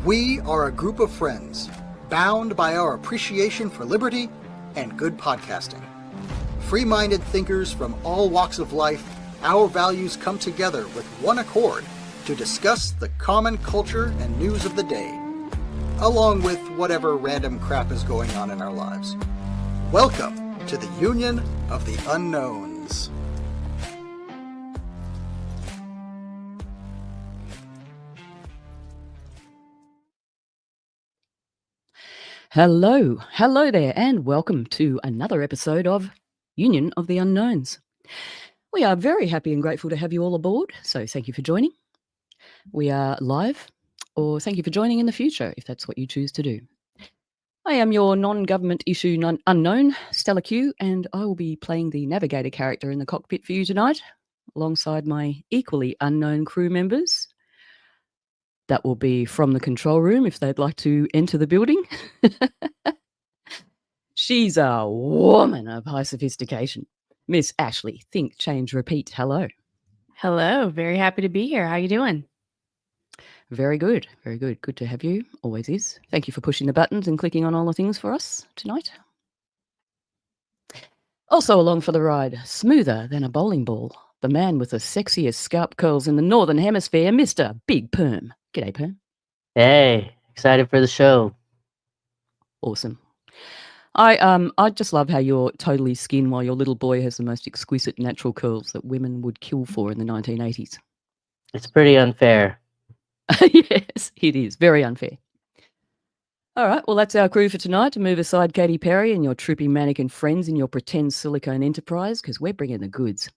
We are a group of friends, bound by our appreciation for liberty and good podcasting. Free-minded thinkers from all walks of life, our values come together with one accord to discuss the common culture and news of the day, along with whatever random crap is going on in our lives. Welcome to the Union of the Unknowns. Hello there, and welcome to another episode of Union of the Unknowns. We are very happy and grateful to have you all aboard, so thank you for joining. We are live, or thank you for joining in the future, if that's what you choose to do. I am your non-government issue unknown, Stella Q, and I will be playing the navigator character in the cockpit for you tonight, alongside my equally unknown crew members. That will be from the control room if they'd like to enter the building. She's a woman of high sophistication. Miss Ashley, think, change, repeat. Hello. Hello. Very happy to be here. How you doing? Very good. Very good. Good to have you. Always is. Thank you for pushing the buttons and clicking on all the things for us tonight. Also along for the ride, smoother than a bowling ball, the man with the sexiest scalp curls in the Northern Hemisphere, Mr. BigPerm. G'day, Perm. Hey, excited for the show. Awesome. I just love how you're totally skin while your little boy has the most exquisite natural curls that women would kill for in the 1980s. It's pretty unfair. Yes, it is. Very unfair. All right, well, that's our crew for tonight. To move aside Katy Perry and your trippy mannequin friends in your pretend silicone enterprise, because we're bringing the goods.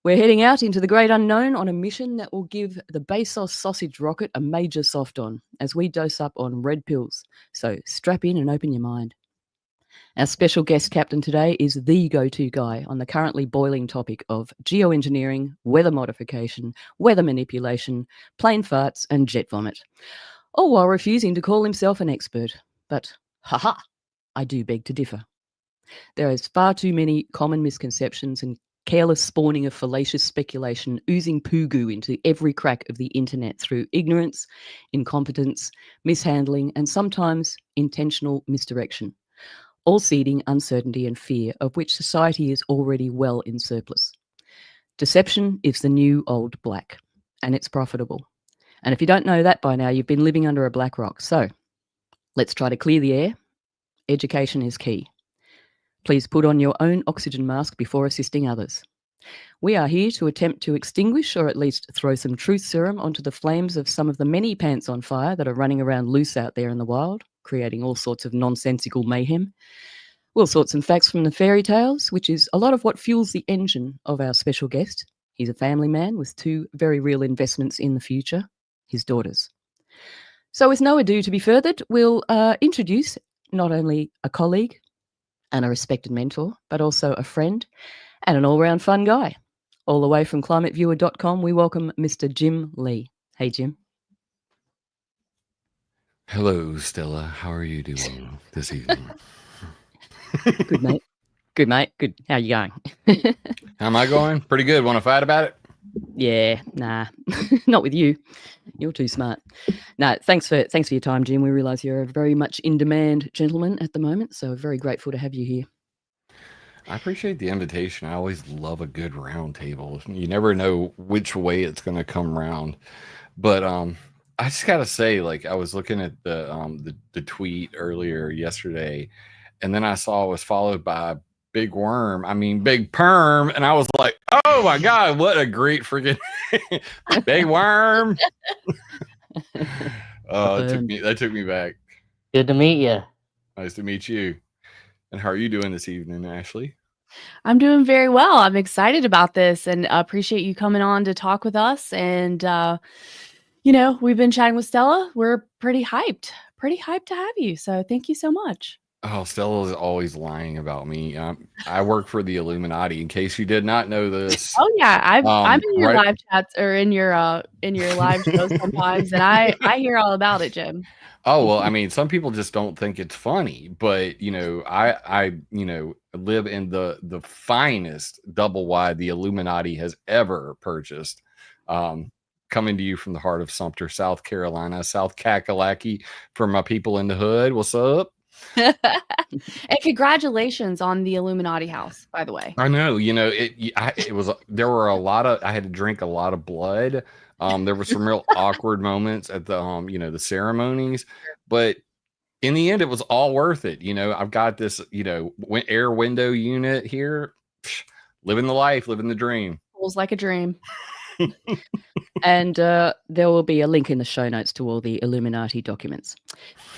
We're heading out into the great unknown on a mission that will give the Bezos sausage rocket a major soft on as we dose up on red pills. So strap in and open your mind. Our special guest captain today is the go-to guy on the currently boiling topic of geoengineering, weather modification, weather manipulation, plane farts, and jet vomit, all while refusing to call himself an expert. But, haha, I do beg to differ. There is far too many common misconceptions and careless spawning of fallacious speculation oozing poo goo into every crack of the internet through ignorance, incompetence, mishandling, and sometimes intentional misdirection, all seeding uncertainty and fear of which society is already well in surplus. Deception is the new old black, and it's profitable. And if you don't know that by now, you've been living under a black rock. So let's try to clear the air. Education is key. Please put on your own oxygen mask before assisting others. We are here to attempt to extinguish or at least throw some truth serum onto the flames of some of the many pants on fire that are running around loose out there in the wild, creating all sorts of nonsensical mayhem. We'll sort some facts from the fairy tales, which is a lot of what fuels the engine of our special guest. He's a family man with two very real investments in the future, his daughters. So with no ado to be furthered, we'll introduce not only a colleague and a respected mentor, but also a friend and an all-round fun guy. All the way from climateviewer.com, we welcome Mr. Jim Lee. Hey, Jim. Hello, Stella. How are you doing this evening? Good, mate. Good, mate. Good. How you going? How am I going? Pretty good. Want to fight about it? Yeah, nah, not with you. You're too smart. No, thanks for your time, Jim. We realise you're a very much in-demand gentleman at the moment, so very grateful to have you here. I appreciate the invitation. I always love a good round table. You never know which way it's going to come round. But I just got to say, like, I was looking at the tweet earlier yesterday, and then I saw it was followed by BigPerm, and I was like, oh my God, what a great freaking Big Worm. That took me back. Good to meet you. Nice to meet you. And how are you doing this evening, Ashley? I'm doing very well. I'm excited about this and appreciate you coming on to talk with us. And, we've been chatting with Stella. We're pretty hyped to have you. So thank you so much. Oh, Stella's always lying about me. I work for the Illuminati, in case you did not know this. Oh yeah, I'm in your live chats or in your live shows sometimes, and I hear all about it, Jim. Oh, well, I mean, some people just don't think it's funny, but I live in the finest double wide the Illuminati has ever purchased. coming to you from the heart of Sumter, South Carolina, South Kakalaki, for my people in the hood. What's up? And congratulations on the Illuminati house, by the way. I know, it was, there were a lot of, I had to drink a lot of blood. There were some real awkward moments at the, the ceremonies, but in the end, it was all worth it. I've got this, air window unit here, living the life, living the dream. Feels like a dream. And there will be a link in the show notes to all the Illuminati documents.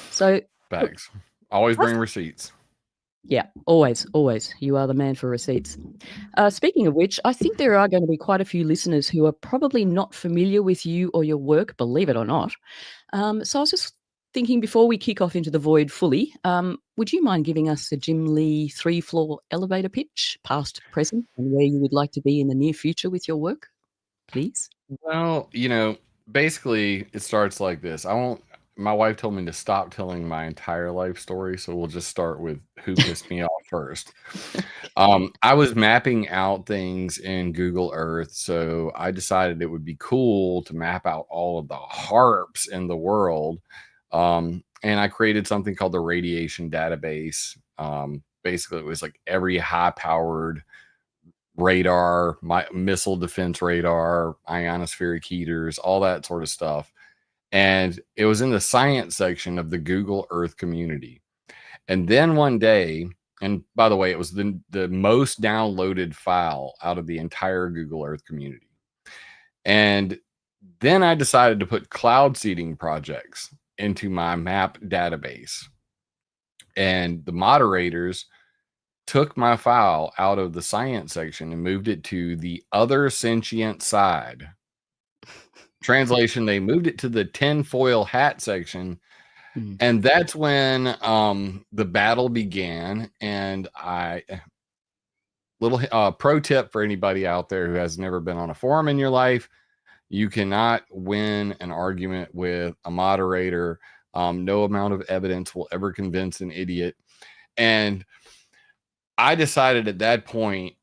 So, Bags. Always bring receipts. yeah, always. You are the man for receipts. Speaking of which, I think there are going to be quite a few listeners who are probably not familiar with you or your work, believe it or not. So I was just thinking, before we kick off into the void fully, would you mind giving us a Jim Lee 3-floor elevator pitch, past, present, and where you would like to be in the near future with your work, please? Well, basically it starts like this. My wife told me to stop telling my entire life story, so we'll just start with who pissed me off first. I was mapping out things in Google Earth, so I decided it would be cool to map out all of the harps in the world. And I created something called the radiation database. Basically, it was like every high-powered radar, my missile defense radar, ionospheric heaters, all that sort of stuff. And it was in the science section of the Google Earth community. And then one day, and by the way, it was the most downloaded file out of the entire Google Earth community. And then I decided to put cloud seeding projects into my map database. And the moderators took my file out of the science section and moved it to the other sentient side. Translation, they moved it to the tinfoil hat section. And that's when the battle began. And little pro tip for anybody out there who has never been on a forum in your life: you cannot win an argument with a moderator. No amount of evidence will ever convince an idiot. And I decided at that point,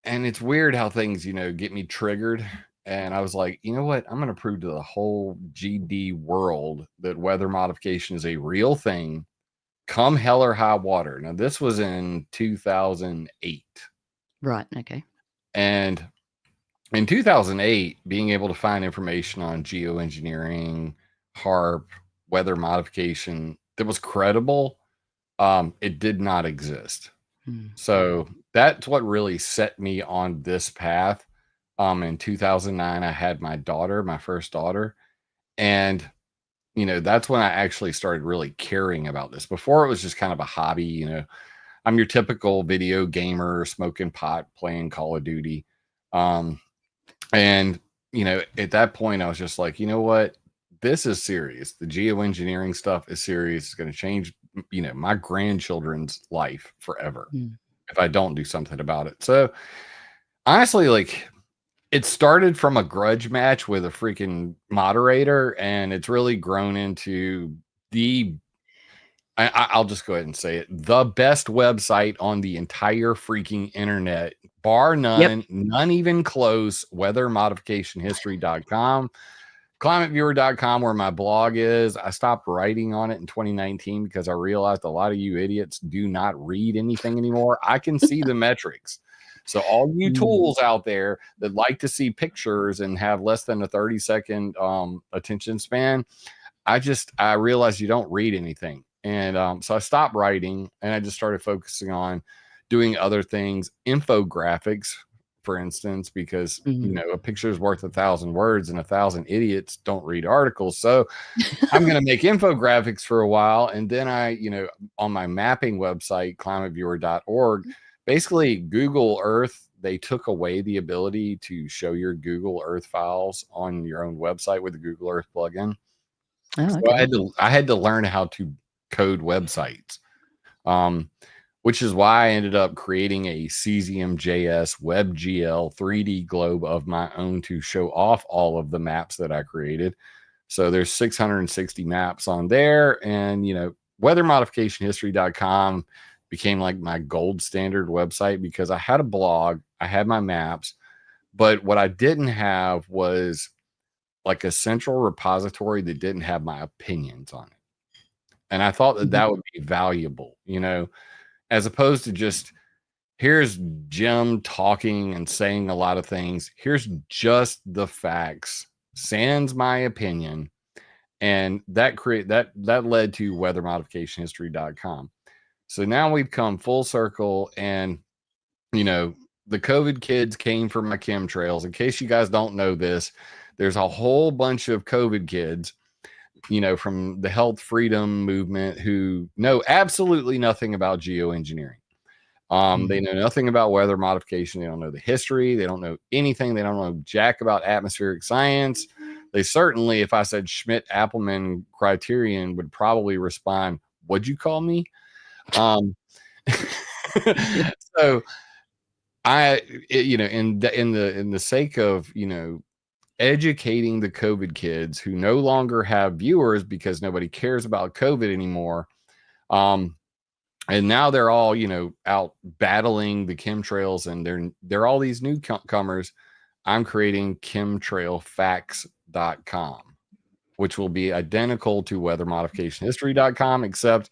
and it's weird how things, get me triggered. And I was like, you know what? I'm going to prove to the whole GD world that weather modification is a real thing, come hell or high water. Now, this was in 2008. Right. Okay. And in 2008, being able to find information on geoengineering, HARP, weather modification that was credible, it did not exist. So that's what really set me on this path. In 2009, I had my first daughter. And, that's when I actually started really caring about this. Before, it was just kind of a hobby. I'm your typical video gamer, smoking pot, playing Call of Duty. And, at that point, I was just like, you know what? This is serious. The geoengineering stuff is serious. It's going to change, my grandchildren's life forever if I don't do something about it. So honestly, it started from a grudge match with a freaking moderator, and it's really grown into I'll just go ahead and say it, the best website on the entire freaking internet, bar none, none even close. Weathermodificationhistory.com, climateviewer.com, where my blog is. I stopped writing on it in 2019 because I realized a lot of you idiots do not read anything anymore. I can see the metrics. So all you tools out there that like to see pictures and have less than a 30-second attention span, I realized you don't read anything. And so I stopped writing, and I just started focusing on doing other things, infographics, for instance, because, a picture is worth 1,000 words, and 1,000 idiots don't read articles. So I'm going to make infographics for a while. And then on my mapping website, climateviewer.org, basically Google Earth, they took away the ability to show your Google Earth files on your own website with the Google Earth plugin. So I had to learn how to code websites, which is why I ended up creating a Cesium.js WebGL 3D globe of my own to show off all of the maps that I created. So there's 660 maps on there, and weathermodificationhistory.com became like my gold standard website because I had a blog, I had my maps, but what I didn't have was like a central repository that didn't have my opinions on it. And I thought that that would be valuable, you know, as opposed to just here's Jim talking and saying a lot of things. Here's just the facts, sans my opinion. And that led to weathermodificationhistory.com. So now we've come full circle, and you know, the COVID kids came for my chemtrails. In case you guys don't know this, there's a whole bunch of COVID kids, you know, from the health freedom movement who know absolutely nothing about geoengineering. They know nothing about weather modification. They don't know the history. They don't know anything. They don't know jack about atmospheric science. They certainly, if I said Schmidt-Appelman criterion, would probably respond, "What'd you call me?" So you know, in the sake of, you know, educating the COVID kids who no longer have viewers because nobody cares about COVID anymore. And now they're all, you know, out battling the chemtrails, and they're all these newcomers. I'm creating chemtrailfacts.com, which will be identical to weathermodificationhistory.com, except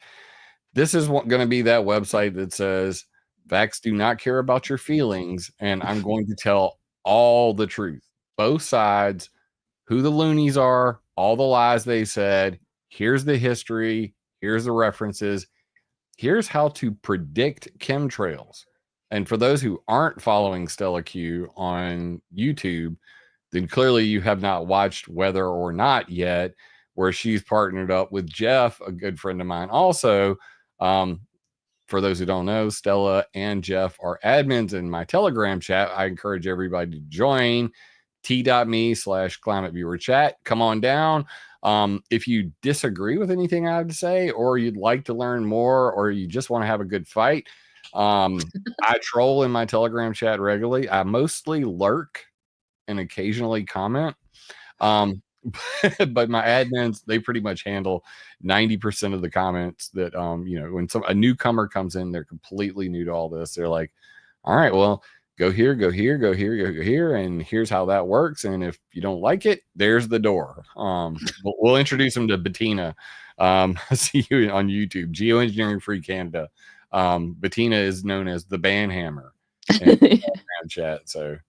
this is going to be that website that says facts do not care about your feelings, and I'm going to tell all the truth, both sides, who the loonies are, all the lies they said. Here's the history. Here's the references. Here's how to predict chemtrails. And for those who aren't following Stella Q on YouTube, then clearly you have not watched Whether or Not yet, where she's partnered up with Jeff, a good friend of mine. Also, for those who don't know, Stella and Jeff are admins in my Telegram chat. I encourage everybody to join t.me/climate viewer chat. Come on down. If you disagree with anything I have to say, or you'd like to learn more, or you just want to have a good fight, I troll in my Telegram chat regularly. I mostly lurk and occasionally comment. But my admins, they pretty much handle 90% of the comments that, you know, when a newcomer comes in, they're completely new to all this. They're like, all right, well, go here, go here, go here, go here, and here's how that works. And if you don't like it, there's the door. We'll introduce them to Bettina. See you on YouTube, Geo-engineering Free Canada. Bettina is known as the Banhammer in chat. So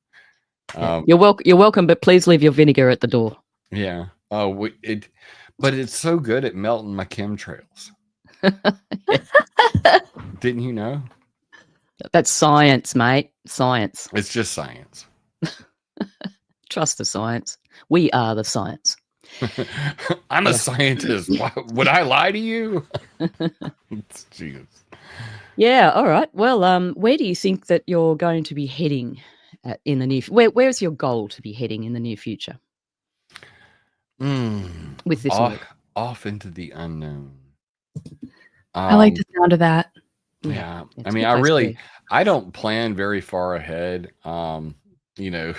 you're welcome, but please leave your vinegar at the door. Yeah. Oh, but it's so good at melting my chemtrails. Didn't you know? That's science, mate. Science. It's just science. Trust the science. We are the science. I'm a scientist. Why, would I lie to you? Jesus. Yeah. All right. Well, where do you think that you're going to be heading in the near? Where's your goal to be heading in the near future? With this off into the unknown. I like the sound of that. Yeah. I mean, I don't plan very far ahead. You know,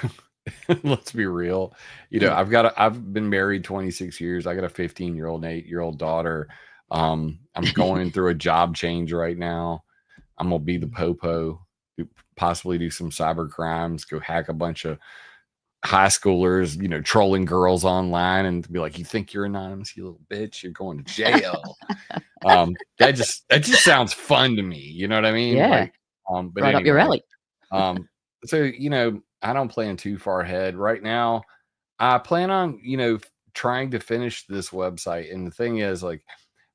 let's be real. You know, I've been married 26 years. I got a 15-year-old and 8-year-old daughter. I'm going through a job change right now. I'm gonna be the popo, possibly do some cyber crimes, go hack a bunch of high schoolers, you know, trolling girls online, and be like, "You think you're anonymous, you little bitch? You're going to jail." That just sounds fun to me. You know what I mean? Yeah. Like, but right anyway, up your alley. So, you know, I don't plan too far ahead right now. I plan on, you know, trying to finish this website. And the thing is, like,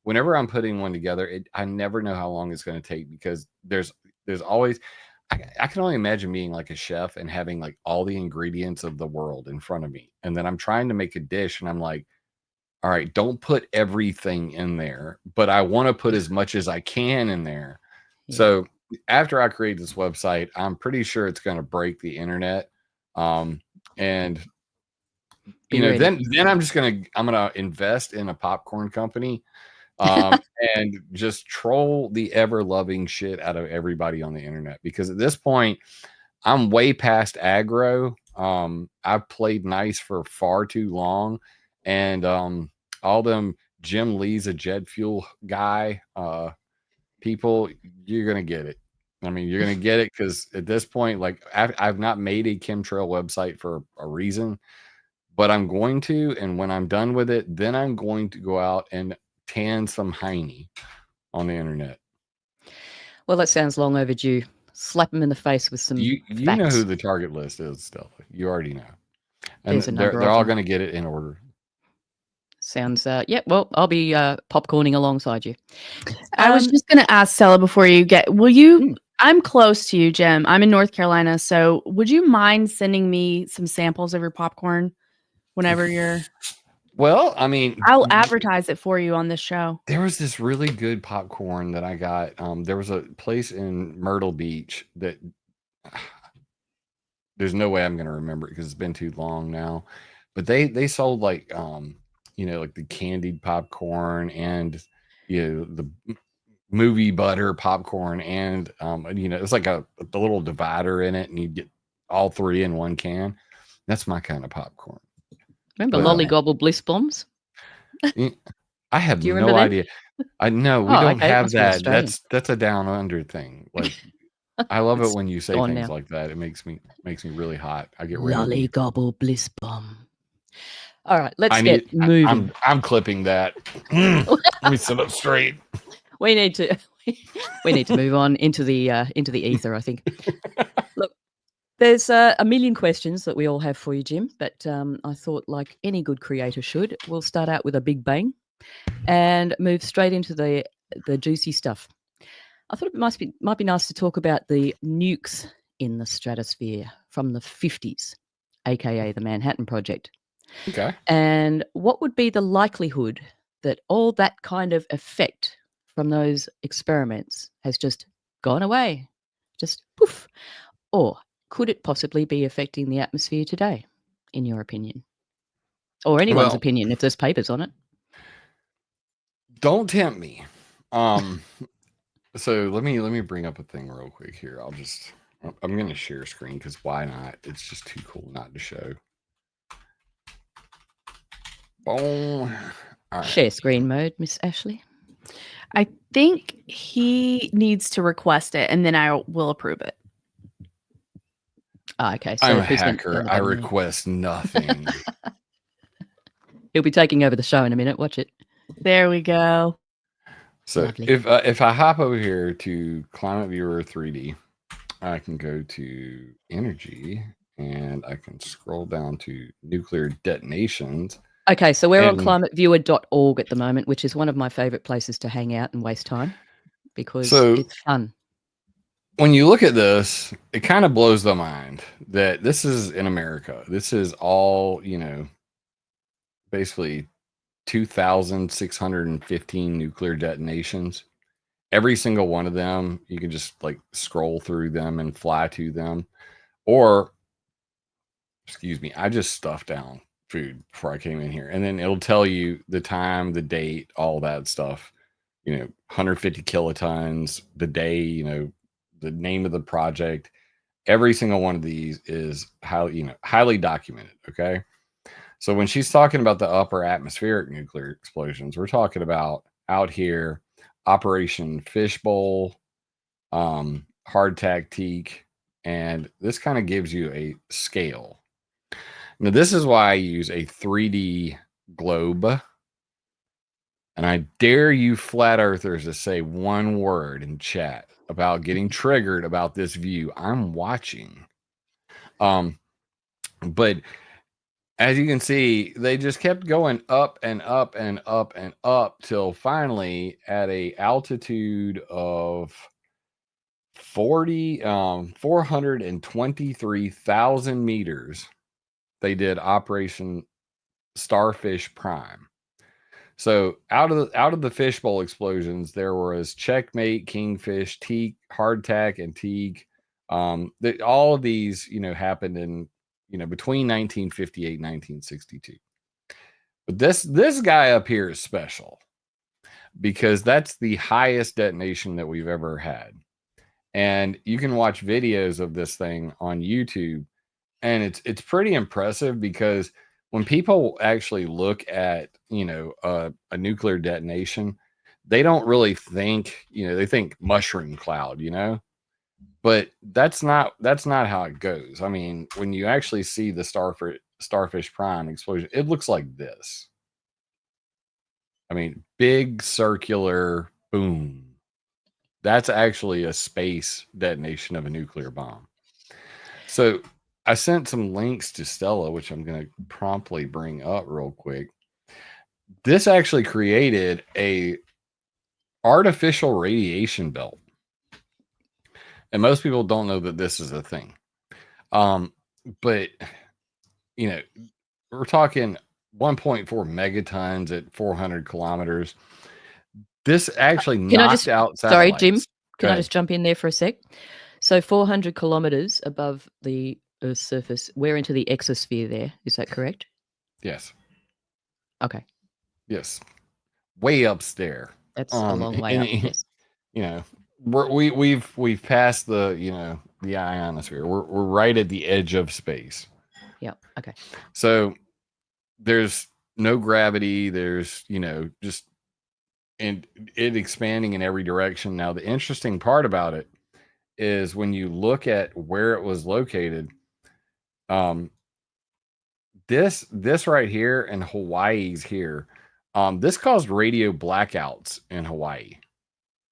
whenever I'm putting one together, I never know how long it's going to take, because there's always, I can only imagine being like a chef and having like all the ingredients of the world in front of me. And then I'm trying to make a dish and I'm like, all right, don't put everything in there, but I want to put as much as I can in there. Yeah. So after I create this website, I'm pretty sure it's going to break the internet. And you know, then I'm going to invest in a popcorn company. And just troll the ever-loving shit out of everybody on the internet, because at this point I'm way past aggro. I've played nice for far too long, and all them Jim Lee's a jet fuel guy people, you're gonna get it. I mean, you're gonna get it, because at this point, like, I've not made a chemtrail website for a reason, but I'm going to, and when I'm done with it, then I'm going to go out and tan some hiney on the internet. Well, that sounds long overdue. Slap them in the face with some You know facts. who the target list is, Stella. You already know. And There's a number they're of all them. going to get it in order. Sounds, yeah, well, I'll be popcorning alongside you. I was just going to ask Stella before you will you, Mm. I'm close to you, Jim. I'm in North Carolina. So would you mind sending me some samples of your popcorn whenever you're, Well, I mean, I'll advertise it for you on this show. there was this really good popcorn that I got. There was a place in Myrtle Beach that there's no way I'm going to remember it because it's been too long now. But they sold like like the candied popcorn and the movie butter popcorn and it's like a little divider in it and you get all three in one can. That's my kind of popcorn. Remember But, Lollygobble Bliss Bombs? I have Do you no remember them? idea. I know we Oh, don't okay, have must be that. Australian. That's a down under thing. Like I love it It's when you say gone things now. like that. It makes me really hot. I get ready. Lollygobble Bliss Bomb. All right, let's get moving. I'm clipping that. Let me sit up straight. We need to move on into the ether, I think. Look, there's a million questions that we all have for you, Jim, but I thought, like any good creator should, we'll start out with a big bang and move straight into the juicy stuff. I thought it might be nice to talk about the nukes in the stratosphere from the 50s, aka the Manhattan Project. Okay. And what would be the likelihood that all that kind of effect from those experiments has just gone away? Just poof. Or could it possibly be affecting the atmosphere today, in your opinion? Or anyone's opinion, if there's papers on it. Don't tempt me. So let me bring up a thing real quick here. I'm going to share screen because why not? It's just too cool not to show. Boom. All right. Share screen mode, Miss Ashley. I think he needs to request it and then I will approve it. Okay, so I'm a hacker. I button there? request nothing. He'll be taking over the show in a minute. Watch it. There we go. So Lovely. if I hop over here to Climate Viewer 3D, I can go to Energy and I can scroll down to Nuclear Detonations. Okay, so we're on climateviewer.org at the moment, which is one of my favorite places to hang out and waste time because it's fun. When you look at this, it kind of blows the mind that this is in America. This is all, basically 2,615 nuclear detonations. Every single one of them, you can just like scroll through them and fly to them. Or, excuse me, I just stuffed down food before I came in here. And then it'll tell you the time, the date, all that stuff. 150 kilotons, the day, the name of the project. Every single one of these is highly documented. Okay. So when she's talking about the upper atmospheric nuclear explosions, we're talking about out here, Operation Fishbowl, Hardtack Teak, and this kind of gives you a scale. Now, this is why I use a 3D globe. And I dare you flat earthers to say one word in chat about getting triggered about this view. I'm watching. But as you can see, they just kept going up and up and up and up till finally at a altitude of 423,000 meters, they did Operation Starfish Prime. So out of the fishbowl explosions, there was Checkmate, Kingfish, Teak, Hardtack, and Teague. All of these, happened in between 1958 and 1962. But this guy up here is special because that's the highest detonation that we've ever had. And you can watch videos of this thing on YouTube, and it's pretty impressive because when people actually look at a nuclear detonation, they don't really think they think mushroom cloud, but that's not how it goes. I mean, when you actually see the Starfish Prime explosion, it looks like this. I mean, big circular boom. That's actually a space detonation of a nuclear bomb. So I sent some links to Stella, which I'm going to promptly bring up real quick. This actually created a artificial radiation belt. And most people don't know that this is a thing. But, you know, we're talking 1.4 megatons at 400 kilometers. This actually knocked out satellites. Sorry, Jim, can I just jump in there for a sec? So 400 kilometers above the Earth's surface, we're into the exosphere there. Is that correct? Yes. Okay. Yes. Way upstairs. That's a long way up. Yes. You know, we've passed the the ionosphere. We're right at the edge of space. Yeah. Okay. So there's no gravity. There's just and it expanding in every direction. Now the interesting part about it is when you look at where it was located. This right here in Hawaii's here. This caused radio blackouts in Hawaii.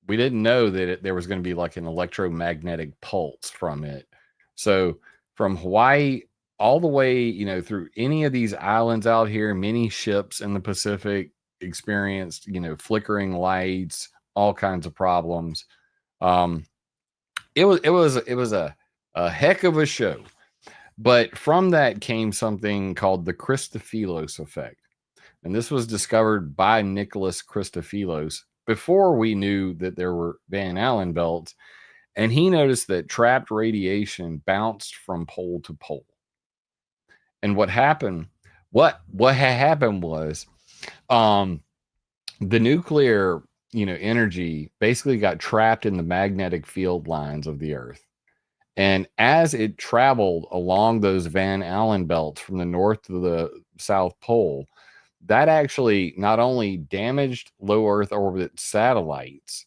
We didn't know that there was going to be like an electromagnetic pulse from it. So from Hawaii all the way, through any of these islands out here, many ships in the Pacific experienced, flickering lights, all kinds of problems. It was a heck of a show. But from that came something called the Christophelos effect. And this was discovered by Nicholas Christophelos before we knew that there were Van Allen belts. And he noticed that trapped radiation bounced from pole to pole. And what happened was the nuclear, energy basically got trapped in the magnetic field lines of the Earth. And as it traveled along those Van Allen belts from the north to the South Pole, that actually not only damaged low Earth orbit satellites,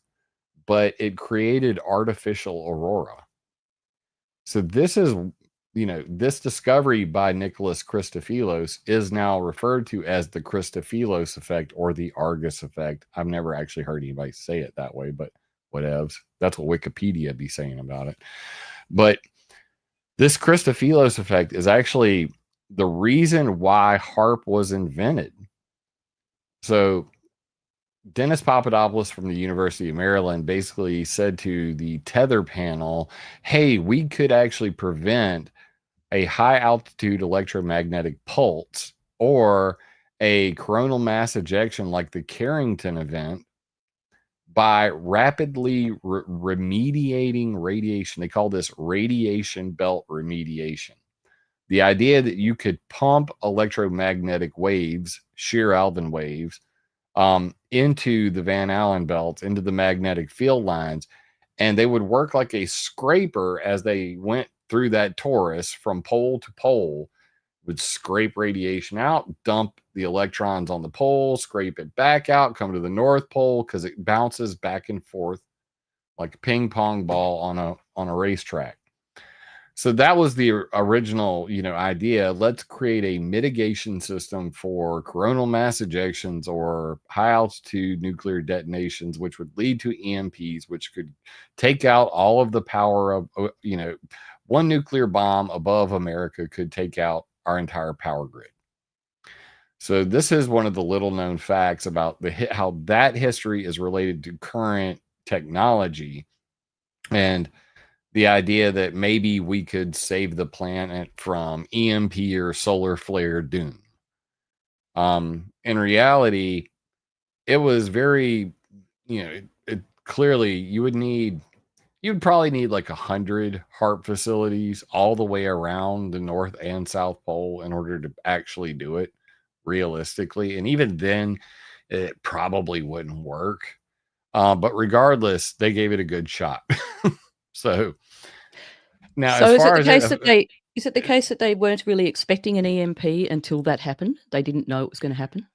but it created artificial aurora. So this is, this discovery by Nicholas Christophelos is now referred to as the Christophelos effect or the Argus effect. I've never actually heard anybody say it that way, but whatevs. That's what Wikipedia be saying about it. But this Christophelos effect is actually the reason why HAARP was invented. So Dennis Papadopoulos from the University of Maryland basically said to the tether panel, hey, we could actually prevent a high altitude electromagnetic pulse or a coronal mass ejection like the Carrington event by rapidly remediating radiation. They call this radiation belt remediation. The idea that you could pump electromagnetic waves, shear Alvin waves, into the Van Allen belts, into the magnetic field lines, and they would work like a scraper as they went through that torus from pole to pole, would scrape radiation out, dump the electrons on the pole, scrape it back out, come to the North Pole because it bounces back and forth like a ping pong ball on a racetrack. So that was the original, idea. Let's create a mitigation system for coronal mass ejections or high altitude nuclear detonations, which would lead to EMPs, which could take out all of the power of, one nuclear bomb above America could take out our entire power grid. So this is one of the little known facts about how that history is related to current technology and the idea that maybe we could save the planet from EMP or solar flare doom. In reality, it was very, clearly you'd probably need like 100 HAARP facilities all the way around the North and South Pole in order to actually do it realistically. And even then, it probably wouldn't work. But regardless, they gave it a good shot. So now, so as far as is it the case that they weren't really expecting an EMP until that happened? They didn't know it was going to happen?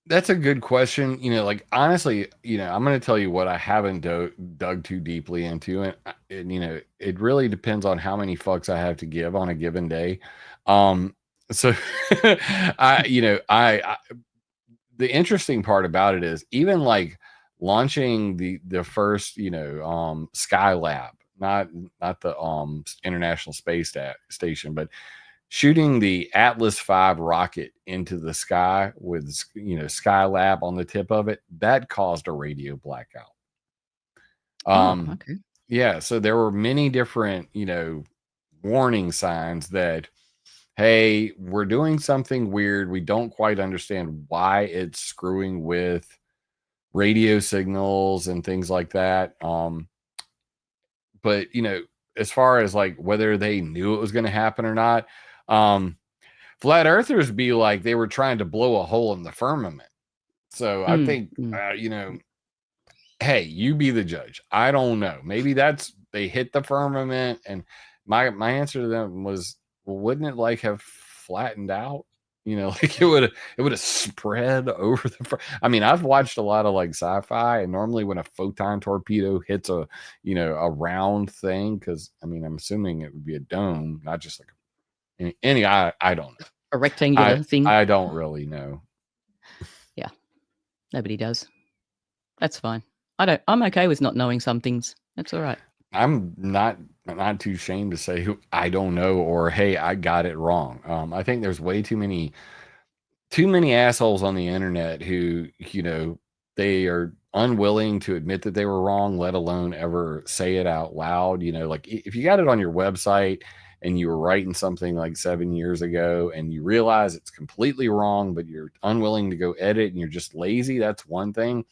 That's a good question. Honestly, I'm going to tell you what I haven't dug too deeply into. And, it really depends on how many fucks I have to give on a given day. So I the interesting part about it is even like launching the first Skylab, not the International Space Station, but shooting the Atlas V rocket into the sky with Skylab on the tip of it, that caused a radio blackout. Okay. Yeah, so there were many different warning signs that, hey, we're doing something weird. We don't quite understand why it's screwing with radio signals and things like that. But as far as like whether they knew it was going to happen or not, flat earthers be like they were trying to blow a hole in the firmament. So I think hey, you be the judge. I don't know. Maybe they hit the firmament, and my answer to them was, well, wouldn't it like have flattened out? Like it would have spread over the. I mean, I've watched a lot of like sci-fi, and normally when a photon torpedo hits a round thing, because I mean, I'm assuming it would be a dome, not just like I don't know. A rectangular thing. I don't really know. Yeah, nobody does. That's fine. I'm okay with not knowing some things. That's all right. I'm not too ashamed to say I don't know, or hey, I got it wrong. I think there's way too many assholes on the internet who they are unwilling to admit that they were wrong, let alone ever say it out loud. Like if you got it on your website and you were writing something like 7 years ago and you realize it's completely wrong, but you're unwilling to go edit and you're just lazy, that's one thing.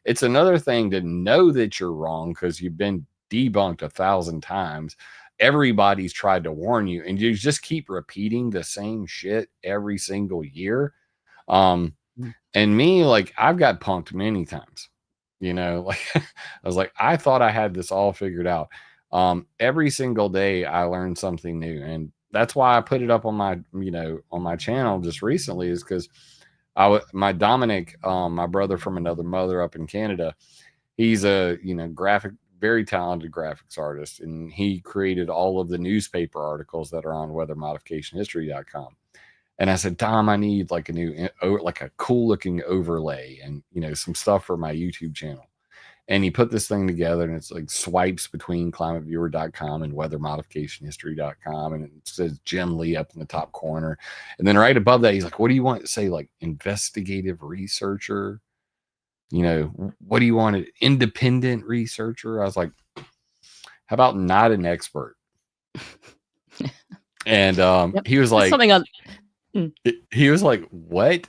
It's another thing to know that you're wrong because you've been debunked 1,000 times. Everybody's tried to warn you, and you just keep repeating the same shit every single year. And me, like, I've got punked many times. Like I was like, I thought I had this all figured out. Every single day I learned something new, and that's why I put it up on my channel just recently, is because my Dominic, my brother from another mother up in Canada, he's a very talented graphics artist, and he created all of the newspaper articles that are on weathermodificationhistory.com. And I said, Dom, I need like a cool looking overlay and some stuff for my YouTube channel. And he put this thing together, and it's like swipes between climateviewer.com and weathermodificationhistory.com. And it says Jim Lee up in the top corner. And then right above that, he's like, what do you want to say? Like investigative researcher? What do you want? An independent researcher? I was like, how about not an expert? And Yep. he was like, he was like, what?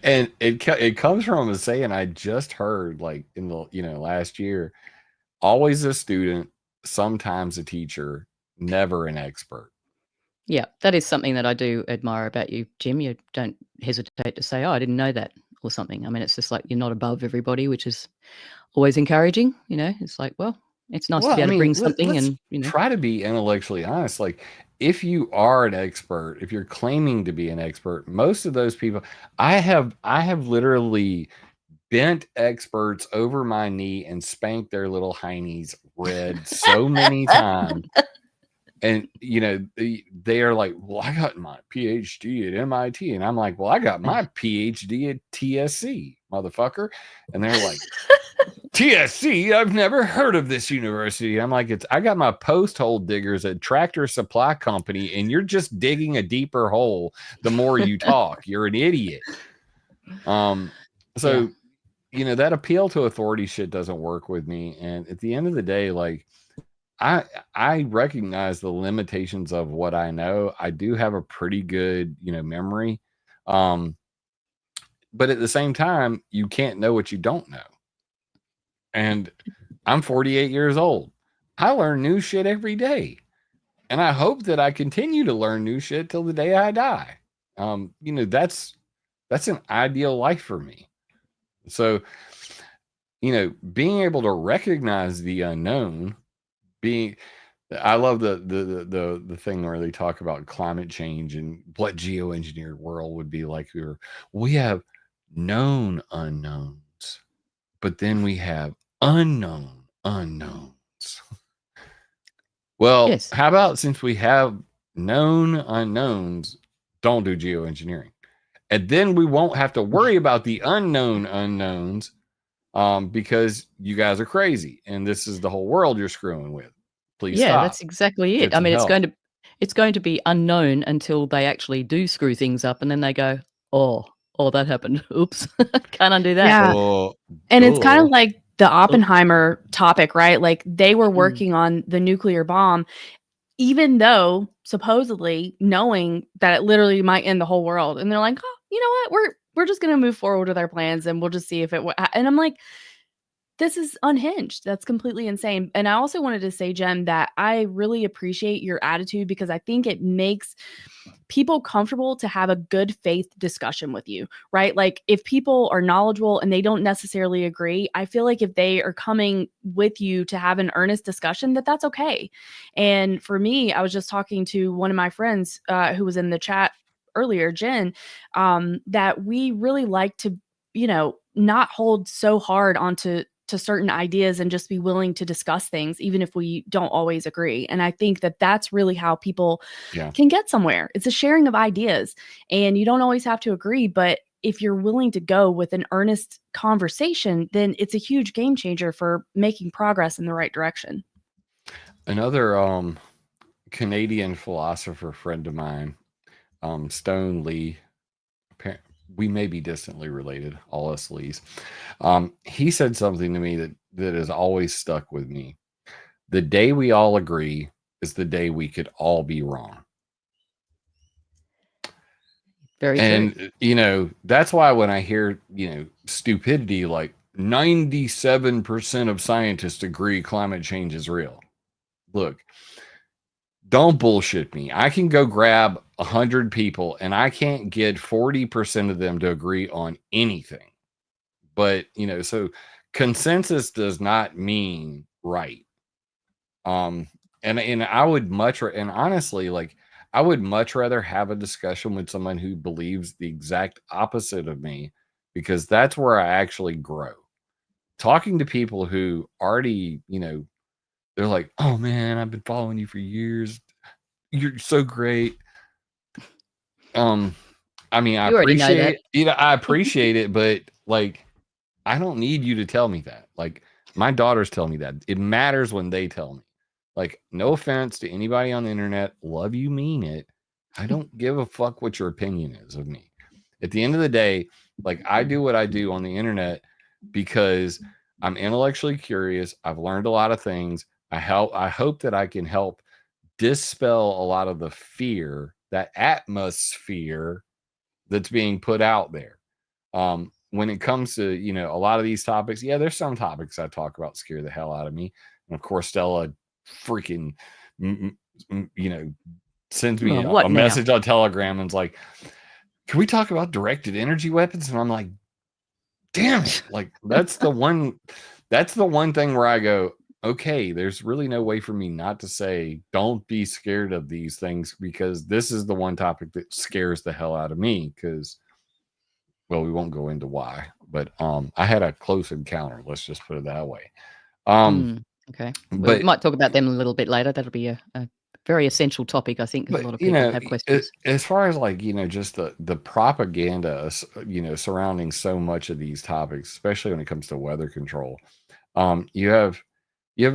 And it comes from a saying I just heard like in the last year: always a student, sometimes a teacher, never an expert. Yeah, that is something that I do admire about you, Jim. You don't hesitate to say, oh, I didn't know that, or something. I mean, it's just like you're not above everybody, which is always encouraging. It's like, well, it's nice to be able to bring something and try to be intellectually honest. Like, if you are an expert, if you're claiming to be an expert, most of those people, I have literally bent experts over my knee and spanked their little heinies red so many times. And they are like, well, I got my PhD at MIT, and I'm like, well, I got my PhD at TSC, motherfucker. And they're like, TSC, I've never heard of this university. I'm like, I got my post hole diggers at Tractor Supply Company, and you're just digging a deeper hole the more you talk. You're an idiot. So that appeal to authority shit doesn't work with me. And at the end of the day, like, I recognize the limitations of what I know. I do have a pretty good, memory. But at the same time, you can't know what you don't know. And I'm 48 years old. I learn new shit every day. And I hope that I continue to learn new shit till the day I die. That's an ideal life for me. So, being able to recognize the unknown, I love the thing where they talk about climate change and what geoengineered world would be like. We have known unknowns, but then we have unknown unknowns. Well, Yes. how about, since we have known unknowns, don't do geoengineering. And then we won't have to worry about the unknown unknowns because you guys are crazy and this is the whole world you're screwing with. Please Yeah, stop. that's exactly Get it. I some mean, help. it's going to be unknown until they actually do screw things up, and then they go, "Oh, that happened. Oops, can't undo that." Yeah. Oh, And it's kind duh. of like the Oppenheimer topic, right? Like they were Mm. working on the nuclear bomb, even though supposedly knowing that it literally might end the whole world. And they're like, oh, you know what? We're just going to move forward with our plans and we'll just see if it. And I'm like, this is unhinged. That's completely insane. And I also wanted to say, Jen, that I really appreciate your attitude because I think it makes people comfortable to have a good faith discussion with you, right? Like if people are knowledgeable and they don't necessarily agree, I feel like if they are coming with you to have an earnest discussion, that's okay. And for me, I was just talking to one of my friends who was in the chat earlier, Jen, that we really like to, not hold so hard onto certain ideas and just be willing to discuss things, even if we don't always agree. And I think that that's really how people can get somewhere. It's a sharing of ideas and you don't always have to agree, but if you're willing to go with an earnest conversation, then it's a huge game changer for making progress in the right direction. Another Canadian philosopher friend of mine, Stone Lee, we may be distantly related, all us Lees. He said something to me that has always stuck with me. The day we all agree is the day we could all be wrong. Very true. And, that's why when I hear, stupidity, like 97% of scientists agree climate change is real. Look, don't bullshit me. I can go grab 100 people and I can't get 40% of them to agree on anything. But, so consensus does not mean right. And I would and honestly, like, I would much rather have a discussion with someone who believes the exact opposite of me, because that's where I actually grow. Talking to people who already, they're like, oh man, I've been following you for years. You're so great. I mean, I You already know appreciate, that. I appreciate it, but like, I don't need you to tell me that. Like, my daughters tell me that. It matters when they tell me. Like, no offense to anybody on the internet. Love you, mean it. I don't give a fuck what your opinion is of me. At the end of the day, like, I do what I do on the internet because I'm intellectually curious. I've learned a lot of things. I hope that I can help dispel a lot of the fear, that atmosphere that's being put out there. When it comes to, a lot of these topics, yeah, there's some topics I talk about scare the hell out of me. And of course, Stella freaking, sends me Well, what a now? message on Telegram and's like, can we talk about directed energy weapons? And I'm like, damn it. Like, that's the one thing where I go, okay, there's really no way for me not to say, don't be scared of these things, because this is the one topic that scares the hell out of me. Because, well, we won't go into why, but I had a close encounter. Let's just put it that way. Okay. Well, we might talk about them a little bit later. That'll be a very essential topic, I think, because a lot of people have questions. As far as like, just the propaganda, surrounding so much of these topics, especially when it comes to weather control, you have you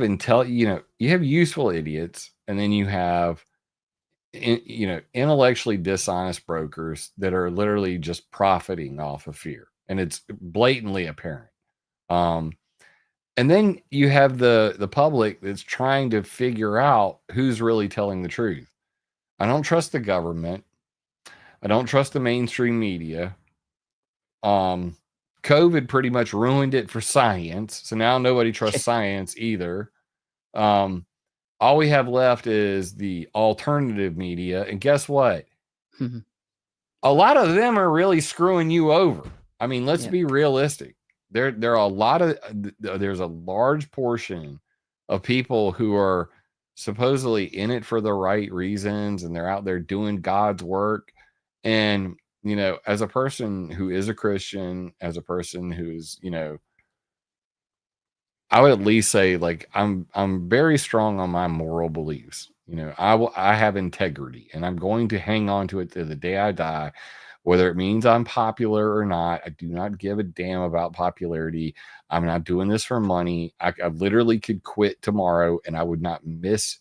have useful idiots, and then you have intellectually dishonest brokers that are literally just profiting off of fear, and it's blatantly apparent. And then you have the public that's trying to figure out who's really telling the truth. I don't trust the government. I don't trust the mainstream media. COVID pretty much ruined it for science, so now nobody trusts science either. All we have left is the alternative media, and guess what? A lot of them are really screwing you over. I mean, let's be realistic. There are there's a large portion of people who are supposedly in it for the right reasons, and they're out there doing God's work. And, as a person who is a Christian, as a person who's, I would at least say, like, I'm very strong on my moral beliefs. I have integrity, and I'm going to hang on to it to the day I die, whether it means I'm popular or not. I do not give a damn about popularity. I'm not doing this for money. I literally could quit tomorrow and I would not miss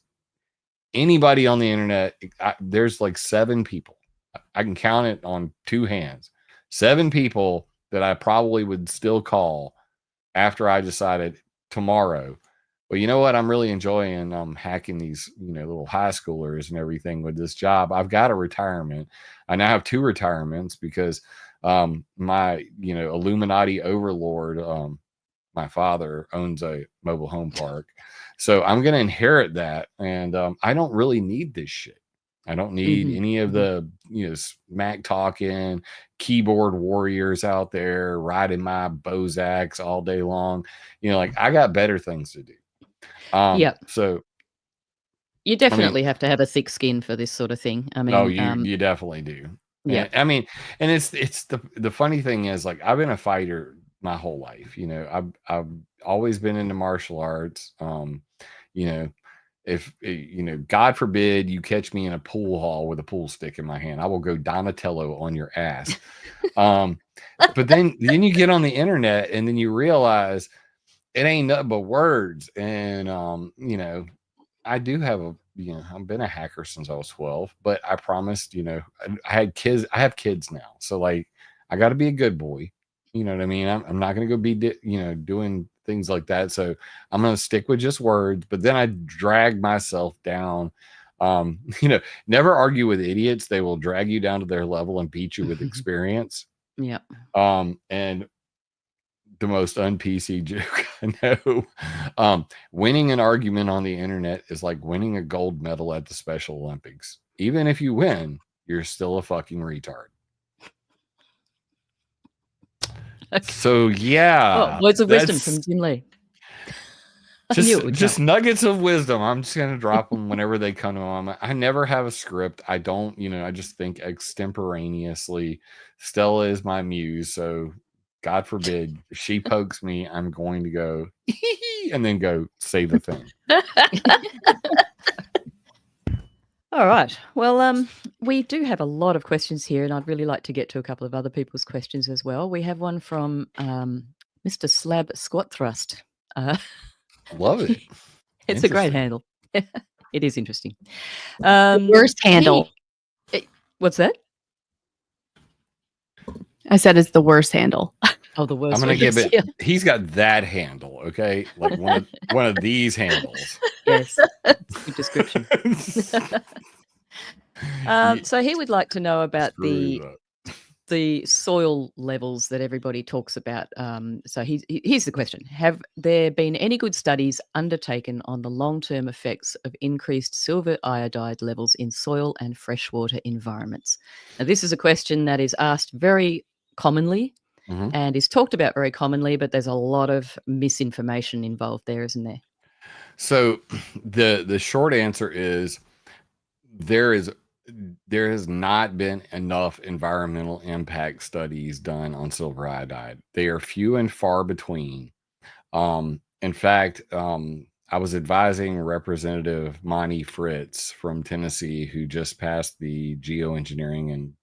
anybody on the internet. There's like 7 people. I can count it on 2 hands. 7 people that I probably would still call after I decided tomorrow, well, you know what? I'm really enjoying hacking these, little high schoolers and everything with this job. I've got a retirement. I now have 2 retirements because my, Illuminati overlord, my father owns a mobile home park. So I'm going to inherit that. And I don't really need this shit. I don't need any of the, smack talking keyboard warriors out there riding my Bozaks all day long. I got better things to do. Yep. So You definitely have to have a thick skin for this sort of thing. I mean, you definitely do. Yeah. And it's the funny thing is, like, I've been a fighter my whole life. I've always been into martial arts. If God forbid you catch me in a pool hall with a pool stick in my hand, I will go Donatello on your ass. But then you get on the internet and then you realize it ain't nothing but words. And I do have I've been a hacker since I was 12, but I promised, I had kids. I have kids now, so like I got to be a good boy. You know what I mean? I'm not going to go be doing things like that. So I'm going to stick with just words. But then I drag myself down. Never argue with idiots. They will drag you down to their level and beat you with experience. Yeah. And the most un-PC joke I know. Winning an argument on the internet is like winning a gold medal at the Special Olympics. Even if you win, you're still a fucking retard. So yeah, words of wisdom from Jim Lee. Just nuggets of wisdom. I'm just gonna drop them whenever they come to my. I never have a script. I don't. I just think extemporaneously. Stella is my muse, so God forbid if she pokes me, I'm going to go and then go say the thing. All right. Well, we do have a lot of questions here, and I'd really like to get to a couple of other people's questions as well. We have one from Mr. Slab Squat Thrust. Love it. It's a great handle. It is interesting. The worst handle. What's that? I said it's the worst handle. Oh, the worst. I'm gonna give it. Yeah. He's got that handle, okay, like one of these handles. Yes, good description. So he would like to know about the soil levels that everybody talks about. So here's the question: have there been any good studies undertaken on the long-term effects of increased silver iodide levels in soil and freshwater environments? Now, this is a question that is asked very commonly. And is talked about very commonly, but there's a lot of misinformation involved there, isn't there? So the short answer is there has not been enough environmental impact studies done on silver iodide. They are few and far between. In fact, I was advising Representative Monty Fritz from Tennessee, who just passed the Geo-engineering and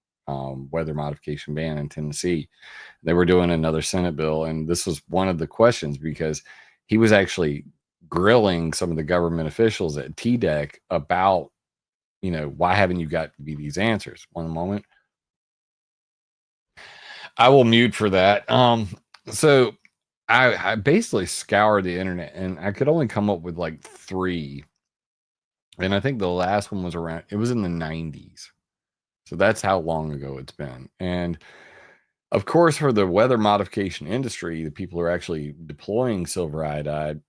weather modification ban in Tennessee. They were doing another Senate bill, and this was one of the questions because he was actually grilling some of the government officials at TDEC about, why haven't you got me these answers? One moment. I will mute for that. So I basically scoured the internet, and I could only come up with like 3. And I think the last one was it was in the 90s. So that's how long ago it's been. And of course, for the weather modification industry, the people who are actually deploying silver iodide,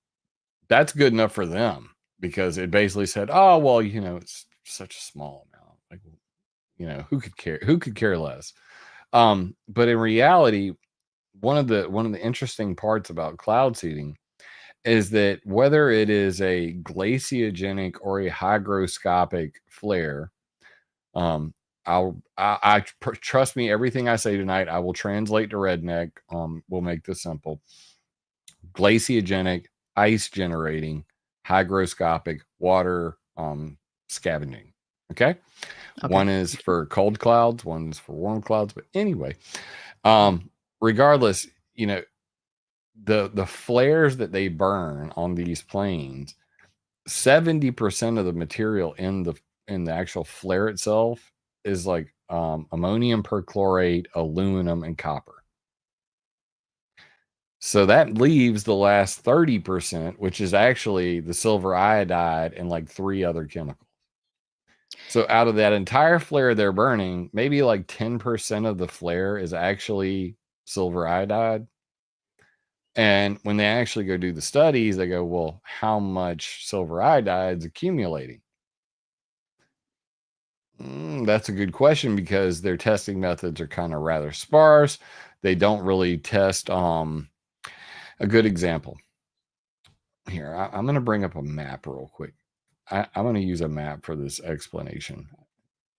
that's good enough for them because it basically said, oh, well, it's such a small amount. Like, who could care? Who could care less? But in reality, one of the interesting parts about cloud seeding is that whether it is a glaciogenic or a hygroscopic flare, trust me, everything I say tonight, I will translate to redneck. We'll make this simple. Glaciogenic, ice generating, hygroscopic, water scavenging. Okay. Okay. One is for cold clouds, one is for warm clouds. But anyway, regardless, you know, the flares that they burn on these planes, 70% of the material in the actual flare itself is like ammonium perchlorate, aluminum, and copper. So that leaves the last 30%, which is actually the silver iodide and like 3 other chemicals. So out of that entire flare they're burning, maybe like 10% of the flare is actually silver iodide. And when they actually go do the studies, they go, well, how much silver iodide is accumulating? That's a good question, because their testing methods are kind of rather sparse. They don't really test a good example. Here, I'm going to bring up a map real quick. I'm going to use a map for this explanation.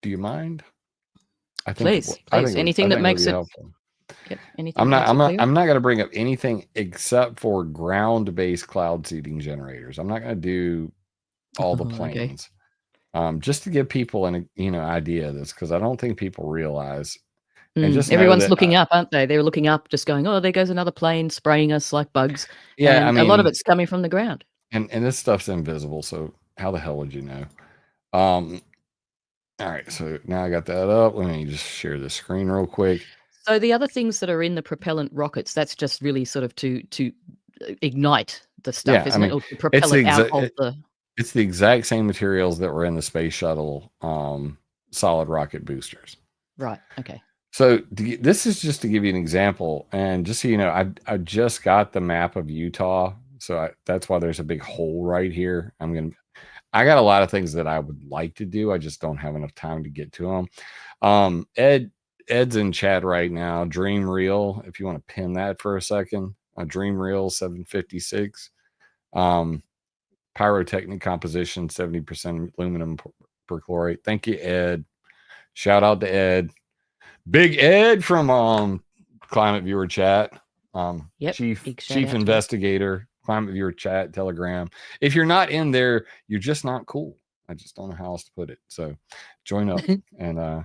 Do you mind? I think Please. Anything that makes it helpful. Yep. Anything I'm that not makes it clear? I'm not going to bring up anything except for ground-based cloud seeding generators. I'm not going to do all the Oh, okay. planes. Just to give people an idea of this, because I don't think people realize. And just know Everyone's that, looking up, aren't they? They're looking up, just going, "Oh, there goes another plane spraying us like bugs." yeah, And I a lot of mean, it's coming from the ground. and this stuff's invisible, so how the hell would you know? All right, so now I got that up. Let me just share the screen real quick. So the other things that are in the propellant rockets, that's just really sort of to ignite the stuff, Yeah, I isn't it? mean, Or to propel it out of the it's the exact same materials that were in the space shuttle solid rocket boosters. Right. Okay. So this is just to give you an example, and just so you know, I just got the map of Utah, so that's why there's a big hole right here. I got a lot of things that I would like to do. I just don't have enough time to get to them. Ed's in chat right now. Dream Reel, if you want to pin that for a second. Dream Reel 756. Pyrotechnic composition 70% aluminum perchlorate. Thank you, Ed. Shout out to Ed. Big Ed from Climate Viewer Chat. Yep. Chief investigator, Climate Viewer Chat, Telegram. If you're not in there, you're just not cool. I just don't know how else to put it. So join up and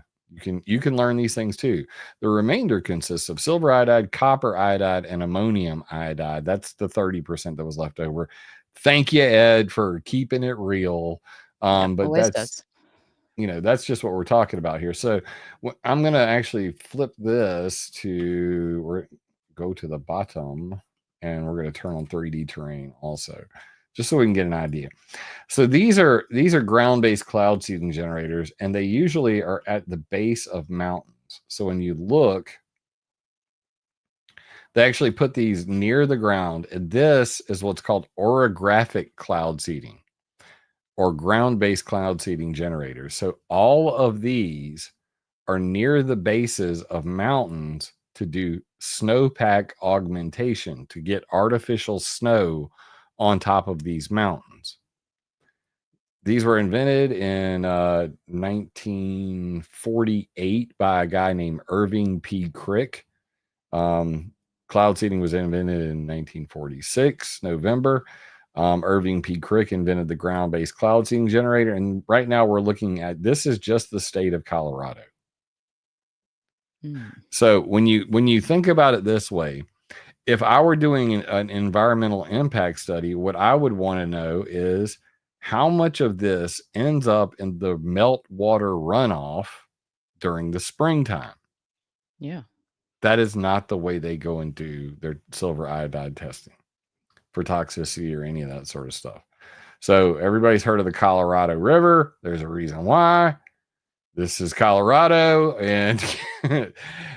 you can learn these things too. The remainder consists of silver iodide, copper iodide, and ammonium iodide. That's the 30% that was left over. Thank you, Ed, for keeping it real. But that's that's just what we're talking about here. So I'm going to actually flip this to go to the bottom, and we're going to turn on 3D terrain also, just so we can get an idea. So these are ground-based cloud seeding generators, and they usually are at the base of mountains. So when you look, they actually put these near the ground, and this is what's called orographic cloud seeding, or ground-based cloud seeding generators. So all of these are near the bases of mountains to do snowpack augmentation, to get artificial snow on top of these mountains. These were invented in 1948 by a guy named Irving P. Crick. Cloud seeding was invented in 1946, November. Irving P. Crick invented the ground-based cloud seeding generator. And right now we're looking at, this is just the state of Colorado. So when you think about it this way, if I were doing an environmental impact study, what I would want to know is how much of this ends up in the meltwater runoff during the springtime. Yeah. That is not the way they go and do their silver iodide testing for toxicity or any of that sort of stuff. So everybody's heard of the Colorado River. There's a reason why. This is Colorado, and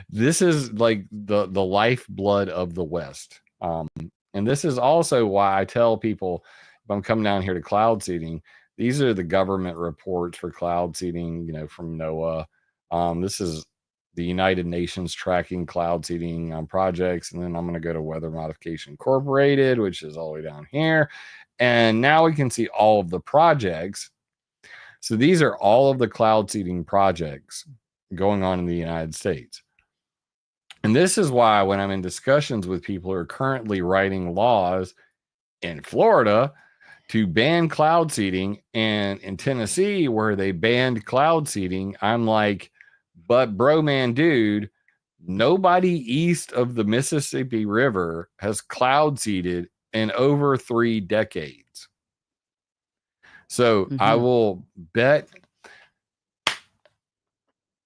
this is like the lifeblood of the West. And this is also why I tell people, if I'm coming down here to cloud seeding, these are the government reports for cloud seeding, from NOAA. This is the United Nations tracking cloud seeding projects. And then I'm going to go to Weather Modification Incorporated, which is all the way down here. And now we can see all of the projects. So these are all of the cloud seeding projects going on in the United States. And this is why when I'm in discussions with people who are currently writing laws in Florida to ban cloud seeding. And in Tennessee, where they banned cloud seeding, I'm like, but bro, man, dude, nobody east of the Mississippi River has cloud seeded in over 3 decades. So I will bet.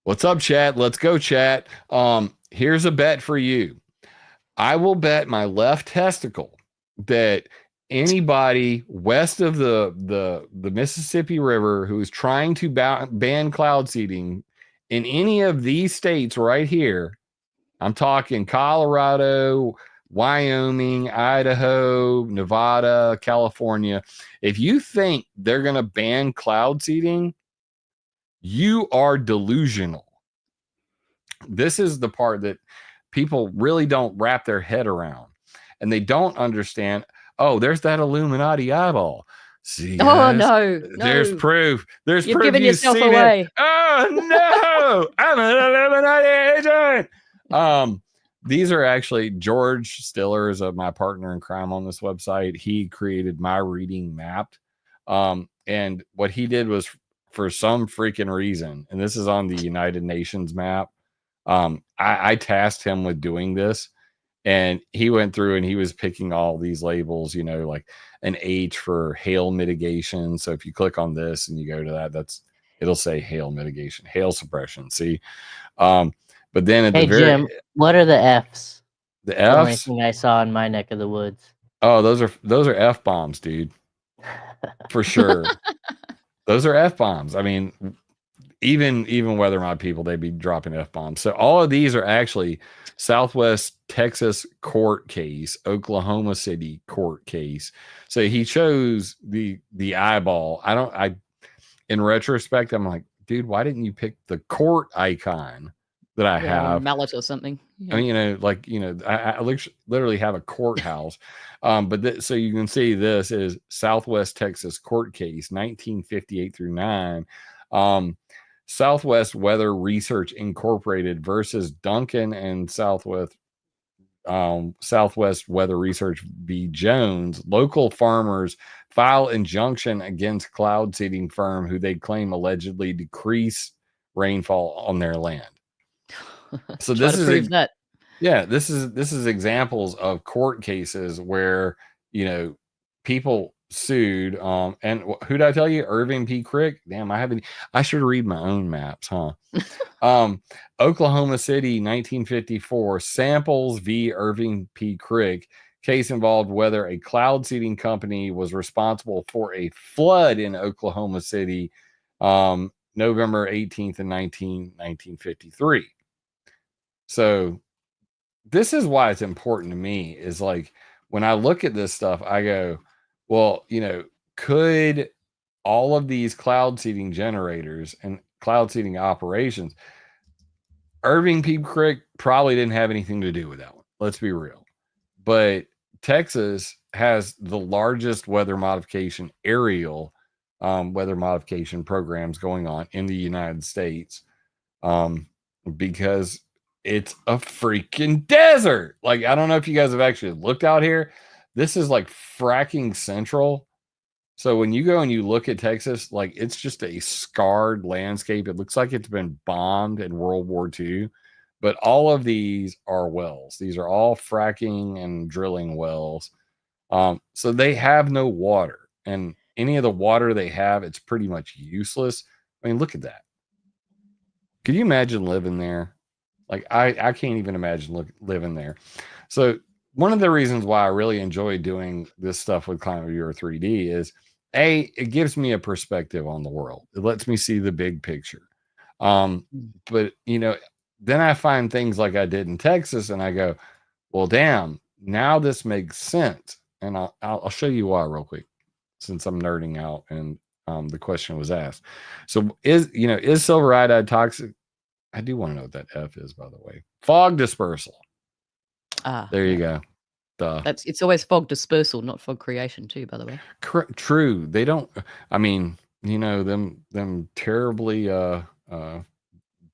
What's up, chat? Let's go, chat. Here's a bet for you. I will bet my left testicle that anybody west of the Mississippi River who is trying to ban cloud seeding in any of these states right here, I'm talking Colorado, Wyoming, Idaho, Nevada, California. If you think they're going to ban cloud seeding, you are delusional. This is the part that people really don't wrap their head around, and they don't understand. Oh, there's that Illuminati eyeball. See, guys? No, there's proof. There's You've proof. given yourself seen away. It. Oh no, I'm an Illuminati agent. These are actually George Stiller is my partner in crime on this website. He created My Reading Mapped, and what he did was, for some freaking reason, and this is on the United Nations map. I tasked him with doing this, and he went through and he was picking all these labels, you know, like an H for hail mitigation. So if you click on this and you go to that, it'll say hail mitigation, hail suppression. See, but then at the very Jim, what are the F's? The only F's? thing I saw in my neck of the woods. Oh, those are F bombs, dude. For sure. Those are F bombs. I mean, even Weather Mod people, they'd be dropping F bombs. So all of these are actually Southwest Texas court case, Oklahoma City court case. So he chose the eyeball. In retrospect, I'm like, dude, why didn't you pick the court icon that I have? Mallet or something. Yeah. I mean, I literally have a courthouse. But so you can see this is Southwest Texas court case, 1958 through 9. Southwest Weather Research Incorporated versus Duncan and Southwest Weather Research v. Jones. Local farmers file injunction against cloud seeding firm who they claim allegedly decrease rainfall on their land. So this is that. Yeah, this is examples of court cases where, you know, people sued. And who did I tell you? Irving P. Crick. Damn, I should read my own maps, huh? Oklahoma City, 1954. Samples v. Irving P. Crick. Case involved whether a cloud seeding company was responsible for a flood in Oklahoma City, November 18th and 1953. So this is why it's important to me, is like, when I look at this stuff, I go, well, you know, could all of these cloud seeding generators and cloud seeding operations, Irving P. Crick probably didn't have anything to do with that one. Let's be real. But Texas has the largest weather modification aerial weather modification programs going on in the United States, because it's a freaking desert. Like, I don't know if you guys have actually looked out here. This is like fracking central. So when you go and you look at Texas, like, it's just a scarred landscape. It looks like it's been bombed in World War II. But all of these are wells. These are all fracking and drilling wells. So they have no water. And any of the water they have, it's pretty much useless. I mean, look at that. Could you imagine living there? Like, I can't even imagine living there. So one of the reasons why I really enjoy doing this stuff with Climate Viewer 3D is, it gives me a perspective on the world. It lets me see the big picture. But, you know, then I find things like I did in Texas and I go, well, damn, now this makes sense. And I'll show you why real quick, since I'm nerding out and the question was asked. So is silver iodide toxic? I do want to know what that F is, by the way. Fog dispersal. There you go. Duh. It's always fog dispersal, not fog creation, too, by the way. True. They don't. I mean, you know, them terribly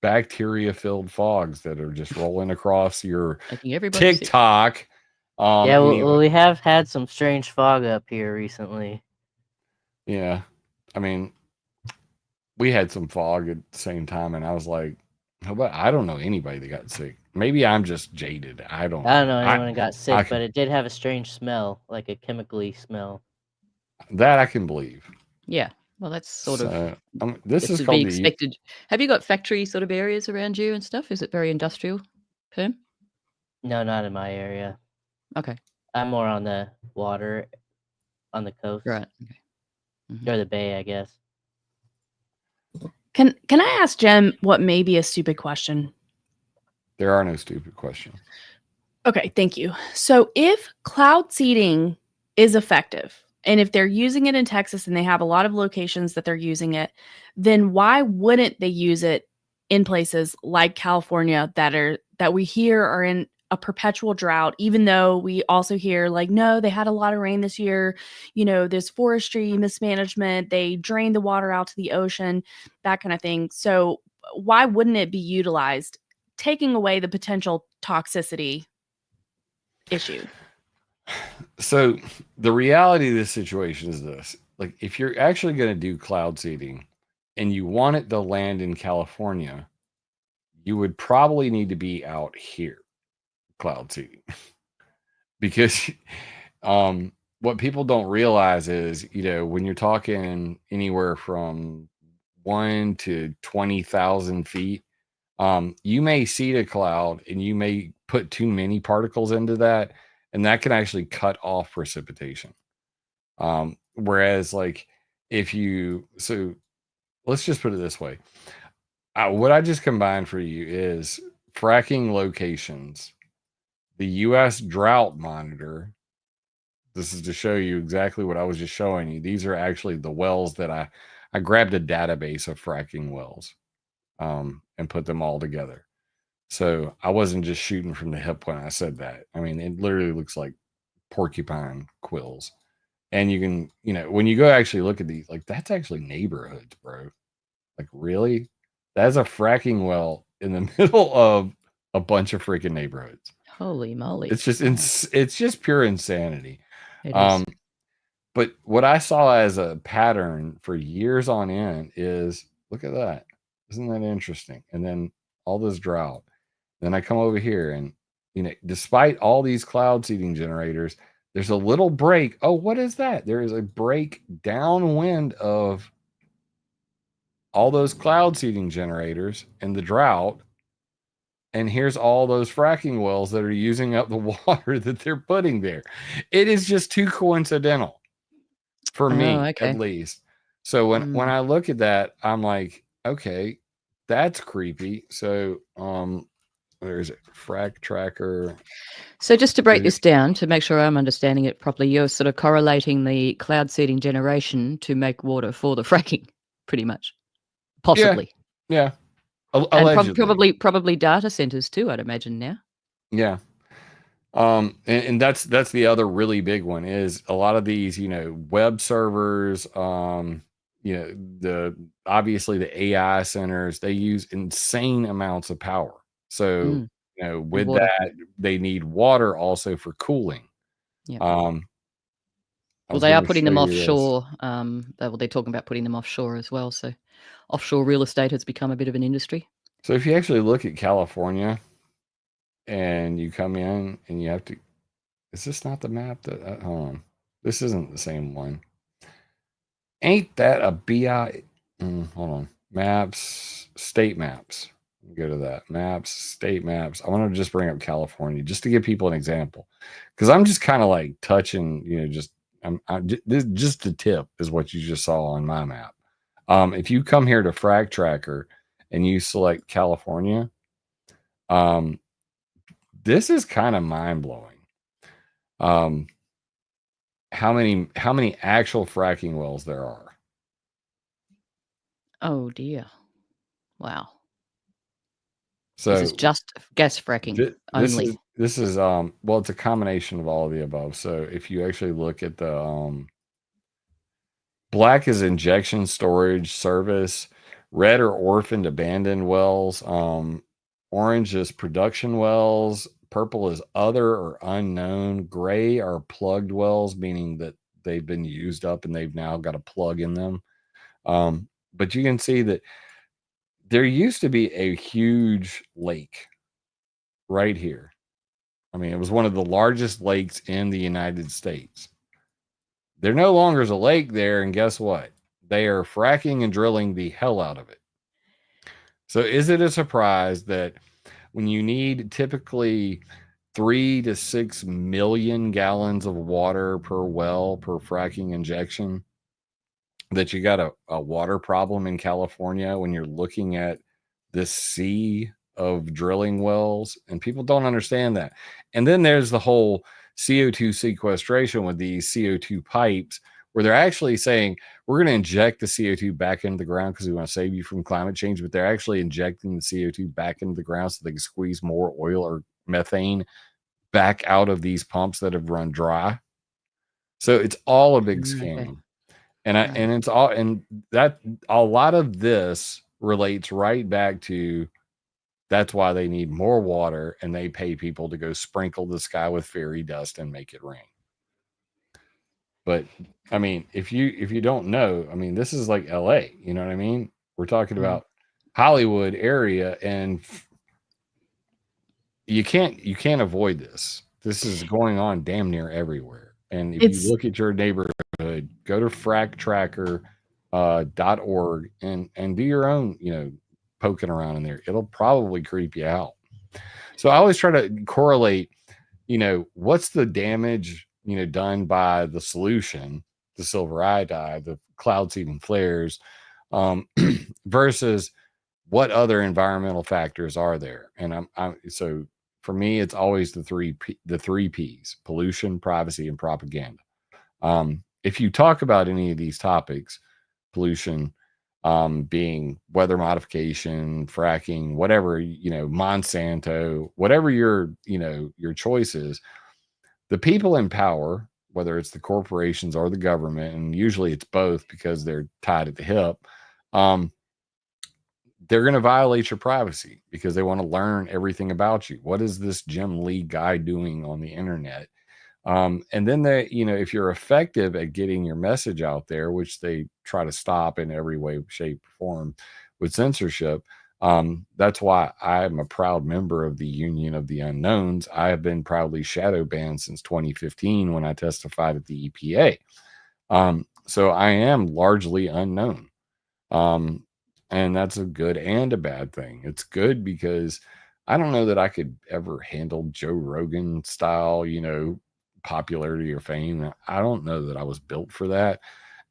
bacteria-filled fogs that are just rolling across your TikTok. Yeah, well, we have had some strange fog up here recently. Yeah. I mean, we had some fog at the same time, and I was like, but I don't know anybody that got sick. Maybe I'm just jaded. I don't I don't know. know anyone that got sick, I but it did have a strange smell, like a chemically smell. that I can believe. Yeah. Well, that's sort of So, this it's is to be called the expected. Have you got factory sort of areas around you and stuff? Is it very industrial, Perm? No, not in my area. Okay. I'm more on the water, on the coast, Right. Okay. Mhm. or the bay, I guess. Can I ask Jem what may be a stupid question? There are no stupid questions. Okay, thank you. So if cloud seeding is effective, and if they're using it in Texas and they have a lot of locations that they're using it, then why wouldn't they use it in places like California that we hear are in a perpetual drought, even though we also hear like, no, they had a lot of rain this year, there's forestry mismanagement, they drained the water out to the ocean, that kind of thing. So why wouldn't it be utilized, taking away the potential toxicity issue? So the reality of this situation is this: like, if you're actually going to do cloud seeding and you want it to land in California, you would probably need to be out here cloud seeding because what people don't realize is, when you're talking anywhere from 1 to 20,000 feet, you may seed a cloud and you may put too many particles into that, and that can actually cut off precipitation. Whereas, like, so let's just put it this way. What I just combined for you is fracking locations, the U.S. Drought Monitor. This is to show you exactly what I was just showing you. These are actually the wells that I grabbed a database of fracking wells, and put them all together. So I wasn't just shooting from the hip when I said that. I mean, it literally looks like porcupine quills. And you can, when you go actually look at these, like, that's actually neighborhoods, bro. Like, really? That's a fracking well in the middle of a bunch of freaking neighborhoods. Holy moly. It's just Wow. it's just pure insanity. It is. But what I saw as a pattern for years on end is, look at that. Isn't that interesting? And then all this drought. Then I come over here and, despite all these cloud seeding generators, there's a little break. Oh, what is that? There is a break downwind of all those cloud seeding generators and the drought. And here's all those fracking wells that are using up the water that they're putting there. It is just too coincidental for me, okay. at least. So when I look at that, I'm like, okay, that's creepy. So there's a frac tracker. So just to break this down, to make sure I'm understanding it properly, you're sort of correlating the cloud seeding generation to make water for the fracking, pretty much, possibly. Yeah. And Allegedly. probably data centers too, I'd imagine now. Yeah. And that's the other really big one is a lot of these, web servers, obviously the AI centers, they use insane amounts of power. So, with water. that, they need water also for cooling. Yeah. Well, they are putting them offshore. They're talking about putting them offshore as well. So offshore real estate has become a bit of an industry. So if you actually look at California and you come in and you have to, is this not the map that, hold on, this isn't the same one. Ain't that a BI? Hold on, maps, state maps. Go to that, maps, state maps. I want to just bring up California just to give people an example, because I'm just kind of like touching, this just the tip is what you just saw on my map. If you come here to Frag Tracker and you select California, this is kind of mind blowing. How many actual fracking wells there are? Oh dear! Wow. So this is just gas fracking only. This is well, it's a combination of all of the above. So if you actually look at the black is injection storage service, red are orphaned abandoned wells, orange is production wells, purple is other or unknown, gray are plugged wells, meaning that they've been used up and they've now got a plug in them. But you can see that there used to be a huge lake right here. I mean, it was one of the largest lakes in the United States. There no longer is a lake there, and guess what? They are fracking and drilling the hell out of it. So is it a surprise that when you need typically 3 to 6 million gallons of water per well per fracking injection, that you got a water problem in California when you're looking at this sea of drilling wells? And people don't understand that. And then there's the whole CO2 sequestration with these CO2 pipes, where they're actually saying we're going to inject the CO2 back into the ground because we want to save you from climate change, but they're actually injecting the CO2 back into the ground so they can squeeze more oil or methane back out of these pumps that have run dry. So it's all a big scam. And it's all, and that a lot of this relates right back to, that's why they need more water and they pay people to go sprinkle the sky with fairy dust and make it rain. But I mean, if you don't know, I mean, this is like LA, you know what I mean? We're talking about Hollywood area, and you can't avoid this. This is going on damn near everywhere. And if you look at your neighborhood, go to fractracker.org and do your own, poking around in there. It'll probably creep you out. So I always try to correlate, what's the damage, done by the solution, the silver iodide, the cloud seeding flares, versus what other environmental factors are there. And so for me, it's always the three P's: pollution, privacy, and propaganda. If you talk about any of these topics, pollution, being weather modification, fracking, whatever, Monsanto, whatever your choice is, the people in power, whether it's the corporations or the government, and usually it's both because they're tied at the hip, they're going to violate your privacy because they want to learn everything about you. What is this Jim Lee guy doing on the internet? And then they, if you're effective at getting your message out there, which they try to stop in every way, shape, form with censorship. That's why I'm a proud member of the Union of the Unknowns. I have been proudly shadow banned since 2015 when I testified at the EPA. So I am largely unknown. And that's a good and a bad thing. It's good because I don't know that I could ever handle Joe Rogan style, popularity or fame. I don't know that I was built for that.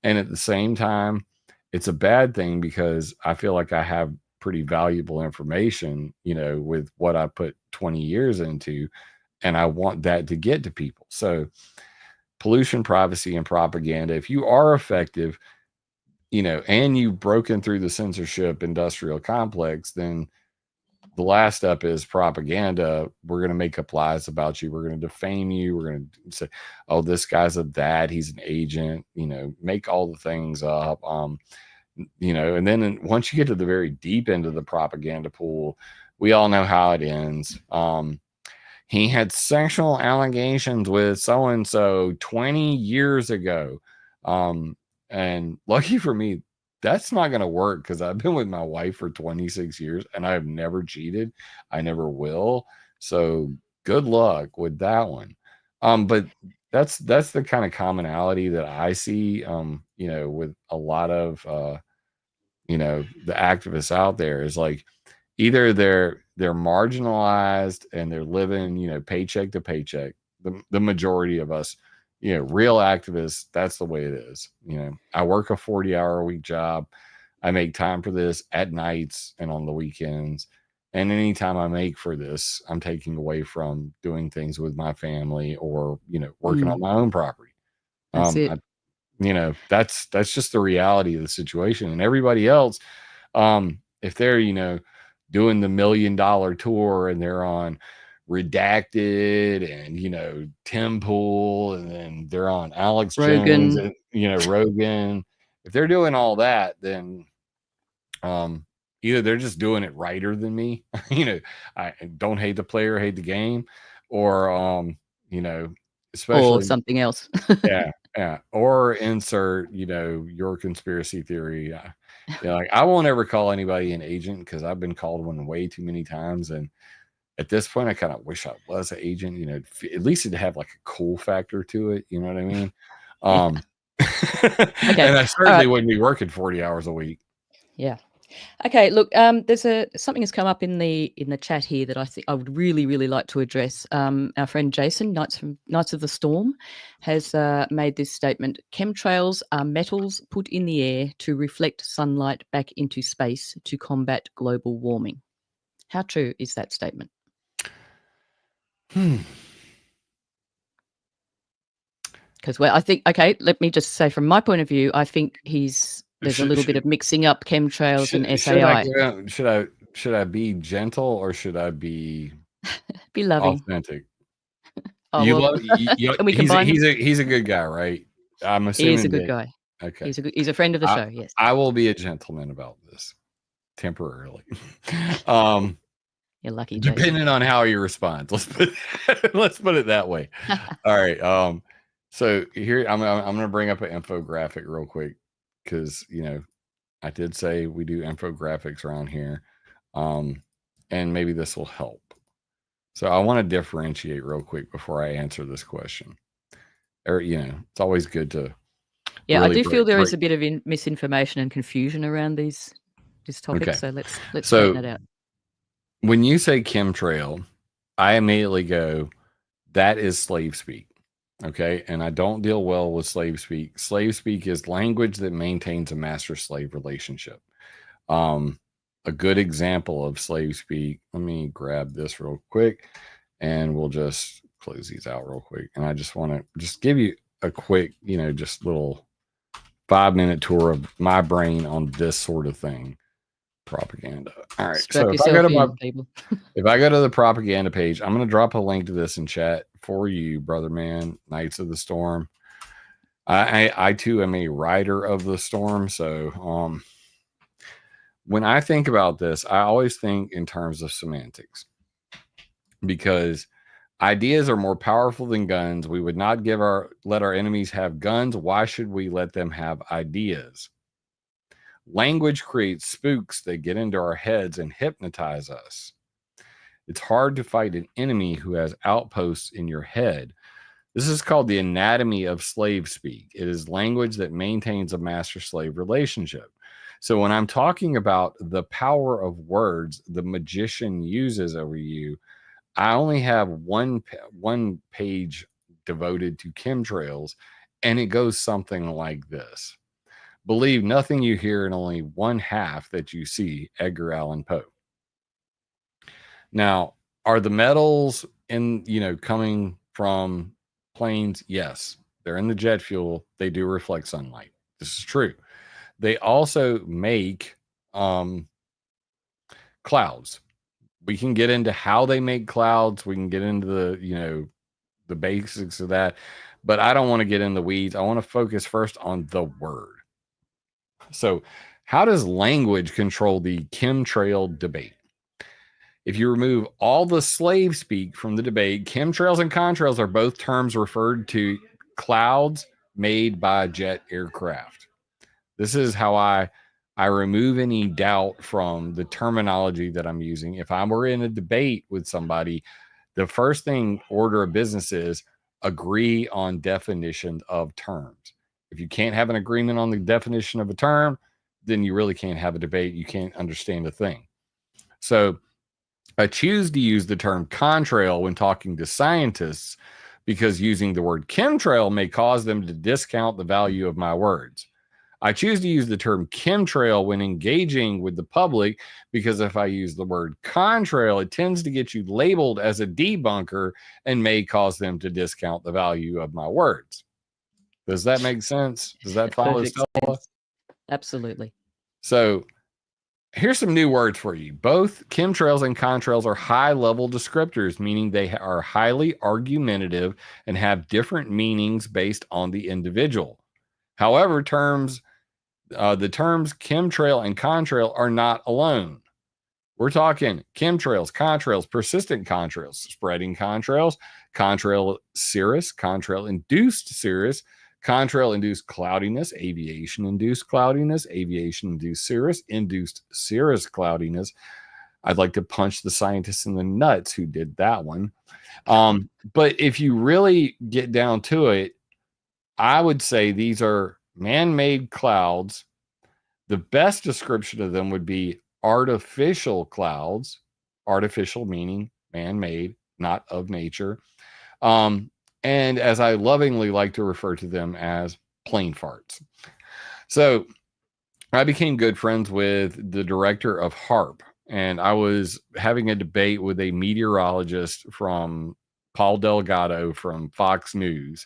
And at the same time, it's a bad thing because I feel like I have pretty valuable information, with what I put 20 years into, and I want that to get to people. So pollution, privacy, and propaganda, if you are effective, and you've broken through the censorship industrial complex, then the last step is propaganda. We're going to make up lies about you. We're going to defame you. We're going to say, oh, this guy's a dad. He's an agent, make all the things up. And then once you get to the very deep end of the propaganda pool, we all know how it ends. He had sexual allegations with so-and-so 20 years ago. And lucky for me, that's not going to work because I've been with my wife for 26 years and I've never cheated. I never will. So good luck with that one. But that's the kind of commonality that I see, with a lot of, the activists out there is like, either they're marginalized and they're living, paycheck to paycheck. The majority of us, real activists, that's the way it is. I work a 40-hour-a-week job. I make time for this at nights and on the weekends. And any time I make for this, I'm taking away from doing things with my family or, working on my own property. That's it. That's just the reality of the situation. And everybody else, if they're, doing the $1 million tour and they're on Redacted and Tim Pool and then they're on Alex Rogan. Jones and Rogan, if they're doing all that, then either they're just doing it righter than me, I don't hate the player, hate the game, or especially Or something else. yeah, Yeah, or insert, your conspiracy theory. Like I won't ever call anybody an agent because I've been called one way too many times, and at this point, I kind of wish I was an agent. At least it'd have like a cool factor to it. You know what I mean? Okay. And I All certainly right. wouldn't be working 40 hours a week. Yeah. Okay. Look, there's something has come up in the chat here that I think I would really, really like to address. Our friend Jason, Knights of the Storm, has made this statement: chemtrails are metals put in the air to reflect sunlight back into space to combat global warming. How true is that statement? Because I think, okay, let me just say from my point of view, I think there's a little bit of mixing up chemtrails and SAI. Should I be gentle or should I be Be loving. authentic? Oh, You well, love can we combine them? he's a good guy, right? I'm He is a assuming good that. guy. Okay. He's a friend of the show. Yes. I will be a gentleman about this temporarily. You're lucky, Jason. Depending on how he responds. Let's put it that way. All right. So here I'm gonna bring up an infographic real quick because I did say we do infographics around here. And maybe this will help. So I want to differentiate real quick before I answer this question. Or it's always good to. Yeah, really I do feel there is a bit of misinformation and confusion around this topic. Okay. So let's straighten it out. When you say chemtrail, I immediately go, that is slave speak. Okay. And I don't deal well with slave speak. Slave speak is language that maintains a master-slave relationship. A good example of slave speak, let me grab this real quick and we'll just close these out real quick. And I just want to give you a quick, just little 5-minute tour of my brain on this sort of thing. Propaganda. All right. Strap So if I go to the propaganda page, I'm going to drop a link to this in chat for you, brother man, Knights of the Storm. I too am a rider of the storm. So when I think about this, I always think in terms of semantics because ideas are more powerful than guns. We would not let our enemies have guns. Why should we let them have ideas? Language creates spooks that get into our heads and hypnotize us. It's hard to fight an enemy who has outposts in your head. This is called the anatomy of slave speak. It is language that maintains a master-slave relationship. So when I'm talking about the power of words the magician uses over you, I only have one page devoted to chemtrails, and it goes something like this. Believe nothing you hear and only one half that you see. Edgar Allan Poe. Now, are the metals coming from planes? Yes, they're in the jet fuel. They do reflect sunlight. This is true. They also make clouds. We can get into how they make clouds. We can get into the basics of that, but I don't want to get in the weeds. I want to focus first on the word. So how does language control the chemtrail debate? If you remove all the slave speak from the debate, chemtrails and contrails are both terms referred to clouds made by jet aircraft. This is how I remove any doubt from the terminology that I'm using. If I were in a debate with somebody, the first order of business is agree on definition of terms. If you can't have an agreement on the definition of a term, then you really can't have a debate. You can't understand a thing. So I choose to use the term contrail when talking to scientists because using the word chemtrail may cause them to discount the value of my words. I choose to use the term chemtrail when engaging with the public because if I use the word contrail, it tends to get you labeled as a debunker and may cause them to discount the value of my words. Does that make sense? Does that follow, Stella? Absolutely. So here's some new words for you. Both chemtrails and contrails are high-level descriptors, meaning they are highly argumentative and have different meanings based on the individual. However, the terms chemtrail and contrail are not alone. We're talking chemtrails, contrails, persistent contrails, spreading contrails, contrail cirrus, contrail induced cirrus, Contrail-induced cloudiness, aviation-induced cloudiness, aviation-induced cirrus-induced cirrus cloudiness. I'd like to punch the scientists in the nuts who did that one. But if you really get down to it, I would say these are man-made clouds. The best description of them would be artificial clouds, artificial meaning man-made, not of nature. And as I lovingly like to refer to them as plane farts. So I became good friends with the director of HARP, and I was having a debate with a meteorologist from Paul Delgado from Fox News.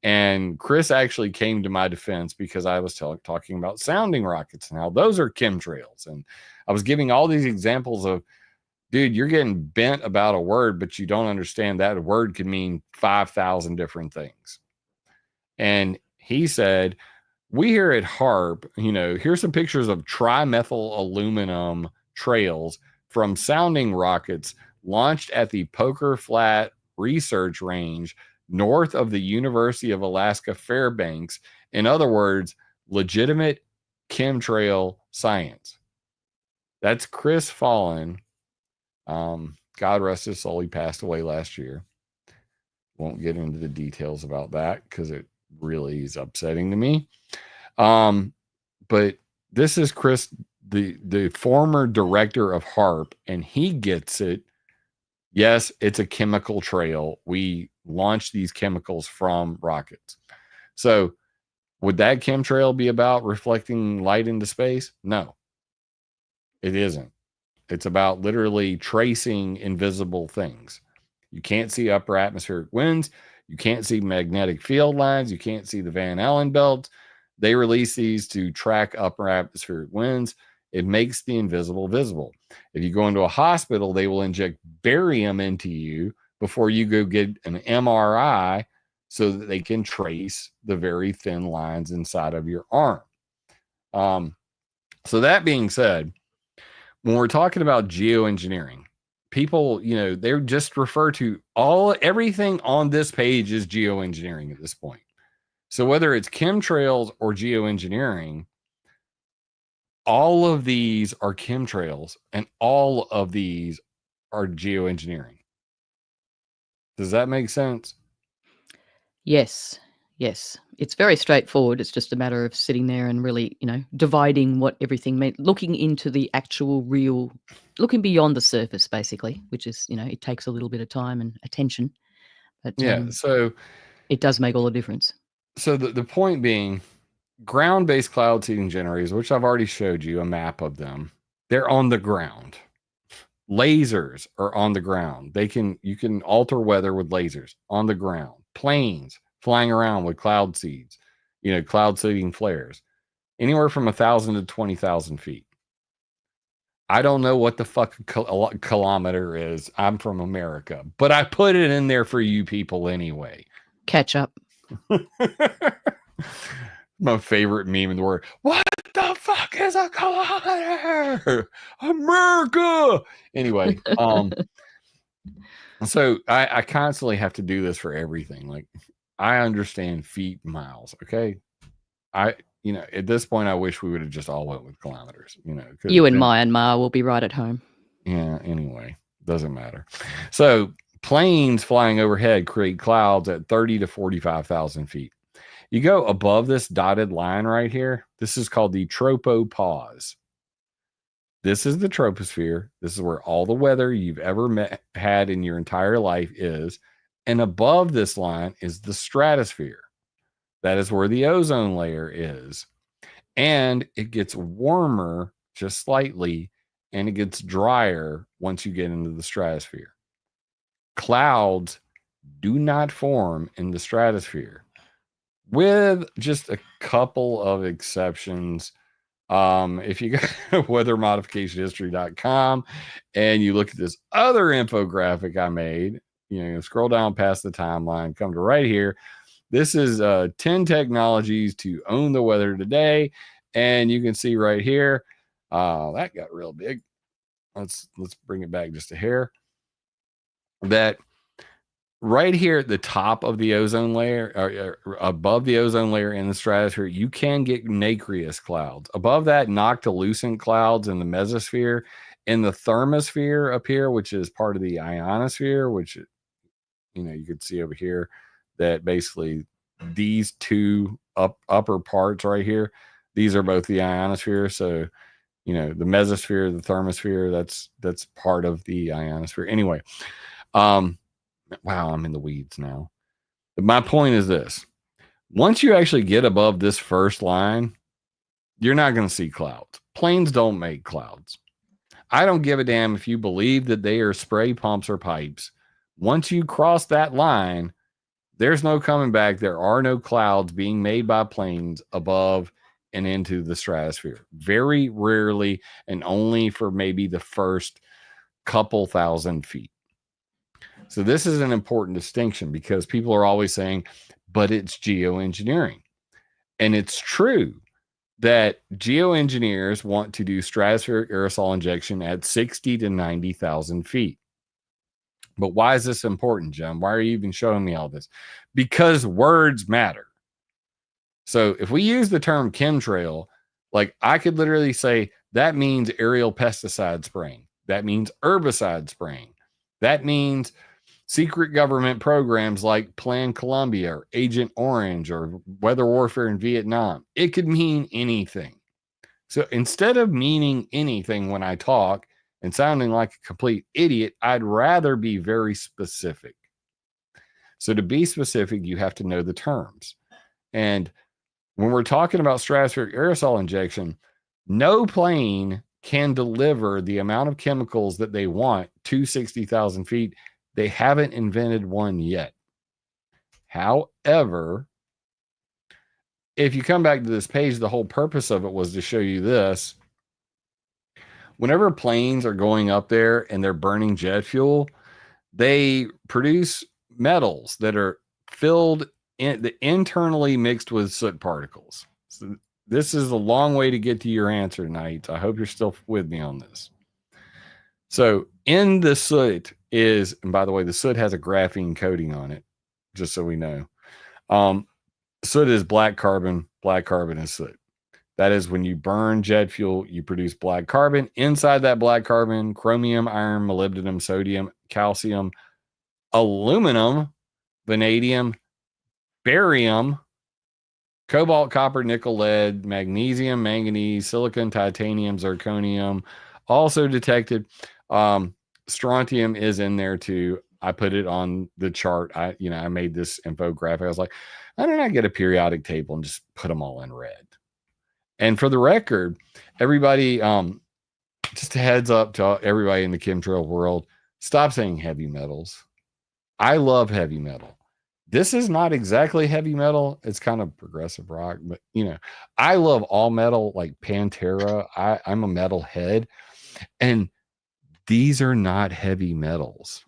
And Chris actually came to my defense because I was talking about sounding rockets and how those are chemtrails. And I was giving all these examples of, dude, you're getting bent about a word, but you don't understand that a word could mean 5,000 different things. And he said, we here at HARP, here's some pictures of trimethyl aluminum trails from sounding rockets launched at the Poker Flat Research Range north of the University of Alaska Fairbanks. In other words, legitimate chemtrail science. That's Chris Fallon. God rest his soul. He passed away last year. Won't get into the details about that because it really is upsetting to me. But this is Chris, the former director of HARP, and he gets it. Yes, it's a chemical trail. We launch these chemicals from rockets. So would that chemtrail be about reflecting light into space? No, it isn't. It's about literally tracing invisible things. You can't see upper atmospheric winds. You can't see magnetic field lines. You can't see the Van Allen belt. They release these to track upper atmospheric winds. It makes the invisible visible. If you go into a hospital, they will inject barium into you before you go get an MRI so that they can trace the very thin lines inside of your arm. So that being said, when we're talking about geoengineering, people, they're just refer to everything on this page is geoengineering at this point. So whether it's chemtrails or geoengineering, all of these are chemtrails and all of these are geoengineering. Does that make sense? Yes. It's very straightforward. It's just a matter of sitting there and really, dividing what everything meant, looking into the actual real, looking beyond the surface, basically, which is, it takes a little bit of time and attention. But so it does make all the difference. So the point being, ground-based cloud seeding generators, which I've already showed you a map of them, they're on the ground. Lasers are on the ground. You can alter weather with lasers on the ground. Planes flying around with cloud seeds, cloud seeding flares, anywhere from 1,000 to 20,000 feet. I don't know what the fuck a kilometer is. I'm from America, but I put it in there for you people anyway. Catch up. My favorite meme in the world. What the fuck is a kilometer? America. Anyway, so I constantly have to do this for everything. Like, I understand feet, miles. Okay. At this point, I wish we would have just all went with kilometers, You and Myanmar will be right at home. Yeah. Anyway, doesn't matter. So planes flying overhead create clouds at 30 to 45,000 feet. You go above this dotted line right here. This is called the tropopause. This is the troposphere. This is where all the weather you've ever had in your entire life is. And above this line is the stratosphere. That is where the ozone layer is. And it gets warmer just slightly, and it gets drier once you get into the stratosphere. Clouds do not form in the stratosphere, with just a couple of exceptions. If you go to weathermodificationhistory.com and you look at this other infographic I made, scroll down past the timeline, come to right here. This is 10 technologies to own the weather today. And you can see right here, that got real big. Let's bring it back just a hair. That right here at the top of the ozone layer, or above the ozone layer in the stratosphere, you can get nacreous clouds. Above that, noctilucent clouds in the mesosphere. In the thermosphere up here, which is part of the ionosphere, which, you know, you could see over here, that basically these two upper parts right here, these are both the ionosphere. So, you know, the mesosphere, the thermosphere, that's part of the ionosphere. Anyway, wow, I'm in the weeds now. But my point is this: once you actually get above this first line, you're not going to see clouds. Planes don't make clouds. I don't give a damn if you believe that they are spray pumps or pipes. Once you cross that line, there's no coming back. There are no clouds being made by planes above and into the stratosphere. Very rarely, and only for maybe the first couple thousand feet. So this is an important distinction, because people are always saying, but it's geoengineering. And it's true that geoengineers want to do stratospheric aerosol injection at 60 to 90,000 feet. But why is this important, Jim? Why are you even showing me all this? Because words matter. So if we use the term chemtrail, like I could literally say that means aerial pesticide spraying. That means herbicide spraying. That means secret government programs like Plan Colombia or Agent Orange or weather warfare in Vietnam. It could mean anything. So instead of meaning anything when I talk and sounding like a complete idiot, I'd rather be very specific. So to be specific, you have to know the terms. And when we're talking about stratospheric aerosol injection, no plane can deliver the amount of chemicals that they want to 60,000 feet. They haven't invented one yet. However, if you come back to this page, the whole purpose of it was to show you this. Whenever planes are going up there and they're burning jet fuel, they produce metals that are filled in, internally mixed with soot particles. So this is a long way to get to your answer tonight. I hope you're still with me on this. So in the soot is, and by the way, the soot has a graphene coating on it, just so we know. Soot is black carbon. Black carbon is soot. That is when you burn jet fuel, you produce black carbon. Inside that black carbon, chromium, iron, molybdenum, sodium, calcium, aluminum, vanadium, barium, cobalt, copper, nickel, lead, magnesium, manganese, silicon, titanium, zirconium. Also detected. Strontium is in there too. I put it on the chart. I made this infographic. I was like, why don't I get a periodic table and just put them all in red? And for the record, everybody, just a heads up to everybody in the chemtrail world, stop saying heavy metals. I love heavy metal. This is not exactly heavy metal. It's kind of progressive rock, but I love all metal, like Pantera. I'm a metal head, and these are not heavy metals.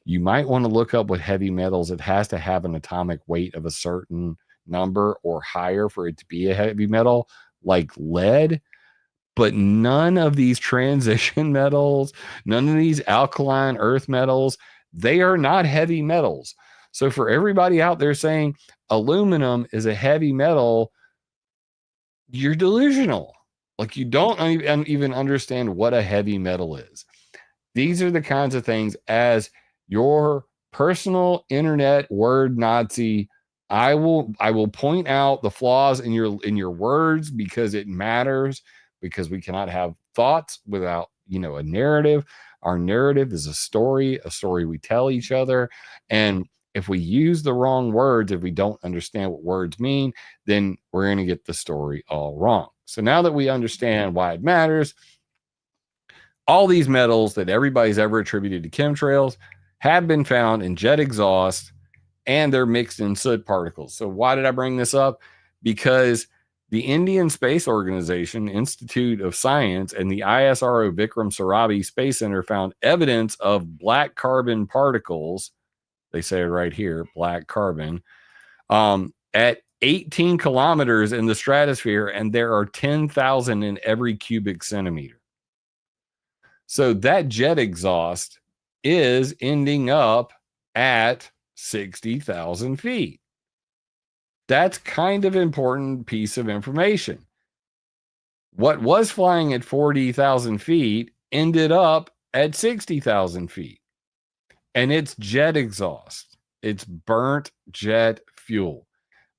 You might want to look up what heavy metals. It has to have an atomic weight of a certain number or higher for it to be a heavy metal, like lead. But none of these transition metals, none of these alkaline earth metals, they are not heavy metals. So for everybody out there saying aluminum is a heavy metal, you're delusional. Like, you don't even understand what a heavy metal is. These are the kinds of things, as your personal internet word Nazi, I will point out the flaws in your words, because it matters, because we cannot have thoughts without, a narrative. Our narrative is a story we tell each other. And if we use the wrong words, if we don't understand what words mean, then we're going to get the story all wrong. So now that we understand why it matters, all these metals that everybody's ever attributed to chemtrails have been found in jet exhaust, and they're mixed in soot particles. So why did I bring this up? Because the Indian Space Organization, Institute of Science, and the ISRO Vikram Sarabhi Space Center found evidence of black carbon particles. They say it right here, black carbon, at 18 kilometers in the stratosphere, and there are 10,000 in every cubic centimeter. So that jet exhaust is ending up at 60,000 feet. That's kind of important piece of information. What was flying at 40,000 feet ended up at 60,000 feet. And it's jet exhaust. It's burnt jet fuel.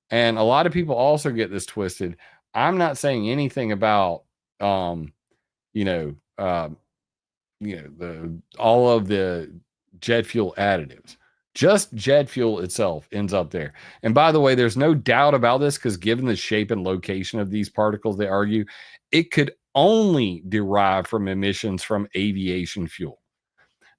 And a lot of people also get this twisted. I'm not saying anything about all of the jet fuel additives. Just jet fuel itself ends up there. And by the way, there's no doubt about this, because given the shape and location of these particles, they argue it could only derive from emissions from aviation fuel.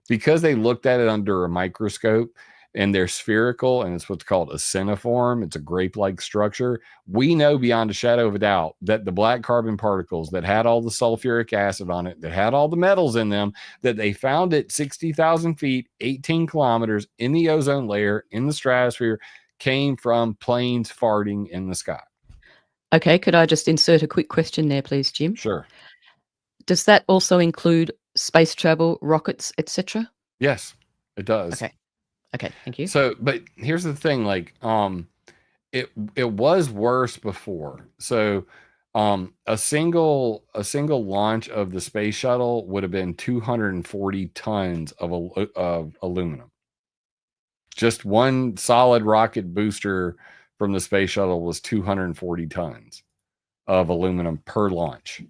Because they looked at it under a microscope and they're spherical, and it's what's called a centiform. It's a grape-like structure. We know beyond a shadow of a doubt that the black carbon particles that had all the sulfuric acid on it, that had all the metals in them, that they found at 60,000 feet, 18 kilometers in the ozone layer, in the stratosphere, came from planes farting in the sky. Okay, could I just insert a quick question there, please, Jim? Sure. Does that also include space travel, rockets, etc.? Yes, it does. Okay, thank you. So, but here's the thing, like, it was worse before. So, a single launch of the space shuttle would have been 240 tons of aluminum. Just one solid rocket booster from the space shuttle was 240 tons of aluminum per launch.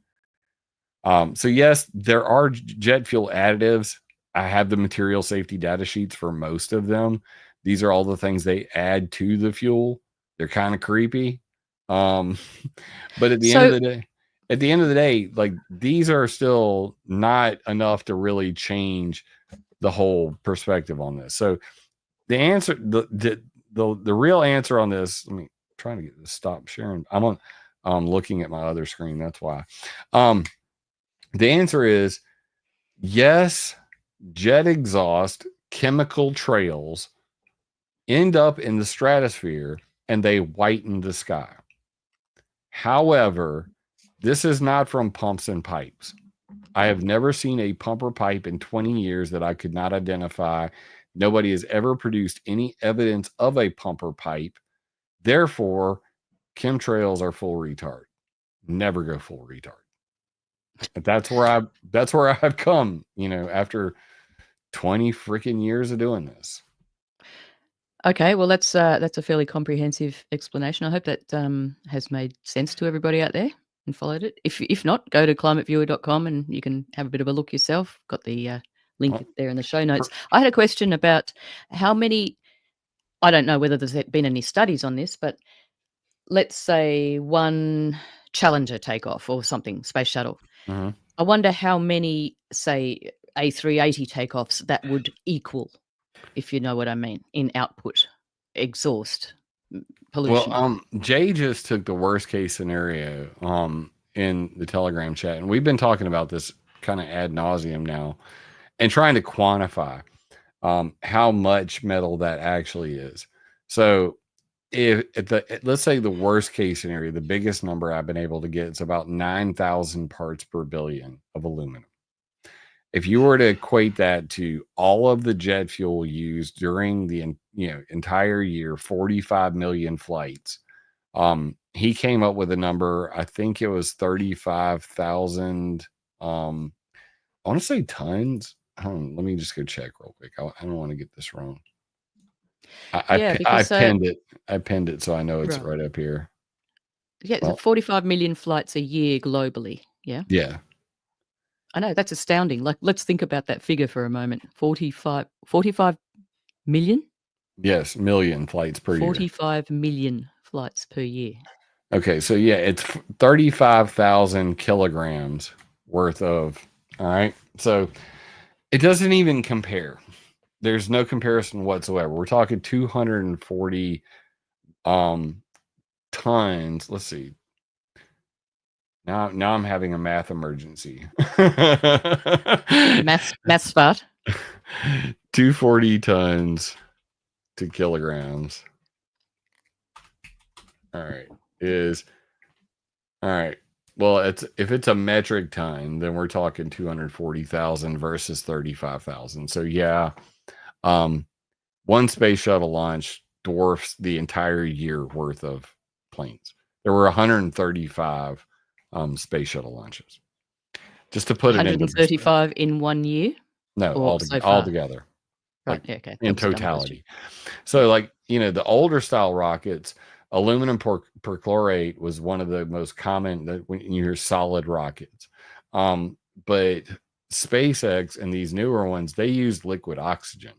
So yes, there are jet fuel additives. I have the material safety data sheets for most of them. These are all the things they add to the fuel. They're kind of creepy. But at the end of the day, like, these are still not enough to really change the whole perspective on this. So the answer, the real answer on this, let me trying to get this stop sharing. I'm looking at my other screen. That's why. The answer is yes. Jet exhaust chemical trails end up in the stratosphere and they whiten the sky. However, this is not from pumps and pipes. I have never seen a pump or pipe in 20 years that I could not identify. Nobody has ever produced any evidence of a pump or pipe. Therefore, chemtrails are full retard. Never go full retard. But that's where I've come, after 20 freaking years of doing this. Okay, well, that's a fairly comprehensive explanation. I hope that has made sense to everybody out there and followed it. If not, go to climateviewer.com and you can have a bit of a look yourself. Got the link there in the show notes. I had a question about how many, I don't know whether there's been any studies on this, but let's say one Challenger takeoff or something, space shuttle. Mm-hmm. I wonder how many, say, A380 takeoffs that would equal, if you know what I mean, in output, exhaust, pollution. Well, Jay just took the worst case scenario in the Telegram chat, and we've been talking about this kind of ad nauseum now and trying to quantify how much metal that actually is. So let's say the worst case scenario, the biggest number I've been able to get is about 9,000 parts per billion of aluminum. If you were to equate that to all of the jet fuel used during the entire year, 45 million flights, he came up with a number. I think it was 35,000. I want to say tons. Let me just go check real quick. I don't want to get this wrong. I pinned it. I pinned it so I know it's right up here. Yeah, it's 45 million flights a year globally. Yeah. Yeah. I know, that's astounding. Like, let's think about that figure for a moment. 45 million? Yes, million flights per year. 45 million flights per year. Okay, so yeah, it's 35,000 kilograms worth of, all right? So it doesn't even compare. There's no comparison whatsoever. We're talking 240 tons. Let's see. Now I'm having a math emergency. Math spot. 240 tons to kilograms. All right. All right. Well, if it's a metric ton, then we're talking 240,000 versus 35,000. So yeah. one space shuttle launch dwarfs the entire year worth of planes. There were 135 space shuttle launches. Just to put it into 135 in 1 year? no, or so far? altogether. Right. Like Yeah, okay. in That was a dumb question. totality. So like, the older style rockets, aluminum perchlorate was one of the most common that when you hear solid rockets. But SpaceX and these newer ones, they use liquid oxygen.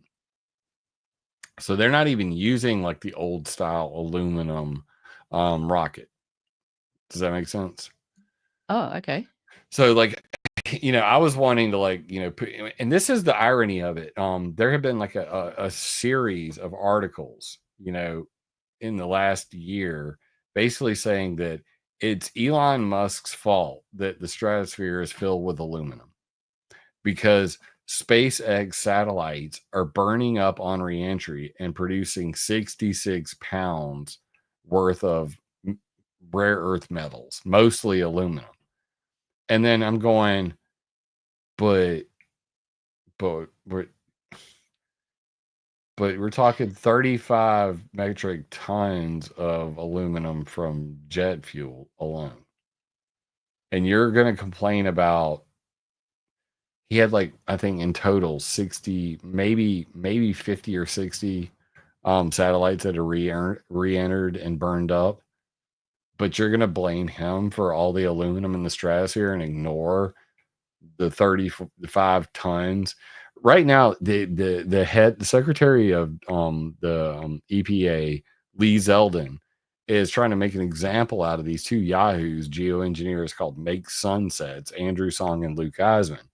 So they're not even using like the old style aluminum rocket. Does that make sense? Oh, okay. So like, I was wanting to like, and this is the irony of it. There have been like a series of articles, in the last year, basically saying that it's Elon Musk's fault that the stratosphere is filled with aluminum because SpaceX satellites are burning up on reentry and producing 66 pounds worth of rare earth metals, mostly aluminum. And then I'm going, but we're talking 35 metric tons of aluminum from jet fuel alone. And you're going to complain about, he had like, I think in total 60, maybe 50 or 60 satellites that are re-entered and burned up. But you're going to blame him for all the aluminum in the stratosphere and ignore the 35 tons. Right now, the secretary of the EPA, Lee Zeldin, is trying to make an example out of these two yahoos, geoengineers called Make Sunsets, Andrew Song and Luke Eisman.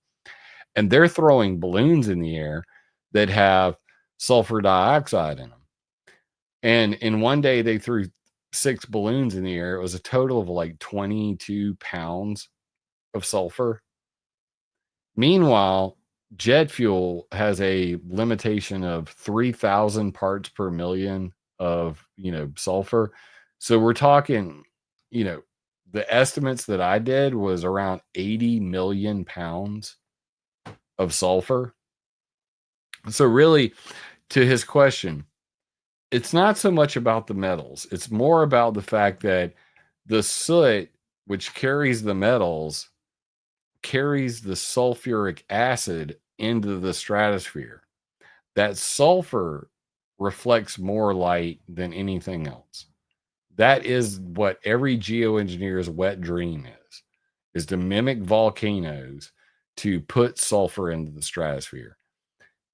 And they're throwing balloons in the air that have sulfur dioxide in them. And in one day, they threw 6 balloons in the air. It was a total of like 22 pounds of sulfur. Meanwhile, jet fuel has a limitation of 3,000 parts per million of, sulfur. So we're talking, the estimates that I did was around 80 million pounds of sulfur. So really, to his question, it's not so much about the metals. It's more about the fact that the soot, which carries the metals, carries the sulfuric acid into the stratosphere. That sulfur reflects more light than anything else. That is what every geoengineer's wet dream is to mimic volcanoes to put sulfur into the stratosphere.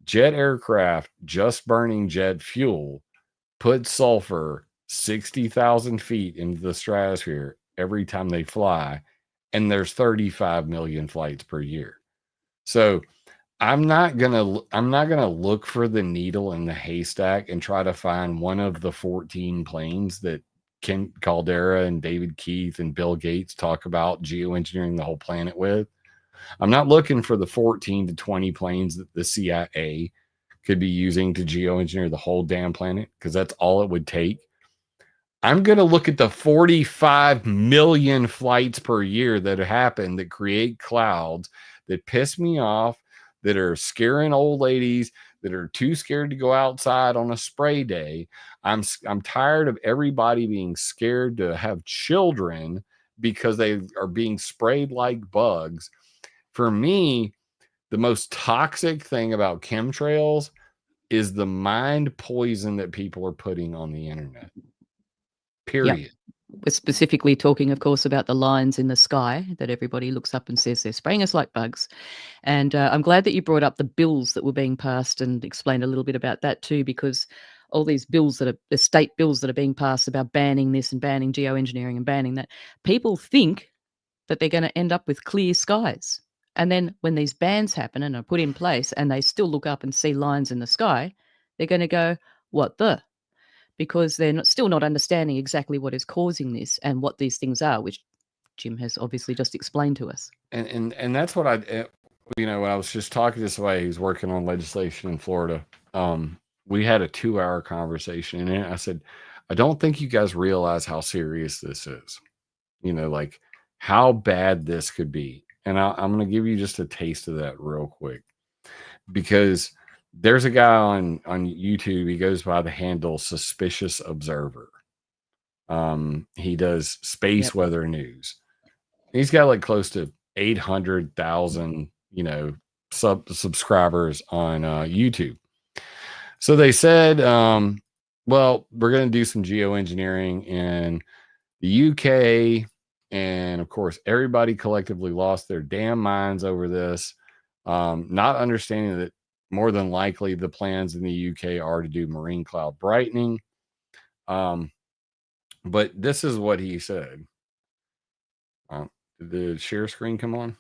Jet aircraft just burning jet fuel put sulfur 60,000 feet into the stratosphere every time they fly, and there's 35 million flights per year. So I'm not gonna look for the needle in the haystack and try to find one of the 14 planes that Ken Caldera and David Keith and Bill Gates talk about geoengineering the whole planet with. I'm not looking for the 14 to 20 planes that the CIA could be using to geoengineer the whole damn planet, because that's all it would take. I'm going to look at the 45 million flights per year that happen that create clouds that piss me off, that are scaring old ladies, that are too scared to go outside on a spray day. I'm tired of everybody being scared to have children because they are being sprayed like bugs. For me, the most toxic thing about chemtrails is the mind poison that people are putting on the internet. Period. We're specifically talking, of course, about the lines in the sky that everybody looks up and says they're spraying us like bugs. And I'm glad that you brought up the bills that were being passed and explained a little bit about that too, because all these bills that are the state bills that are being passed about banning this and banning geoengineering and banning that, people think that they're going to end up with clear skies. And then when these bans happen and are put in place and they still look up and see lines in the sky, they're going to go, what the? Because they're still not understanding exactly what is causing this and what these things are, which Jim has obviously just explained to us. And that's what when I was just talking to somebody who's working on legislation in Florida, we had a 2-hour conversation, and I said, I don't think you guys realize how serious this is, like how bad this could be. And I'm going to give you just a taste of that real quick, because there's a guy on YouTube. He goes by the handle Suspicious Observer. He does space weather news. He's got like close to 800,000, subscribers on YouTube. So they said, well, we're going to do some geoengineering in the UK. And of course, everybody collectively lost their damn minds over this, not understanding that more than likely the plans in the UK are to do marine cloud brightening. But this is what he said. Did the share screen come on?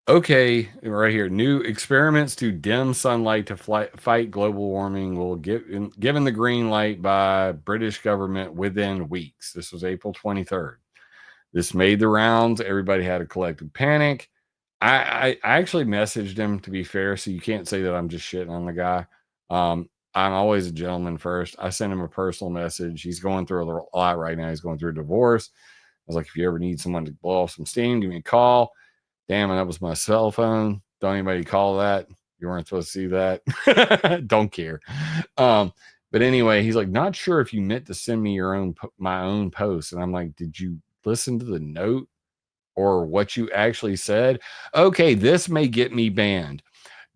Okay, right here. New experiments to dim sunlight to fight global warming will given the green light by British government within weeks. This was April 23rd. This made the rounds. Everybody had a collective panic. I actually messaged him, to be fair, so you can't say that I'm just shitting on the guy. I'm always a gentleman first. I sent him a personal message. He's going through a lot right now. He's going through a divorce. I was like, if you ever need someone to blow off some steam, give me a call. Damn, and that was my cell phone. Don't anybody call that. You weren't supposed to see that. Don't care. But anyway, he's like, not sure if you meant to send me my own post. And I'm like, did you listen to the note or what you actually said? Okay, this may get me banned.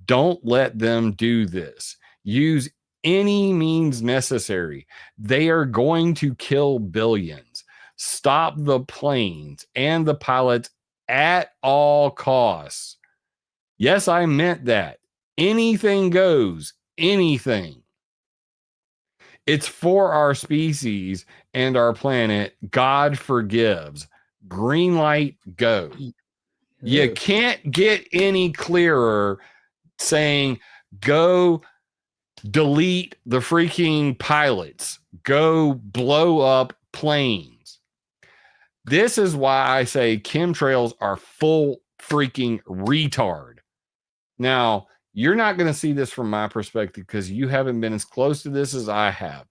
Don't let them do this. Use any means necessary. They are going to kill billions. Stop the planes and the pilots at all costs. Yes, I meant that. Anything goes. Anything. It's for our species and our planet. God forgives. Green light, go. You can't get any clearer saying, go delete the freaking pilots. Go blow up planes. This is why I say chemtrails are full freaking retard. Now, you're not going to see this from my perspective because you haven't been as close to this as I have.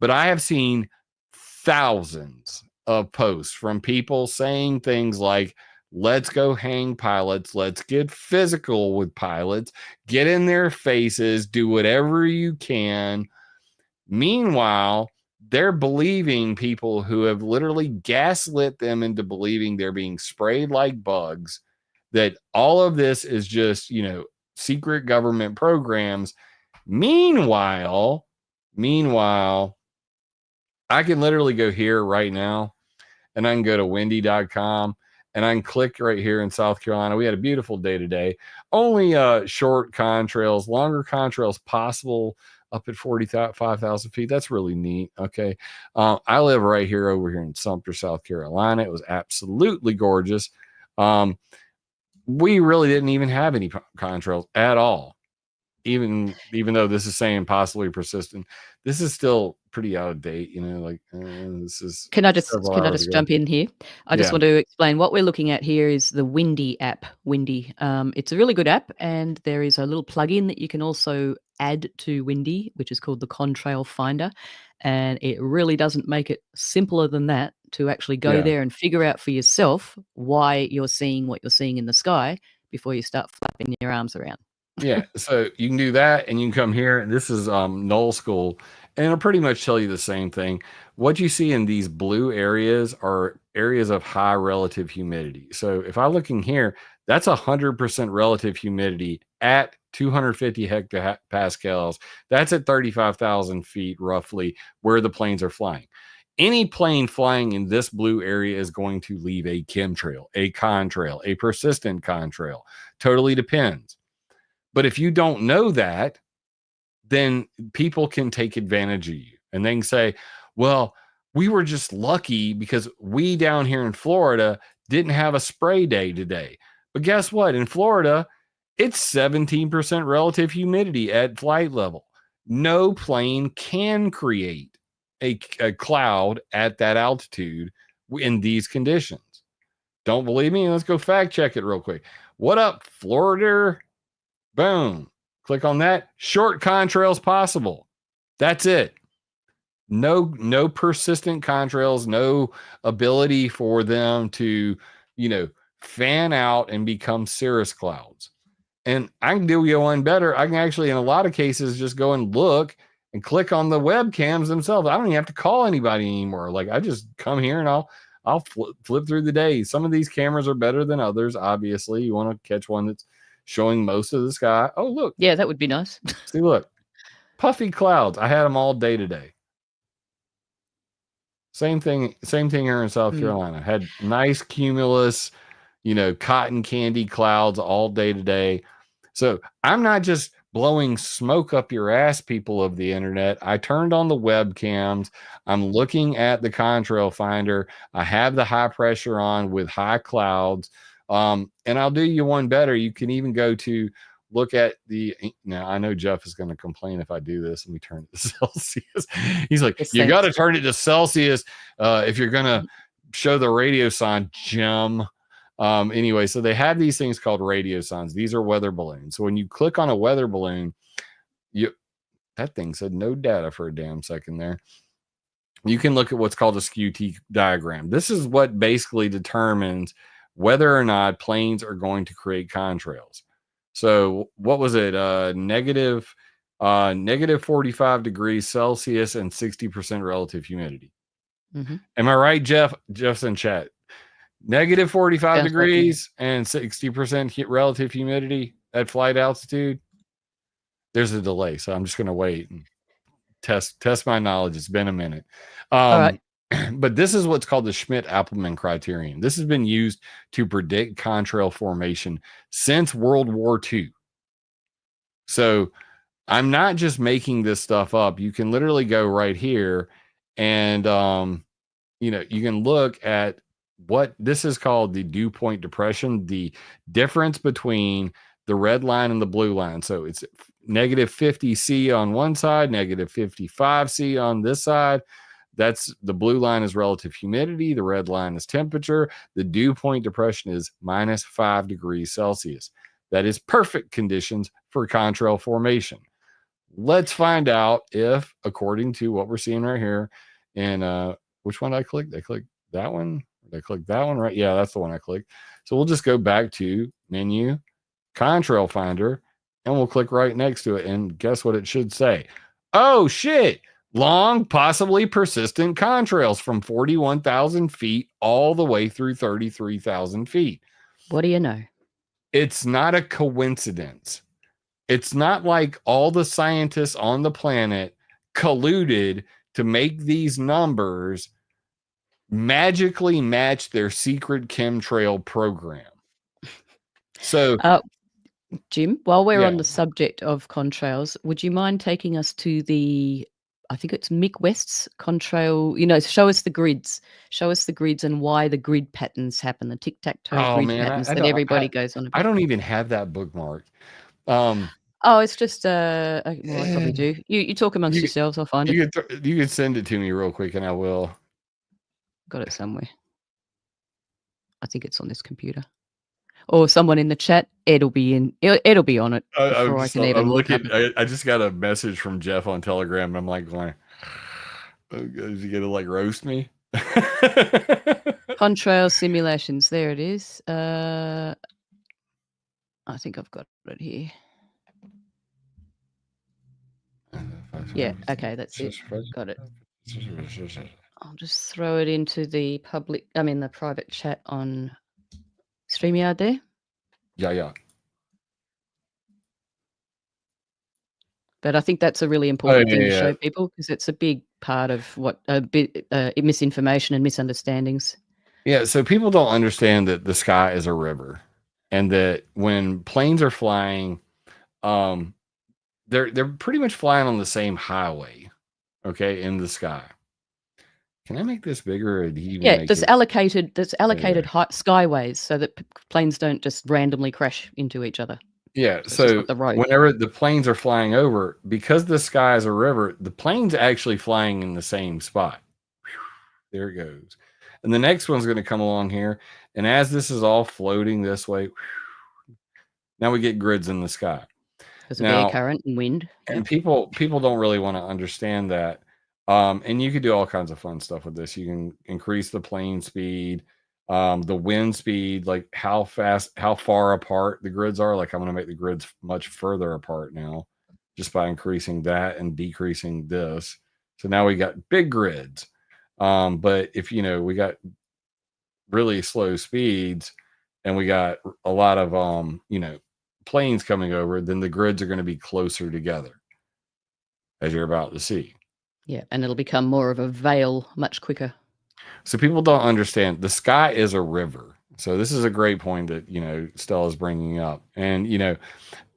But I have seen thousands of posts from people saying things like, let's go hang pilots. Let's get physical with pilots. Get in their faces. Do whatever you can. Meanwhile, they're believing people who have literally gaslit them into believing they're being sprayed like bugs, that all of this is just, secret government programs. Meanwhile, I can literally go here right now and I can go to windy.com and I can click right here in South Carolina. We had a beautiful day today. Only short contrails, longer contrails possible up at 45,000 feet. That's really neat. Okay. I live right here over here in Sumter, South Carolina. It was absolutely gorgeous. We really didn't even have any contrails at all. Even though this is saying possibly persistent, this is still pretty out of date. This is. Can I just jump in here? I just want to explain what we're looking at here is the Windy app. Windy. It's a really good app, and there is a little plugin that you can also add to Windy, which is called the Contrail Finder, and it really doesn't make it simpler than that to actually go there and figure out for yourself why you're seeing what you're seeing in the sky before you start flapping your arms around. Yeah, so you can do that, and you can come here, and this is Null School, and it'll pretty much tell you the same thing. What you see in these blue areas are areas of high relative humidity. So if I look in here, that's 100% relative humidity at 250 hectopascals. That's at 35,000 feet roughly where the planes are flying. Any plane flying in this blue area is going to leave a chemtrail, a contrail, a persistent contrail. Totally depends. But if you don't know that, then people can take advantage of you. And they can say, well, we were just lucky because we down here in Florida didn't have a spray day today. But guess what? In Florida, it's 17% relative humidity at flight level. No plane can create a cloud at that altitude in these conditions. Don't believe me? Let's go fact check it real quick. What up, Florida? Boom. Click on that. Short contrails possible. That's it. No persistent contrails, no ability for them to, fan out and become cirrus clouds. And I can do you one better. I can actually, in a lot of cases, just go and look and click on the webcams themselves. I don't even have to call anybody anymore. Like, I just come here and I'll flip through the days. Some of these cameras are better than others. Obviously, you want to catch one that's showing most of the sky. Oh, look. Yeah, that would be nice. See, look. Puffy clouds. I had them all day today. Same thing here in South Carolina. Had nice cumulus, cotton candy clouds all day today. So I'm not just blowing smoke up your ass, people of the internet. I turned on the webcams. I'm looking at the contrail finder. I have the high pressure on with high clouds. And I'll do you one better. You can even go to look at now I know Jeff is going to complain if I do this and we turn it to Celsius. He's like, you got to turn it to Celsius if you're going to show the radio sign, Jim. Anyway, so they have these things called radio signs. These are weather balloons. So when you click on a weather balloon, that thing said no data for a damn second there. You can look at what's called a skew T diagram. This is what basically determines whether or not planes are going to create contrails. So what was it? Negative 45 degrees Celsius and 60% relative humidity. Mm-hmm. Am I right, Jeff? Jeff's in chat. Negative 45 degrees and 60% relative humidity at flight altitude. There's a delay, so I'm just going to wait and test my knowledge. It's been a minute. All right. But this is what's called the Schmidt-Appelman criterion. This has been used to predict contrail formation since World War II. So I'm not just making this stuff up. You can literally go right here and, you can look at what this is called the dew point depression, the difference between the red line and the blue line. So it's negative 50 C on one side, negative 55 C on this side. That's the blue line is relative humidity. The red line is temperature. The dew point depression is minus 5 degrees Celsius. That is perfect conditions for contrail formation. Let's find out if, according to what we're seeing right here, and which one did I click? I clicked that one. Did I click that one? Right? Yeah, that's the one I clicked. So we'll just go back to menu, contrail finder, and we'll click right next to it. And guess what it should say? Oh, shit. Long, possibly persistent contrails from 41,000 feet all the way through 33,000 feet. What do you know? It's not a coincidence. It's not like all the scientists on the planet colluded to make these numbers magically match their secret chemtrail program. So, Jim, while we're on the subject of contrails, would you mind taking us to I think it's Mick West's contrail, show us the grids and why the grid patterns happen, the tic-tac-toe grid patterns that everybody goes on about. I don't even have that bookmarked. It's just, well, I probably do. You talk amongst yourselves, I'll find it. You can send it to me real quick and I will. Got it somewhere. I think it's on this computer. Or someone in the chat, it'll be on it. I'm looking. I just got a message from Jeff on Telegram, and I'm like going, is he gonna like roast me? Contrail simulations. There it is. I think I've got it here. Yeah. Okay, that's it. Got it. I'll just throw it into the private chat on StreamYard there. Yeah. But I think that's a really important thing to show people because it's a big part of what misinformation and misunderstandings. Yeah, so people don't understand that the sky is a river, and that when planes are flying, they're pretty much flying on the same highway, okay, in the sky. Can I make this bigger? There's allocated skyways so that planes don't just randomly crash into each other. Yeah, so whenever the planes are flying over, because the sky is a river, the plane's actually flying in the same spot. There it goes. And the next one's going to come along here. And as this is all floating this way, now we get grids in the sky. Because of air current and wind. And people don't really want to understand that. And you could do all kinds of fun stuff with this. You can increase the plane speed. the wind speed, like how far apart the grids are. Like I'm going to make the grids much further apart now just by increasing that and decreasing this. So now we got big grids. But if, we got really slow speeds and we got a lot of, planes coming over, then the grids are going to be closer together, as you're about to see. Yeah, and it'll become more of a veil much quicker. So people don't understand the sky is a river. So this is a great point that, Stella's bringing up. And,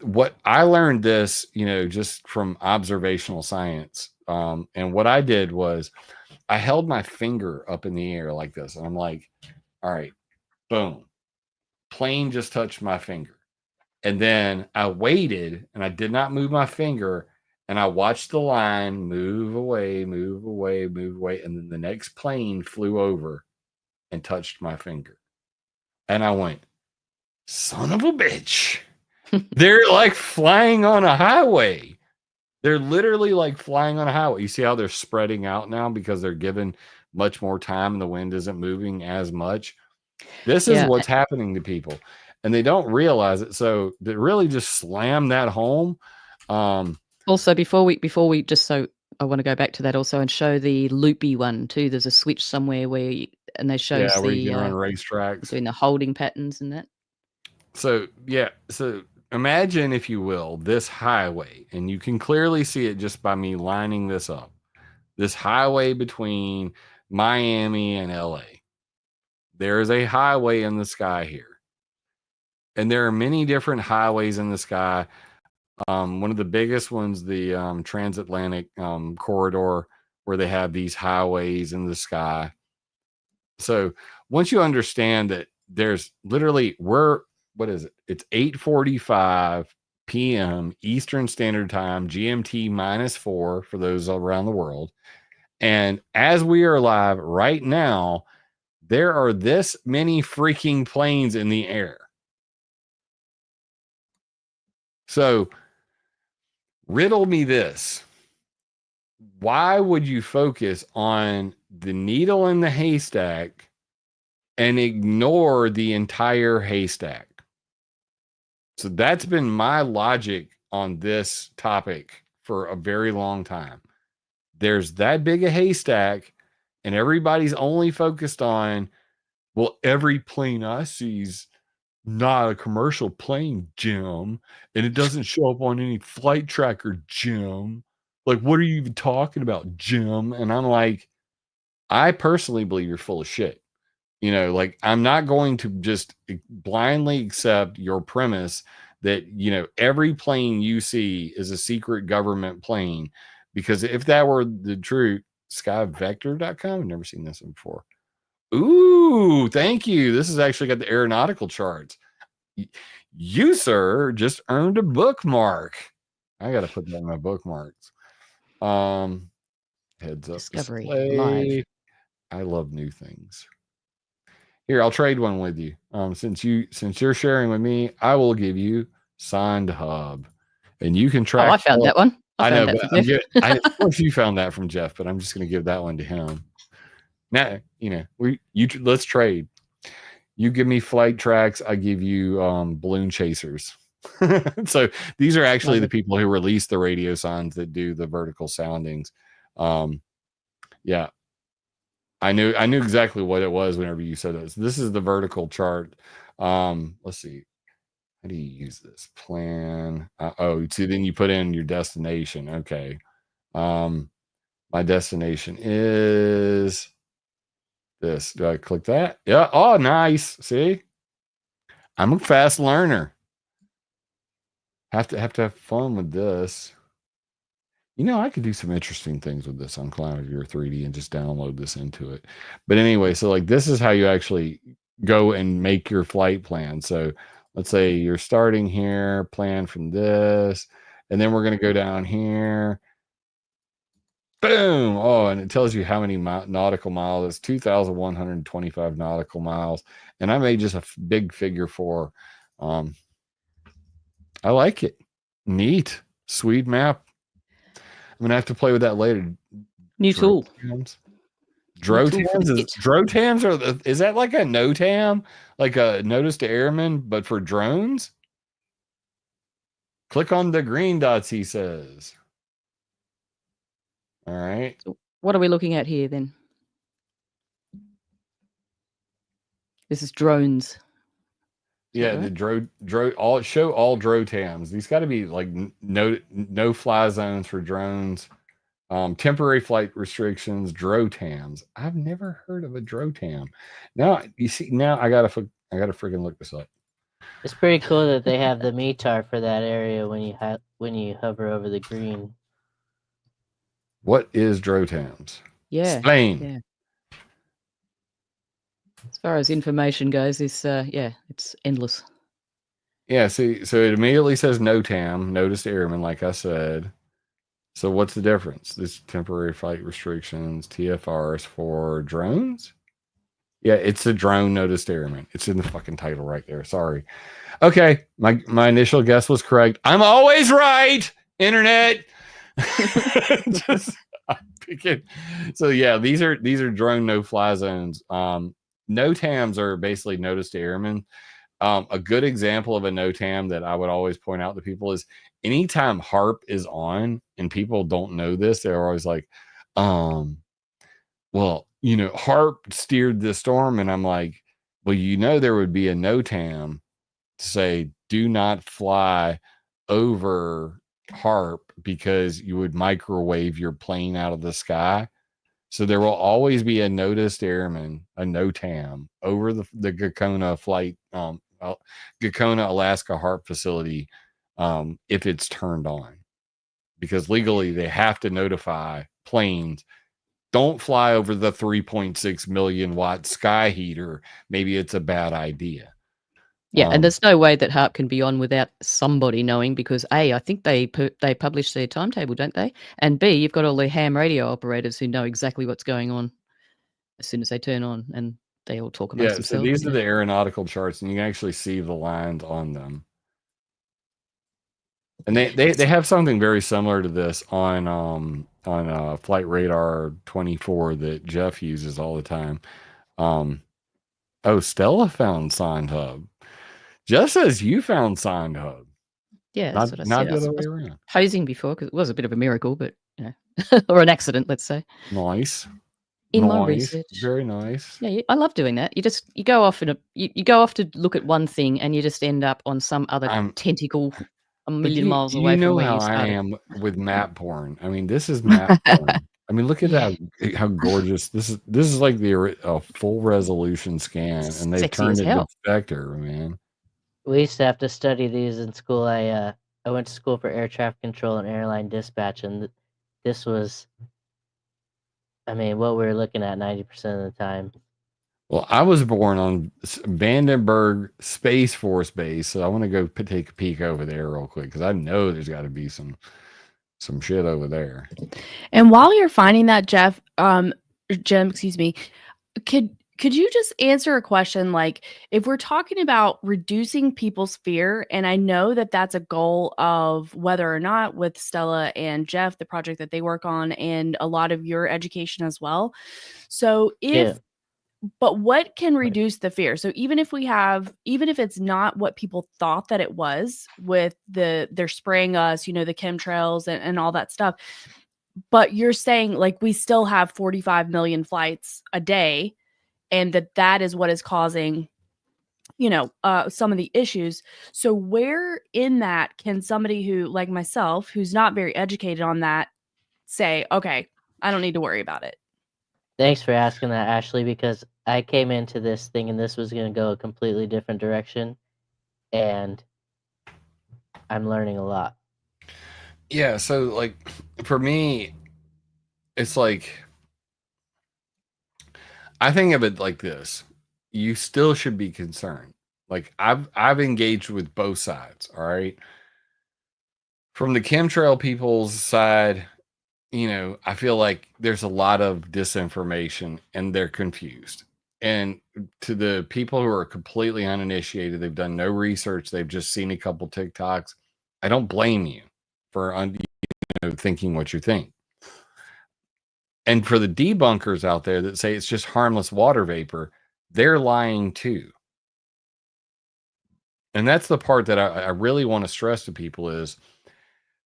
what I learned this, just from observational science. And what I did was I held my finger up in the air like this. And I'm like, all right, boom, plane just touched my finger. And then I waited and I did not move my finger. And I watched the line move away, move away, move away. And then the next plane flew over and touched my finger. And I went, son of a bitch. They're like flying on a highway. They're literally like flying on a highway. You see how they're spreading out now because they're given much more time and the wind isn't moving as much. This is what's happening to people. And they don't realize it. So they really just slam that home. Also, before we just so I want to go back to that also and show the loopy one too. There's a switch somewhere where they show where you can run racetracks doing the holding patterns and that. So imagine, if you will, this highway, and you can clearly see it just by me lining this up. This highway between Miami and LA. There is a highway in the sky here. And there are many different highways in the sky. One of the biggest ones, the transatlantic corridor, where they have these highways in the sky. So once you understand that there's literally, what is it? It's 8:45 p.m. Eastern Standard Time, GMT -4 for those around the world. And as we are live right now, there are this many freaking planes in the air. So riddle me this. Why would you focus on the needle in the haystack and ignore the entire haystack? So that's been my logic on this topic for a very long time. There's that big a haystack, and everybody's only focused on, well, every plane I see's not a commercial plane, Jim, and it doesn't show up on any flight tracker, Jim. Like, what are you even talking about, Jim? And I'm like, I personally believe you're full of shit. Like, I'm not going to just blindly accept your premise that, every plane you see is a secret government plane. Because if that were the truth, skyvector.com, I've never seen this one before. Ooh, thank you. This has actually got the aeronautical charts. You, sir, just earned a bookmark. I got to put that in my bookmarks. Heads up Discovery display. live. I love new things. Here, I'll trade one with you. Since you're sharing with me, I will give you Signed Hub, and you can track. Oh, I found that one. I know, that but of course you found that from Jeff, but I'm just going to give that one to him. Now, let's trade. You give me flight tracks, I give you balloon chasers. So these are actually the people who release the radio signs that do the vertical soundings. Yeah. I knew exactly what it was whenever you said it. So this is the vertical chart. Let's see. How do you use this? Plan. So then you put in your destination. Okay. My destination is this. Do I click that? Yeah. Oh, nice. See? I'm a fast learner. Have to have fun with this. I could do some interesting things with this on Climate Viewer 3D and just download this into it. But anyway, so like this is how you actually go and make your flight plan. So let's say you're starting here, plan from this, and then we're going to go down here. Boom. Oh, and it tells you how many nautical miles. It's 2,125 nautical miles. And I made just a big figure for. I like it. Neat. Sweet map. I'm going to have to play with that later. New tool. tool for the Drotams kit. Drotams is that like a NOTAM, like a notice to airmen, but for drones? Click on the green dots, he says. All right. So what are we looking at here then? This is drones. Is Yeah, that the right? all show all Drotams. These got to be like no fly zones for drones. Temporary flight restrictions, Drotams. I've never heard of a Drotam. Now you see. Now I gotta freaking look this up. It's pretty cool that they have the METAR for that area when you hover over the green. What is Drotams? Yeah. Explain. Yeah. As far as information goes, it's endless. Yeah, see, so it immediately says NOTAM, notice to airmen, like I said. So what's the difference? This temporary flight restrictions, TFRs for drones? Yeah, it's the drone notice to airmen. It's in the fucking title right there. Sorry. Okay, my initial guess was correct. I'm always right, internet. I'm picking. So yeah, these are drone no-fly zones. NOTAMs are basically notice to airmen. A good example of a NOTAM that I would always point out to people is anytime HARP is on, and people don't know this, they're always like, well, HARP steered the storm, and I'm like, well, there would be a NOTAM to say, do not fly over HARP because you would microwave your plane out of the sky. So there will always be a noticed airman, a NOTAM, over the Gakona flight, Gakona, Alaska HARP facility, if it's turned on. Because legally they have to notify planes, don't fly over the 3.6 million watt sky heater. Maybe it's a bad idea. Yeah, and there's no way that HARP can be on without somebody knowing, because A, I think they publish their timetable, don't they? And B, you've got all the ham radio operators who know exactly what's going on as soon as they turn on, and they all talk amongst themselves. So these are the aeronautical charts, and you can actually see the lines on them. And they have something very similar to this on Flight Radar 24 that Jeff uses all the time. Stella found Signed Hub. Jeff says you found Signed Hub. Yeah, that's what I not said. the other way around. Posing before, because it was a bit of a miracle, but or an accident, let's say. Nice. In my research, very nice. Yeah, I love doing that. You go off you go off to look at one thing, and you just end up on some other tentacle a million miles away from where you started. I am with map porn. I mean, this is map porn. I mean, look at how gorgeous this is. This is like a full resolution scan, and they've turned it to vector, man. We used to have to study these in school. I went to school for air traffic control and airline dispatch, and this was, what we were looking at 90% of the time. Well, I was born on Vandenberg Space Force Base, so I want to go take a peek over there real quick, because I know there's got to be some shit over there. And while you're finding that, Jim, excuse me, could you just answer a question? Like, if we're talking about reducing people's fear, and I know that that's a goal of whether or not with Stella and Jeff, the project that they work on, and a lot of your education as well. So but what can reduce the fear? So even if it's not what people thought that it was with they're spraying us, the chemtrails and all that stuff, but you're saying like we still have 45 million flights a day, and that is what is causing, some of the issues. So where in that can somebody who, like myself, who's not very educated on that, say, okay, I don't need to worry about it? Thanks for asking that, Ashley, because I came into this thing and this was going to go a completely different direction, and I'm learning a lot. Yeah, so like for me, it's like, I think of it like this. You still should be concerned. Like I've engaged with both sides, all right? From the chemtrail people's side, I feel like there's a lot of disinformation and they're confused. And to the people who are completely uninitiated, they've done no research, they've just seen a couple TikToks. I don't blame you for thinking what you think. And for the debunkers out there that say it's just harmless water vapor, they're lying too. And that's the part that I really want to stress to people is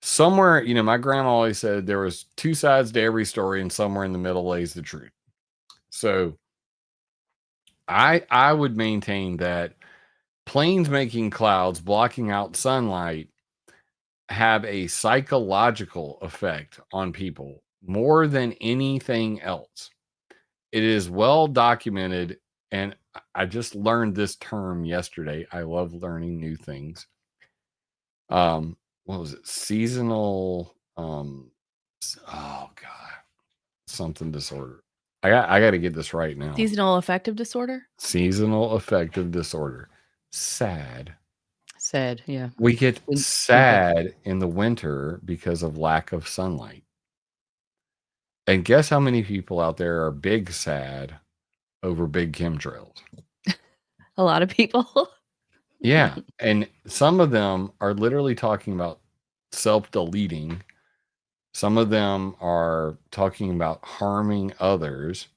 somewhere, my grandma always said there was two sides to every story and somewhere in the middle lays the truth. So I would maintain that planes making clouds blocking out sunlight have a psychological effect on people more than anything else. It is well documented, and I just learned this term yesterday. I love learning new things. What was it? Seasonal oh god, something disorder. I got to get this right now. Seasonal affective disorder. Seasonal affective disorder. Sad. Yeah. We get Winter. sad in the winter because of lack of sunlight. And guess how many people out there are big sad over big chemtrails? A lot of people. Yeah. And some of them are literally talking about self-deleting. Some of them are talking about harming others.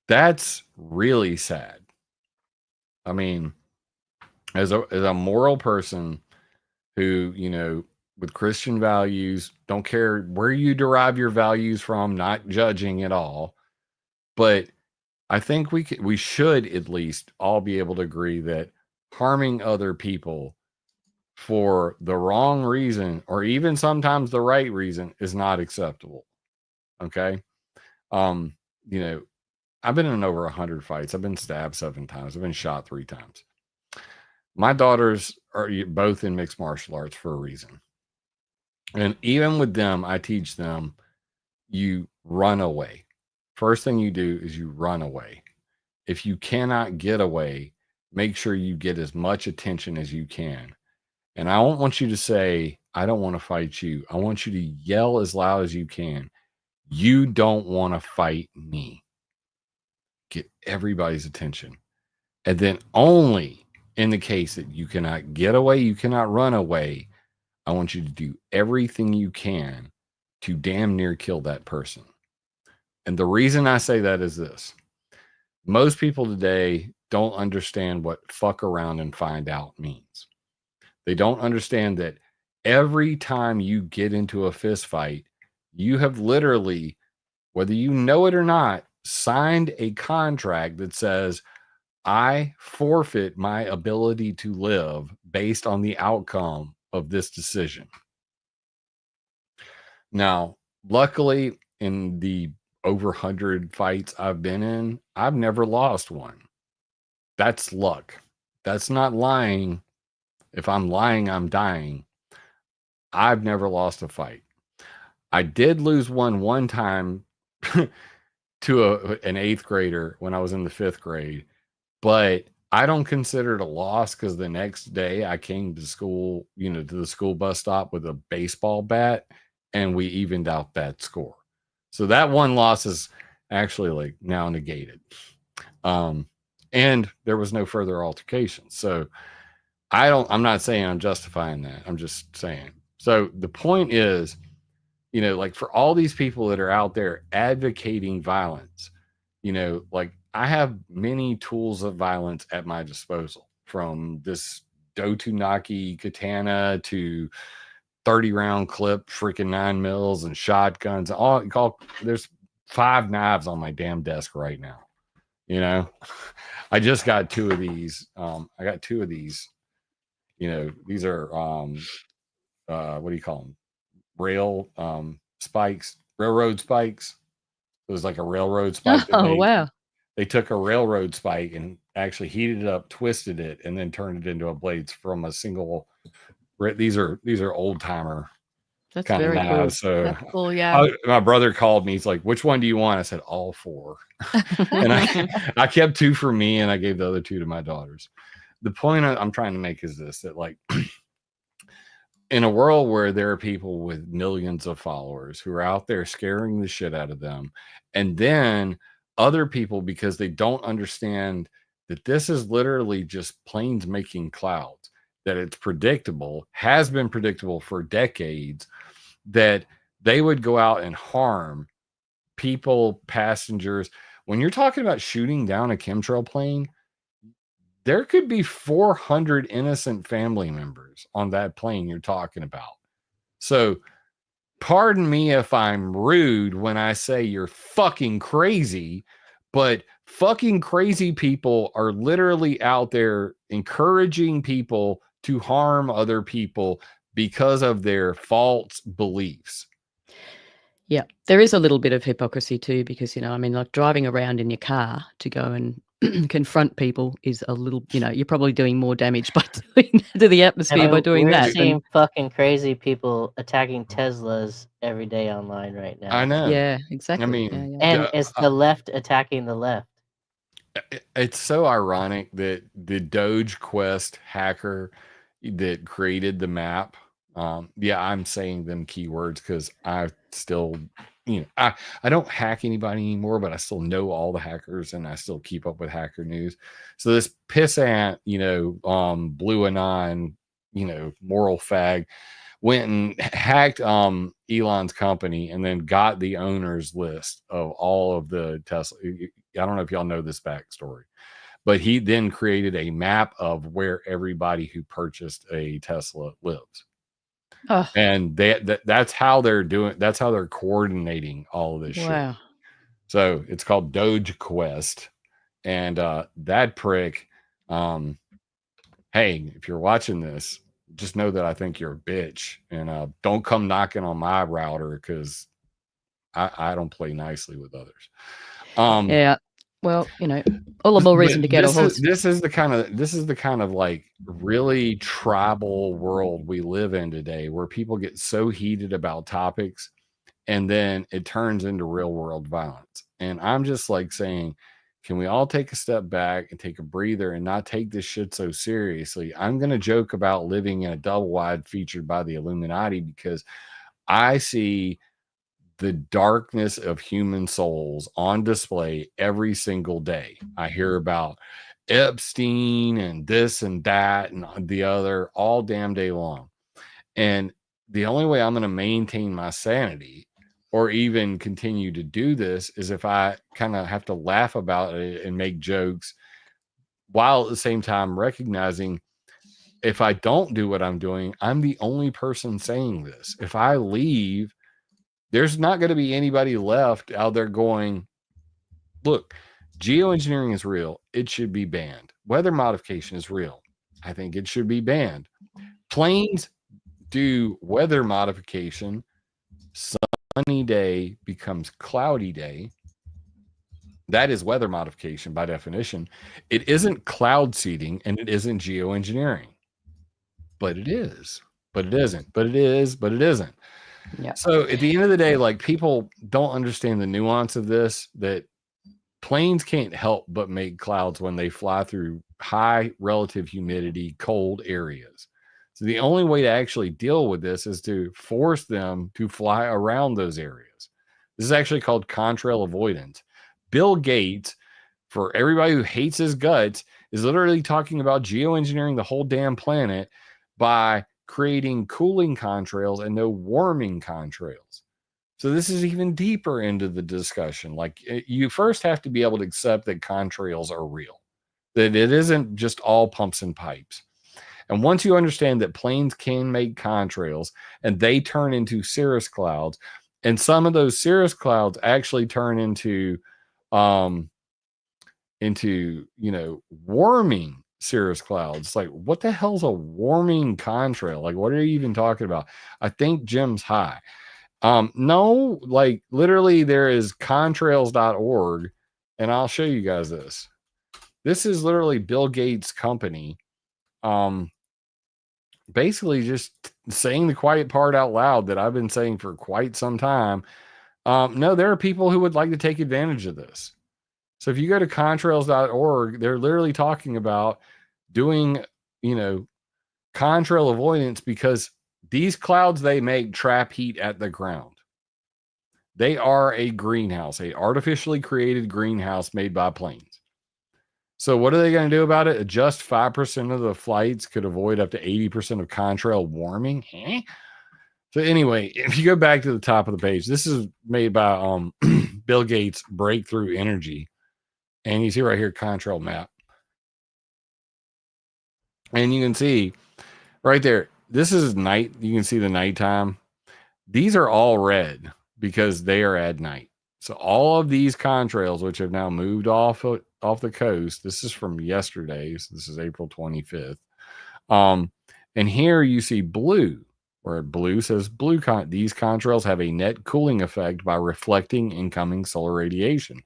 That's really sad. I mean, as a moral person who, with Christian values, don't care where you derive your values from, not judging at all. But I think we should at least all be able to agree that harming other people for the wrong reason, or even sometimes the right reason, is not acceptable. Okay. I've been in over 100 fights. I've been stabbed 7 times. I've been shot 3 times. My daughters are both in mixed martial arts for a reason. And even with them, I teach them, you run away. First thing you do is you run away. If you cannot get away, make sure you get as much attention as you can. And I don't want you to say, I don't want to fight you. I want you to yell as loud as you can. You don't want to fight me. Get everybody's attention. And then only in the case that you cannot get away, you cannot run away, I want you to do everything you can to damn near kill that person. And the reason I say that is this. Most people today don't understand what fuck around and find out means. They don't understand that every time you get into a fist fight, you have literally, whether you know it or not, signed a contract that says, I forfeit my ability to live based on the outcome of this decision. Now, luckily, in the over 100 fights I've been in, I've never lost one. That's luck. That's not lying. If I'm lying, I'm dying. I've never lost a fight. I did lose one time to an 8th grader when I was in the 5th grade, but I don't consider it a loss because the next day I came to school, to the school bus stop with a baseball bat, and we evened out that score. So that one loss is actually now negated. And there was no further altercation. So I'm not saying I'm justifying that. I'm just saying. So the point is, for all these people that are out there advocating violence, I have many tools of violence at my disposal, from this Dotunaki katana to 30-round clip, freaking 9 mils and shotguns. There's 5 knives on my damn desk right now. I just got 2 of these. I got 2 of these. These are what do you call them? Railroad spikes. It was like a railroad spike. Oh, wow. They took a railroad spike and actually heated it up, twisted it, and then turned it into a blade from a single. These are old timer kind of knives. Cool. So that's cool, yeah. My brother called me. He's like, "Which one do you want?" I said, "All 4." And I kept 2 for me, and I gave the other 2 to my daughters. The point I'm trying to make is this: that in a world where there are people with millions of followers who are out there scaring the shit out of them, and then other people, because they don't understand that this is literally just planes making clouds, that it's predictable, has been predictable for decades, that they would go out and harm people, passengers. When you're talking about shooting down a chemtrail plane, there could be 400 innocent family members on that plane you're talking about. So pardon me if I'm rude when I say you're fucking crazy, but fucking crazy people are literally out there encouraging people to harm other people because of their false beliefs. Yeah, there is a little bit of hypocrisy too, because, I mean, like driving around in your car to go and confront people is a little, you're probably doing more damage by doing to the atmosphere by doing we're that. seeing fucking crazy people attacking Teslas every day online right now. I know. Yeah, exactly. I mean, yeah. And it's the left attacking the left. It's so ironic that the Doge Quest hacker that created the map, I'm saying them keywords because I still, I don't hack anybody anymore, but I still know all the hackers and I still keep up with hacker news. So this pissant, blue anon, moral fag went and hacked Elon's company and then got the owner's list of all of the Tesla. I don't know if y'all know this backstory, but he then created a map of where everybody who purchased a Tesla lives. Oh, And that's how they're doing. That's how they're coordinating all of this wow. shit. So it's called Doge Quest. And that prick, hey, if you're watching this, just know that I think you're a bitch. And don't come knocking on my router because I don't play nicely with others. Yeah. Well, all the more reason to get a horse. This is the kind of like really tribal world we live in today, where people get so heated about topics and then it turns into real world violence. And I'm just like saying, can we all take a step back and take a breather and not take this shit so seriously? I'm going to joke about living in a double wide featured by the Illuminati because I see the darkness of human souls on display every single day. I hear about Epstein and this and that and the other all damn day long. And the only way I'm going to maintain my sanity or even continue to do this is if I kind of have to laugh about it and make jokes while at the same time recognizing if I don't do what I'm doing, I'm the only person saying this. If I leave, there's not going to be anybody left out there going, look, geoengineering is real. It should be banned. Weather modification is real. I think it should be banned. Planes do weather modification. Sunny day becomes cloudy day. That is weather modification by definition. It isn't cloud seeding and it isn't geoengineering. But it is. But it isn't. But it is. But it isn't. Yeah. So at the end of the day, like people don't understand the nuance of this, that planes can't help but make clouds when they fly through high relative humidity, cold areas. So the only way to actually deal with this is to force them to fly around those areas. This is actually called contrail avoidance. Bill Gates, for everybody who hates his guts, is literally talking about geoengineering the whole damn planet by creating cooling contrails and no warming contrails. So this is even deeper into the discussion. Like you first have to be able to accept that contrails are real, that it isn't just all pumps and pipes. And once you understand that planes can make contrails and they turn into cirrus clouds, and some of those cirrus clouds actually turn into warming cirrus clouds. Like, what the hell's a warming contrail? Like, what are you even talking about? I think Jim's high. No, like literally there is contrails.org, and I'll show you guys this. This is literally Bill Gates' company. Basically just saying the quiet part out loud that I've been saying for quite some time. No, there are people who would like to take advantage of this. So if you go to contrails.org, they're literally talking about doing, contrail avoidance because these clouds they make trap heat at the ground. They are a greenhouse, a artificially created greenhouse made by planes. So what are they going to do about it? Just 5% of the flights could avoid up to 80% of contrail warming? So anyway, if you go back to the top of the page, this is made by Bill Gates Breakthrough Energy. And you see right here, Contrail map. And you can see right there, this is night. You can see the nighttime. These are all red because they are at night. So all of these contrails, which have now moved off the coast, this is from yesterday. So this is April 25th. And here you see blue, where blue says these contrails have a net cooling effect by reflecting incoming solar radiation.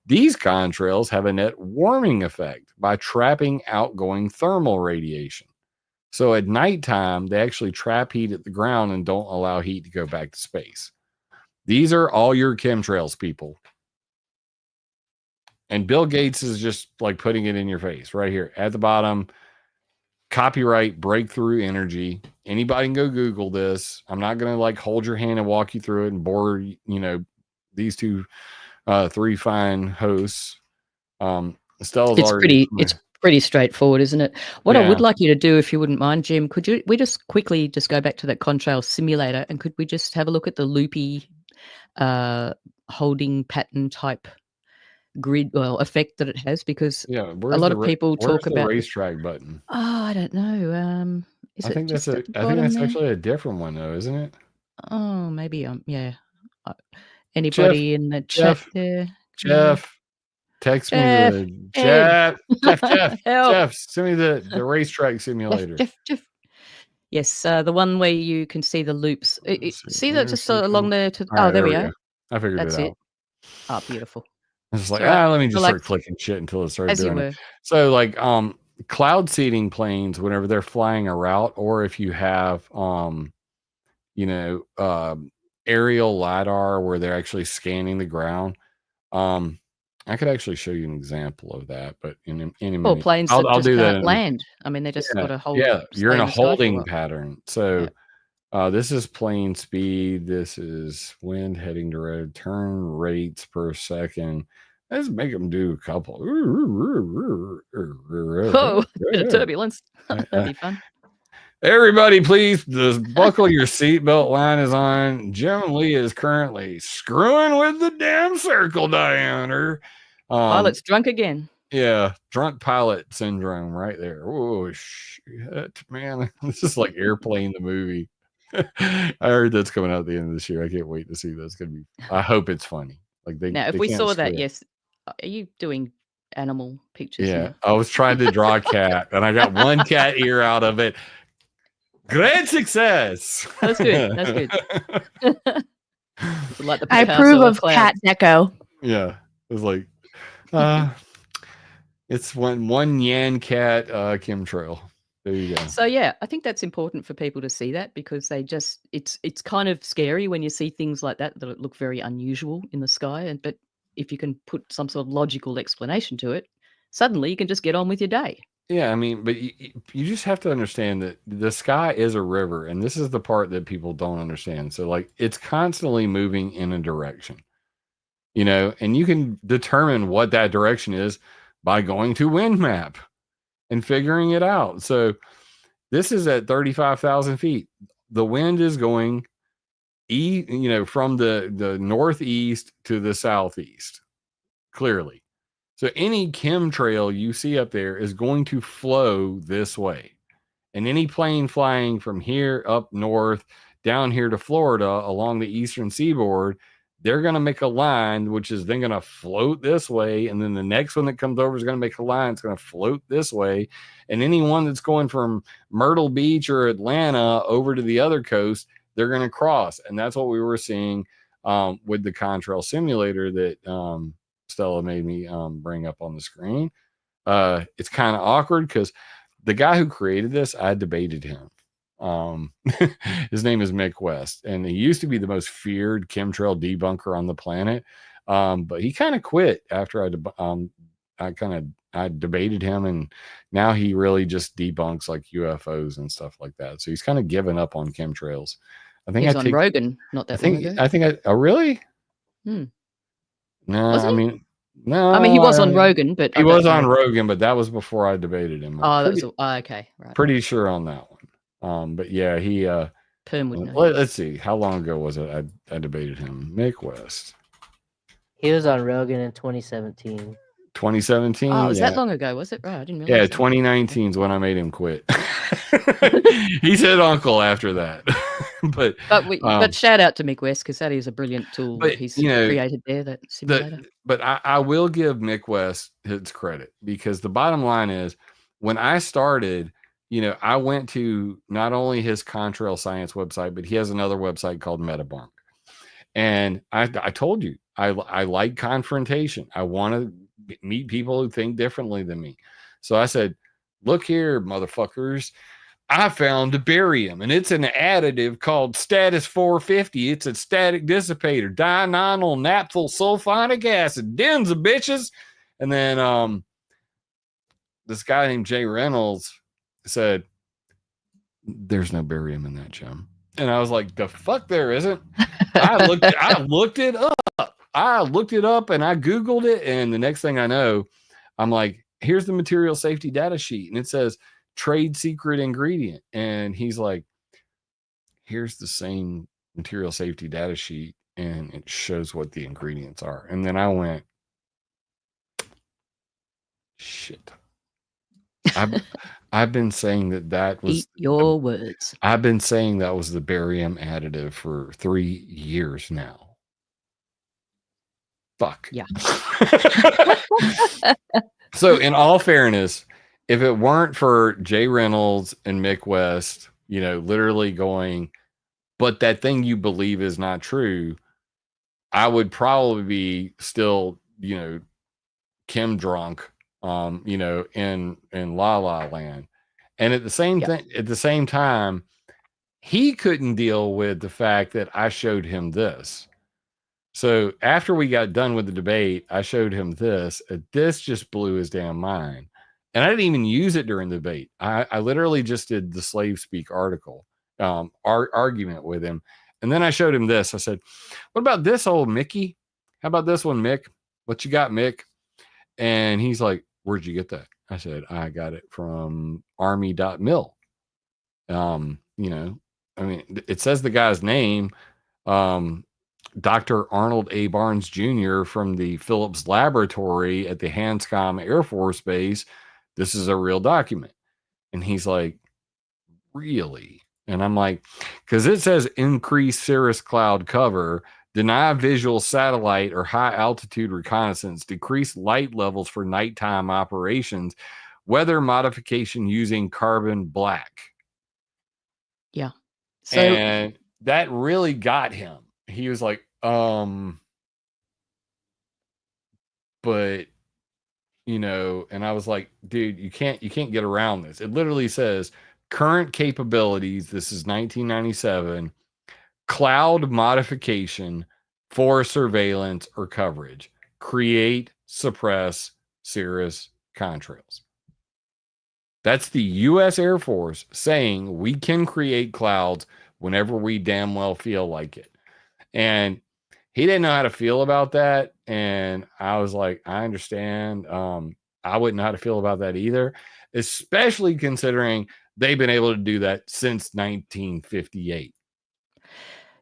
These contrails have a net warming effect by trapping outgoing thermal radiation. So at nighttime, they actually trap heat at the ground and don't allow heat to go back to space. These are all your chemtrails, people. And Bill Gates is just like putting it in your face right here at the bottom. Copyright Breakthrough Energy. Anybody can go Google this. I'm not going to like hold your hand and walk you through it and bore, these three fine hosts. Stella's it's pretty straightforward, isn't it? What I would like you to do, if you wouldn't mind, Jim, we just quickly just go back to that Contrail simulator, and could we just have a look at the loopy holding pattern type grid effect that it has? Because a lot of people talk about the racetrack button. Oh, I don't know. I think that's actually a different one though, isn't it? Oh, maybe. Yeah. Anybody in the chat there? Jeff, text me Jeff, send me the racetrack simulator. Jeff. Yes, the one where you can see the loops. See that just along there? There we go. I figured That's it out. Oh, beautiful. It's like, let me just start clicking shit until it started doing it. So like cloud seeding planes, whenever they're flying a route, or if you have aerial LiDAR where they're actually scanning the ground. I could actually show you an example of that, but in a minute. Planes I'll do that. Land. I mean, they just got to hold. Yeah, you're in a holding pattern. So this is plane speed. This is wind heading to road. Turn rates per second. Let's make them do a couple. Oh, a bit of turbulence. That'd be fun. Everybody, please just buckle your seatbelt. Line is on. Jim Lee is currently screwing with the damn circle diameter. Pilot's drunk again. Yeah, drunk pilot syndrome right there. Oh, shit, man. This is like Airplane, the movie. I heard that's coming out at the end of this year. I can't wait to see that's going to be. I hope it's funny. Now, if we saw that, yes. Are you doing animal pictures? Yeah, now? I was trying to draw a cat, and I got one cat ear out of it. Great success. That's good. That's good. Like I approve of cat deco. Yeah, it was like, it's one Yan cat chemtrail. There you go. So yeah, I think that's important for people to see that, because they just it's kind of scary when you see things like that look very unusual in the sky, but if you can put some sort of logical explanation to it, suddenly you can just get on with your day. Yeah, I mean, but you just have to understand that the sky is a river, and this is the part that people don't understand. So like, it's constantly moving in a direction, and you can determine what that direction is by going to wind map and figuring it out. So this is at 35,000 feet. The wind is going from the northeast to the southeast, clearly. So any chemtrail you see up there is going to flow this way. And any plane flying from here up north, down here to Florida, along the eastern seaboard, they're going to make a line, which is then going to float this way. And then the next one that comes over is going to make a line. It's going to float this way. And anyone that's going from Myrtle Beach or Atlanta over to the other coast, they're going to cross. And that's what we were seeing with the Contrail simulator that Stella made me bring up on the screen. It's kind of awkward because the guy who created this, I debated him. His name is Mick West, and he used to be the most feared chemtrail debunker on the planet. But he kind of quit after I debated him, and now he really just debunks like UFOs and stuff like that. So he's kind of given up on chemtrails. I think he's on Rogan not that long ago. Oh, really? No, no. I mean, he was on Rogan, but he was on Rogan, but that was before I debated him. Okay, right. Pretty sure on that one. But yeah, he Perm would know. Let's see. How long ago was it? I debated him. Mick West. He was on Rogan in 2017. 2017. Oh, was yeah. that long ago? Was it? Right, I didn't Yeah, realize. 2019 is when I made him quit. He said uncle after that. But shout out to Mick West because that is a brilliant tool but, that he's you know, created there. That simulator. But I will give Mick West his credit, because the bottom line is, when I started, you know, I went to not only his Contrail science website, but he has another website called Metabunk. And I told you, I like confrontation. I want to meet people who think differently than me. So I said, look here, motherfuckers. I found a barium, and it's an additive called Status 450. It's a static dissipator, dianyl naphthol sulfonic acid. Denza, bitches. And then this guy named Jay Reynolds said, there's no barium in that gem. And I was like, the fuck there isn't. I looked it up. I looked it up and I Googled it. And the next thing I know, I'm like, here's the material safety data sheet. And it says trade secret ingredient. And he's like, here's the same material safety data sheet. And it shows what the ingredients are. And then I went, shit. I've been saying that was Eat your words. I've been saying that was the barium additive for 3 years now. Fuck. Yeah. So in all fairness, if it weren't for Jay Reynolds and Mick West, you know, literally going, but that thing you believe is not true, I would probably be still, you know, Kim drunk, you know, in La La Land. And at the same time, he couldn't deal with the fact that I showed him this. So after we got done with the debate, I showed him this. This just blew his damn mind. And I didn't even use it during the debate. I literally just did the Slave Speak article, argument with him. And then I showed him this. I said, what about this old Mickey? How about this one, Mick? What you got, Mick? And he's like, where'd you get that? I said, I got it from army.mil. You know, I mean, it says the guy's name, Dr. Arnold A. Barnes Jr. from the Phillips Laboratory at the Hanscom Air Force Base. This is a real document. And he's like, really? And I'm like, because it says increase cirrus cloud cover, deny visual satellite or high altitude reconnaissance, decrease light levels for nighttime operations, weather modification using carbon black. Yeah. So, and that really got him. He was like, but you know, and I was like, dude, you can't get around this. It literally says current capabilities. This is 1997. Cloud modification for surveillance or coverage. Create, suppress cirrus contrails. That's the U.S. Air Force saying we can create clouds whenever we damn well feel like it. And he didn't know how to feel about that. And I was like, I understand. I wouldn't know how to feel about that either, especially considering they've been able to do that since 1958.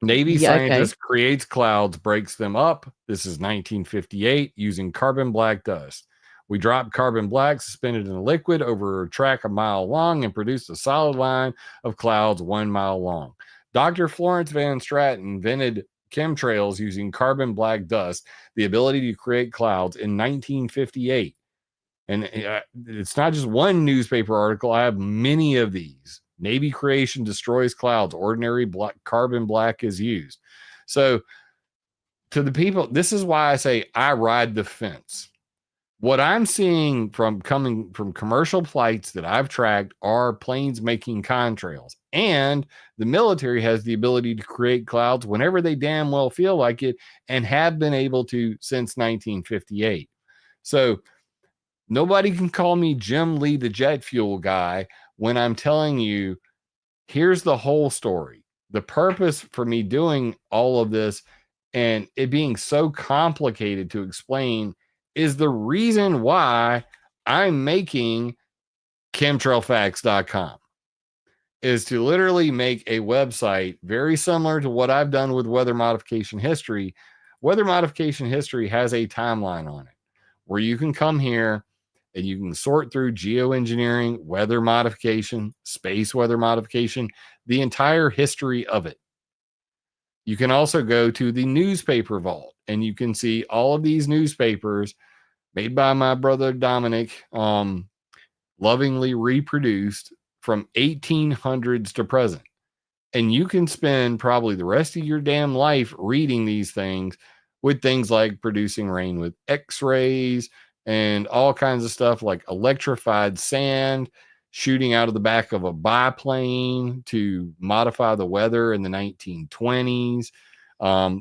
Navy scientist creates clouds, breaks them up. This is 1958 using carbon black dust. We dropped carbon black suspended in a liquid over a track a mile long and produced a solid line of clouds 1 mile long. Dr. Florence Van Straten invented chemtrails using carbon black dust, the ability to create clouds in 1958. And it's not just one newspaper article. I have many of these. Navy creation destroys clouds. Ordinary black, carbon black is used. So to the people, this is why I say I ride the fence. What I'm seeing coming from commercial flights that I've tracked are planes making contrails. And the military has the ability to create clouds whenever they damn well feel like it, and have been able to since 1958. So nobody can call me Jim Lee, the jet fuel guy, when I'm telling you, here's the whole story. The purpose for me doing all of this and it being so complicated to explain is the reason why I'm making chemtrailfacts.com. is to literally make a website very similar to what I've done with weather modification history. Weather modification history has a timeline on it where you can come here and you can sort through geoengineering, weather modification, space weather modification, the entire history of it. You can also go to the newspaper vault and you can see all of these newspapers made by my brother Dominic, lovingly reproduced from 1800s to present. And you can spend probably the rest of your damn life reading these things with things like producing rain with x-rays and all kinds of stuff like electrified sand shooting out of the back of a biplane to modify the weather in the 1920s.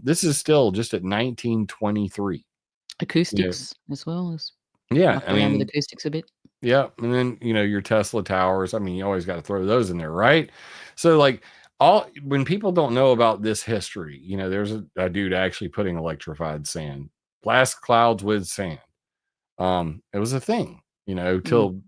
This is still just at 1923. Acoustics as well as Yeah, muck around with acoustics a bit. yeah, and then your Tesla towers. I mean, you always got to throw those in there, right? So like when people don't know about this history, there's a dude actually putting electrified sand, blast clouds with sand. It was a thing, till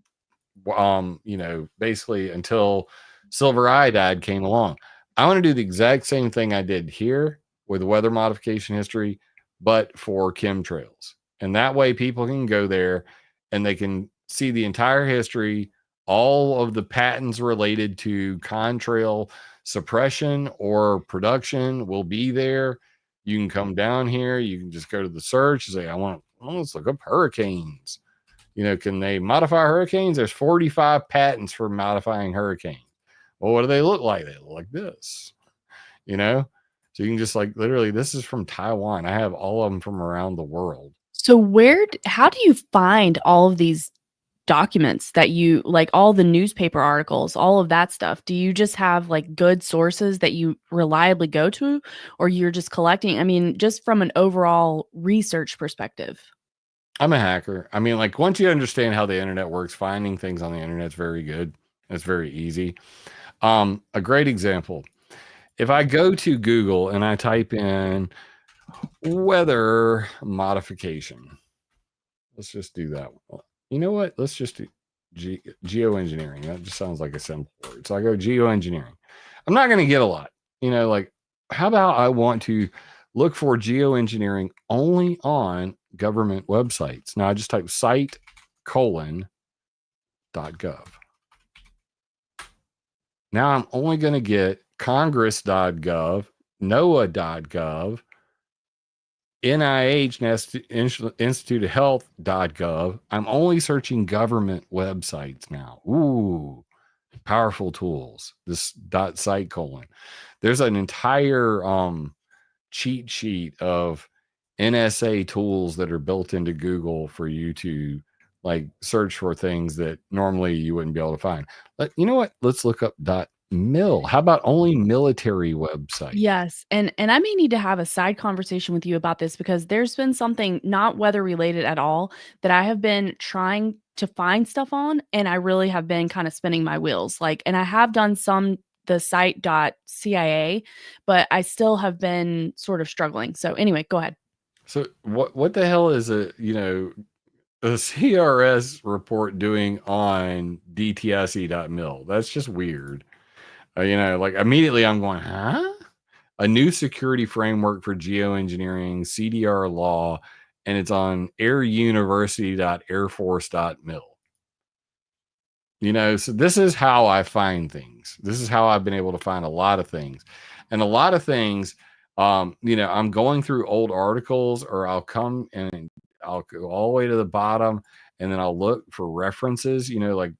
basically until Silver Iodide came along. I want to do the exact same thing I did here with weather modification history, but for chemtrails. And that way people can go there and they can see the entire history, all of the patents related to contrail suppression or production will be there. You can come down here, you can just go to the search and say, let's look up hurricanes. Can they modify hurricanes? There's 45 patents for modifying hurricanes. Well, what do they look like? They look like this, So you can just literally, this is from Taiwan. I have all of them from around the world. So how do you find all of these documents that you like, all the newspaper articles, all of that stuff? Do you just have good sources that you reliably go to, or you're just collecting? I mean, just from an overall research perspective. I'm a hacker. I mean, once you understand how the internet works, finding things on the internet is very good. It's very easy. A great example. If I go to Google and I type in weather modification, let's just do that one. You know what? Let's just do geoengineering. That just sounds like a simple word. So I go geoengineering. I'm not going to get a lot. How about I want to look for geoengineering only on government websites? Now I just type site:/.gov. Now I'm only going to get congress.gov, noaa.gov, NIH, Institute of Health.gov. I'm only searching government websites now. Ooh, powerful tools. This .site:/. There's an entire cheat sheet of NSA tools that are built into Google for you to search for things that normally you wouldn't be able to find. But you know what? Let's look up .mil. How about only military websites? Yes. And I may need to have a side conversation with you about this, because there's been something not weather related at all that I have been trying to find stuff on, and I really have been kind of spinning my wheels. And I have done the site.cia, but I still have been sort of struggling. So anyway, go ahead. So what the hell is a CRS report doing on dtse.mil? That's just weird. Immediately I'm going, huh? A new security framework for geoengineering, CDR law, and it's on airuniversity.airforce.mil. So this is how I find things. This is how I've been able to find a lot of things. And a lot of things, I'm going through old articles, or I'll come and I'll go all the way to the bottom and then I'll look for references.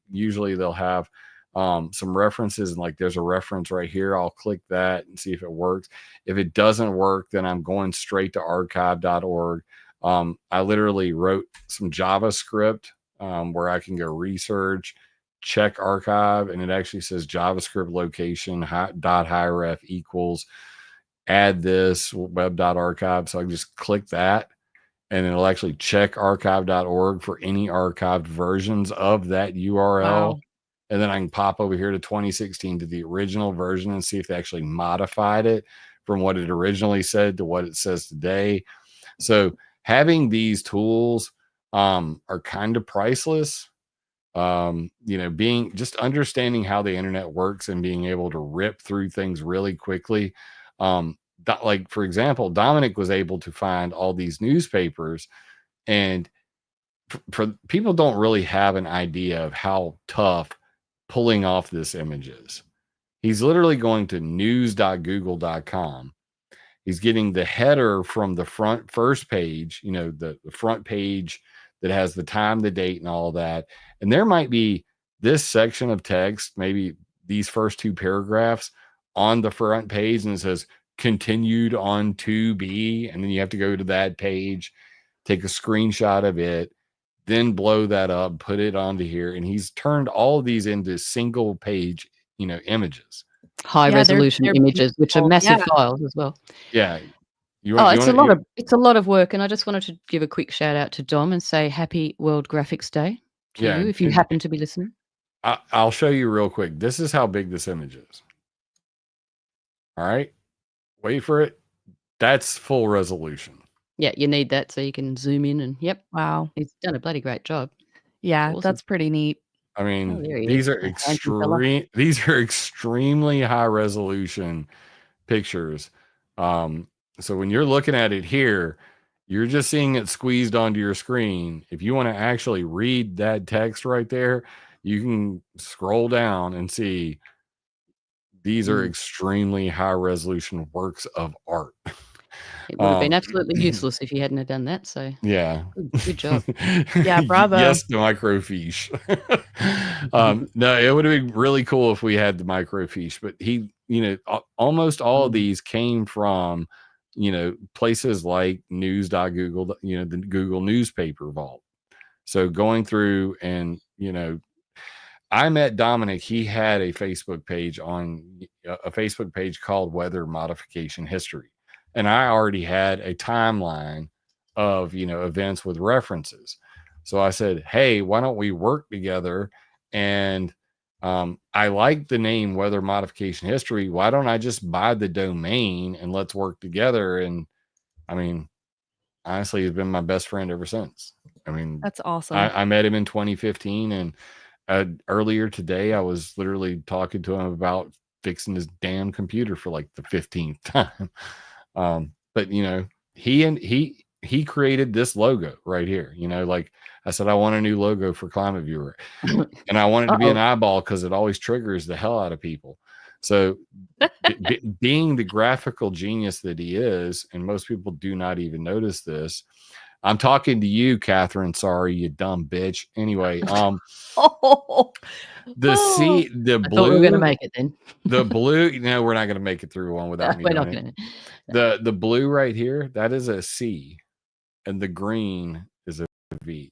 Usually they'll have some references, and there's a reference right here. I'll click that and see if it works. If it doesn't work, then I'm going straight to archive.org. I literally wrote some JavaScript where I can go research, check archive, and it actually says JavaScript location .href equals add this web.archive. So I can just click that, and it'll actually check archive.org for any archived versions of that URL. Wow. And then I can pop over here to 2016 to the original version and see if they actually modified it from what it originally said to what it says today. So having these tools are kind of priceless. being just understanding how the internet works and being able to rip through things really quickly. Like, for example, Dominic was able to find all these newspapers, and for people don't really have an idea of how tough pulling off this image is. He's literally going to news.google.com. He's getting the header from the first page, the front page that has the time, the date, and all that. And there might be this section of text, maybe these first 2 paragraphs on the front page, and it says continued on to be. And then you have to go to that page, take a screenshot of it, then blow that up, put it onto here. And he's turned all of these into single page, images. High resolution images, which are massive files as well. Yeah. It's a lot of work. And I just wanted to give a quick shout out to Dom and say happy World Graphics Day to you, if you happen to be listening. I'll show you real quick. This is how big this image is. All right. Wait for it. That's full resolution. Yeah, you need that so you can zoom in and Wow. He's done a bloody great job. Yeah, Awesome. that's pretty neat. I mean, these are extremely high resolution pictures. So when you're looking at it here, you're just seeing it squeezed onto your screen. If you want to actually read that text right there, you can scroll down and see these are extremely high resolution works of art. It would have been absolutely useless if you hadn't have done that. So yeah, good job. Yeah, bravo. Yes, the microfiche. No, it would have been really cool if we had the microfiche, but almost all of these came from, places like news.google, the Google newspaper vault. So going through and, I met Dominic. He had a Facebook page called Weather Modification History. And I already had a timeline of, events with references. So I said, hey, why don't we work together? And I like the name Weather Modification History. Why don't I just buy the domain and let's work together? And I mean, honestly, he's been my best friend ever since. I mean, that's awesome. I met him in 2015, and earlier today, I was literally talking to him about fixing his damn computer for like the 15th time. But he created this logo right here. Like I said, I want a new logo for Climate Viewer, and I want it to be an eyeball because it always triggers the hell out of people. So being the graphical genius that he is, and most people do not even notice this. I'm talking to you, Catherine. Sorry, you dumb bitch. Anyway, the blue. We were going to make it then. The blue. No, we're not going to make it through one without me. We're not going to. The blue right here, that is a C, and the green is a V.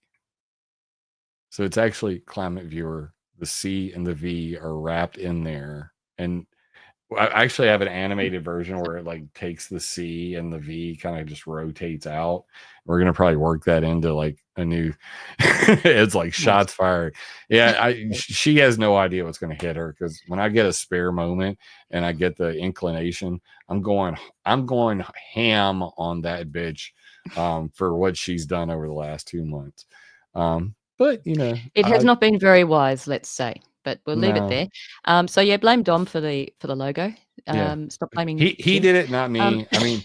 So it's actually Climate Viewer. The C and the V are wrapped in there, and I actually have an animated version where it like takes the C and the V kind of just rotates out. We're gonna probably work that into like a new. It's like shots fired. Yeah, she has no idea what's gonna hit her because when I get a spare moment and I get the inclination, I'm going ham on that bitch for what she's done over the last 2 months. But it has not been very wise, let's say. But we'll leave it there. So blame Dom for the logo. Stop blaming he did it, not me. I mean,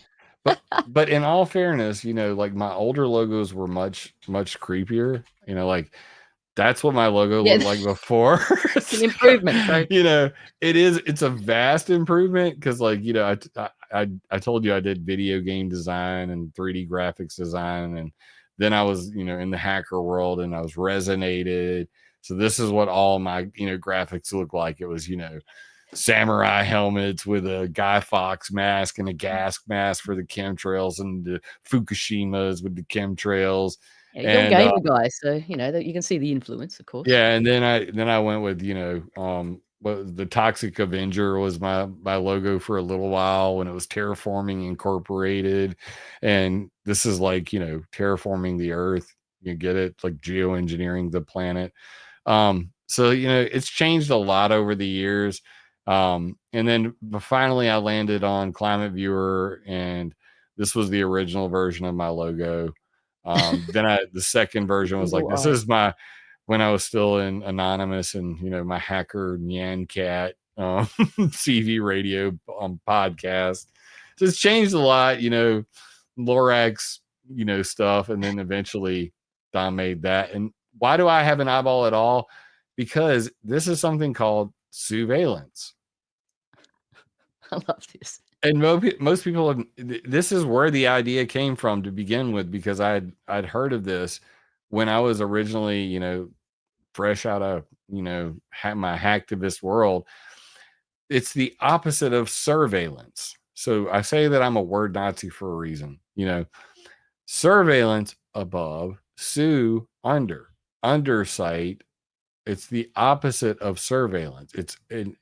but in all fairness, like my older logos were much creepier. Like that's what my logo looked like before. It's an improvement, bro. It's a vast improvement because like I told you I did video game design and 3D graphics design, and then I was in the hacker world and I was Resonated. So this is what all my, graphics look like. It was, samurai helmets with a Guy Fawkes mask and a gas mask for the chemtrails, and the Fukushimas with the chemtrails. Yeah, you're a gamer guy, so that you can see the influence, of course. Yeah, and then I went with the Toxic Avenger was my logo for a little while when it was Terraforming Incorporated, and this is like terraforming the Earth. You get it, like Geo-engineering the planet. So it's changed a lot over the years. And then finally I landed on Climate Viewer, and this was the original version of my logo. Then the second version was like, this is my when I was still in Anonymous and, my hacker Nyan Cat CV radio podcast. So it's changed a lot, Lorax, stuff. And then eventually Don made that. And why do I have an eyeball at all? Because this is something called surveillance. I love this. And most people have, this is where the idea came from to begin with, because I'd heard of this when I was originally, fresh out of, my hacktivist world. It's the opposite of surveillance. So I say that I'm a word Nazi for a reason. Surveillance above, sue under, undersight. It's the opposite of surveillance. It's an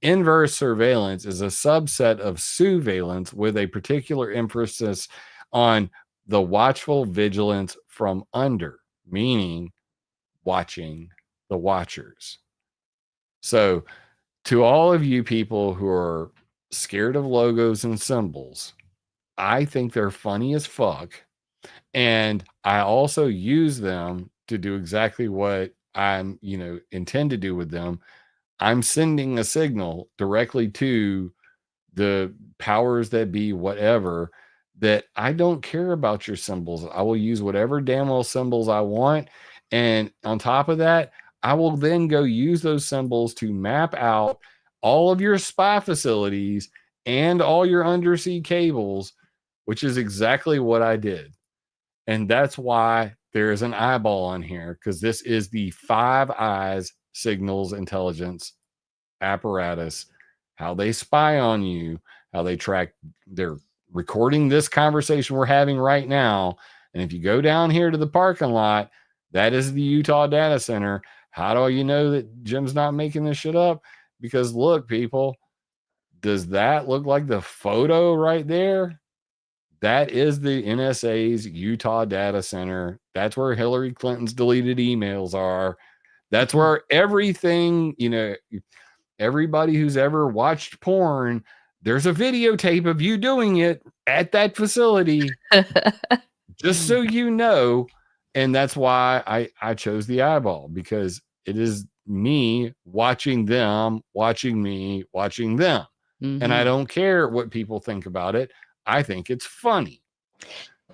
inverse surveillance is a subset of surveillance with a particular emphasis on the watchful vigilance from under, meaning watching the watchers. So to all of you people who are scared of logos and symbols, I think they're funny as fuck. And I also use them to do exactly what I'm, intend to do with them. I'm sending a signal directly to the powers that be, whatever, that I don't care about your symbols. I will use whatever damn well symbols I want. And on top of that, I will then go use those symbols to map out all of your spy facilities and all your undersea cables, which is exactly what I did. And that's why there is an eyeball on here, because this is the Five Eyes signals intelligence apparatus, how they spy on you, how they track. They're recording this conversation we're having right now. And if you go down here to the parking lot, that is the Utah data center. How do you know that Jim's not making this shit up? Because look, people, does that look like the photo right there? That is the NSA's Utah data center. That's where Hillary Clinton's deleted emails are. That's where everything, everybody who's ever watched porn, there's a videotape of you doing it at that facility, just so you know. And that's why I chose the eyeball, because it is me watching them, watching me, watching them. Mm-hmm. And I don't care what people think about it. I think it's funny.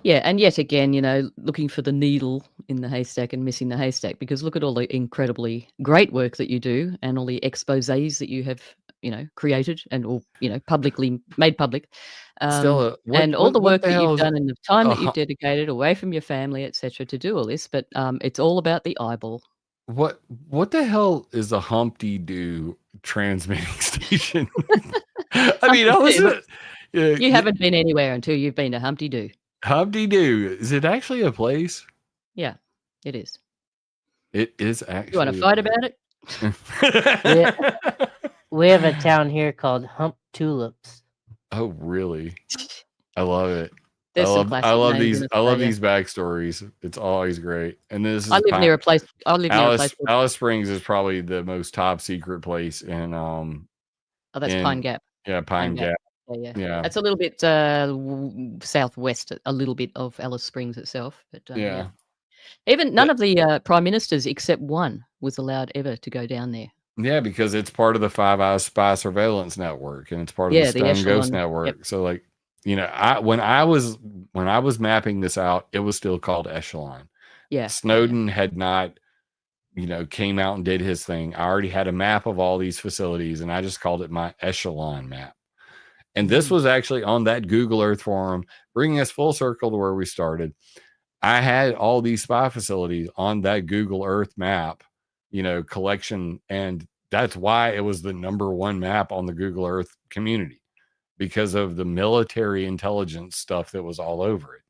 Yeah, and yet again, looking for the needle in the haystack and missing the haystack, because look at all the incredibly great work that you do and all the exposés that you have, created and all, publicly made public. Stella, and all the work that you've done and the time that uh, you've dedicated away from your family, etc., to do all this, but it's all about the eyeball. What the hell is a Humpty Doo transmitting station? I mean, I was. You haven't been anywhere until you've been to Humpty Doo. Humpty Doo. Is it actually a place? Yeah, it is. It is actually. You want to fight about it? We have a town here called Hump Tulips. Oh, really? I love it. There's I love these backstories. It's always great. And this is I live near a place. Alice Springs is probably the most top secret place in Oh, that's Pine Gap. Yeah, Pine Gap. Yeah. That's a little bit southwest, a little bit of Alice Springs itself. But yeah. Even none of the prime ministers except one was allowed ever to go down there. Yeah, because it's part of the Five Eyes Spy Surveillance Network, and it's part of the Stone Ghost Network. Yep. So, like, when I was mapping this out, it was still called Echelon. Yeah. Snowden had not, came out and did his thing. I already had a map of all these facilities, and I just called it my Echelon map. And this was actually on that Google Earth forum, bringing us full circle to where we started. I had all these spy facilities on that Google Earth map, collection. And that's why it was the #1 map on the Google Earth community, because of the military intelligence stuff that was all over it,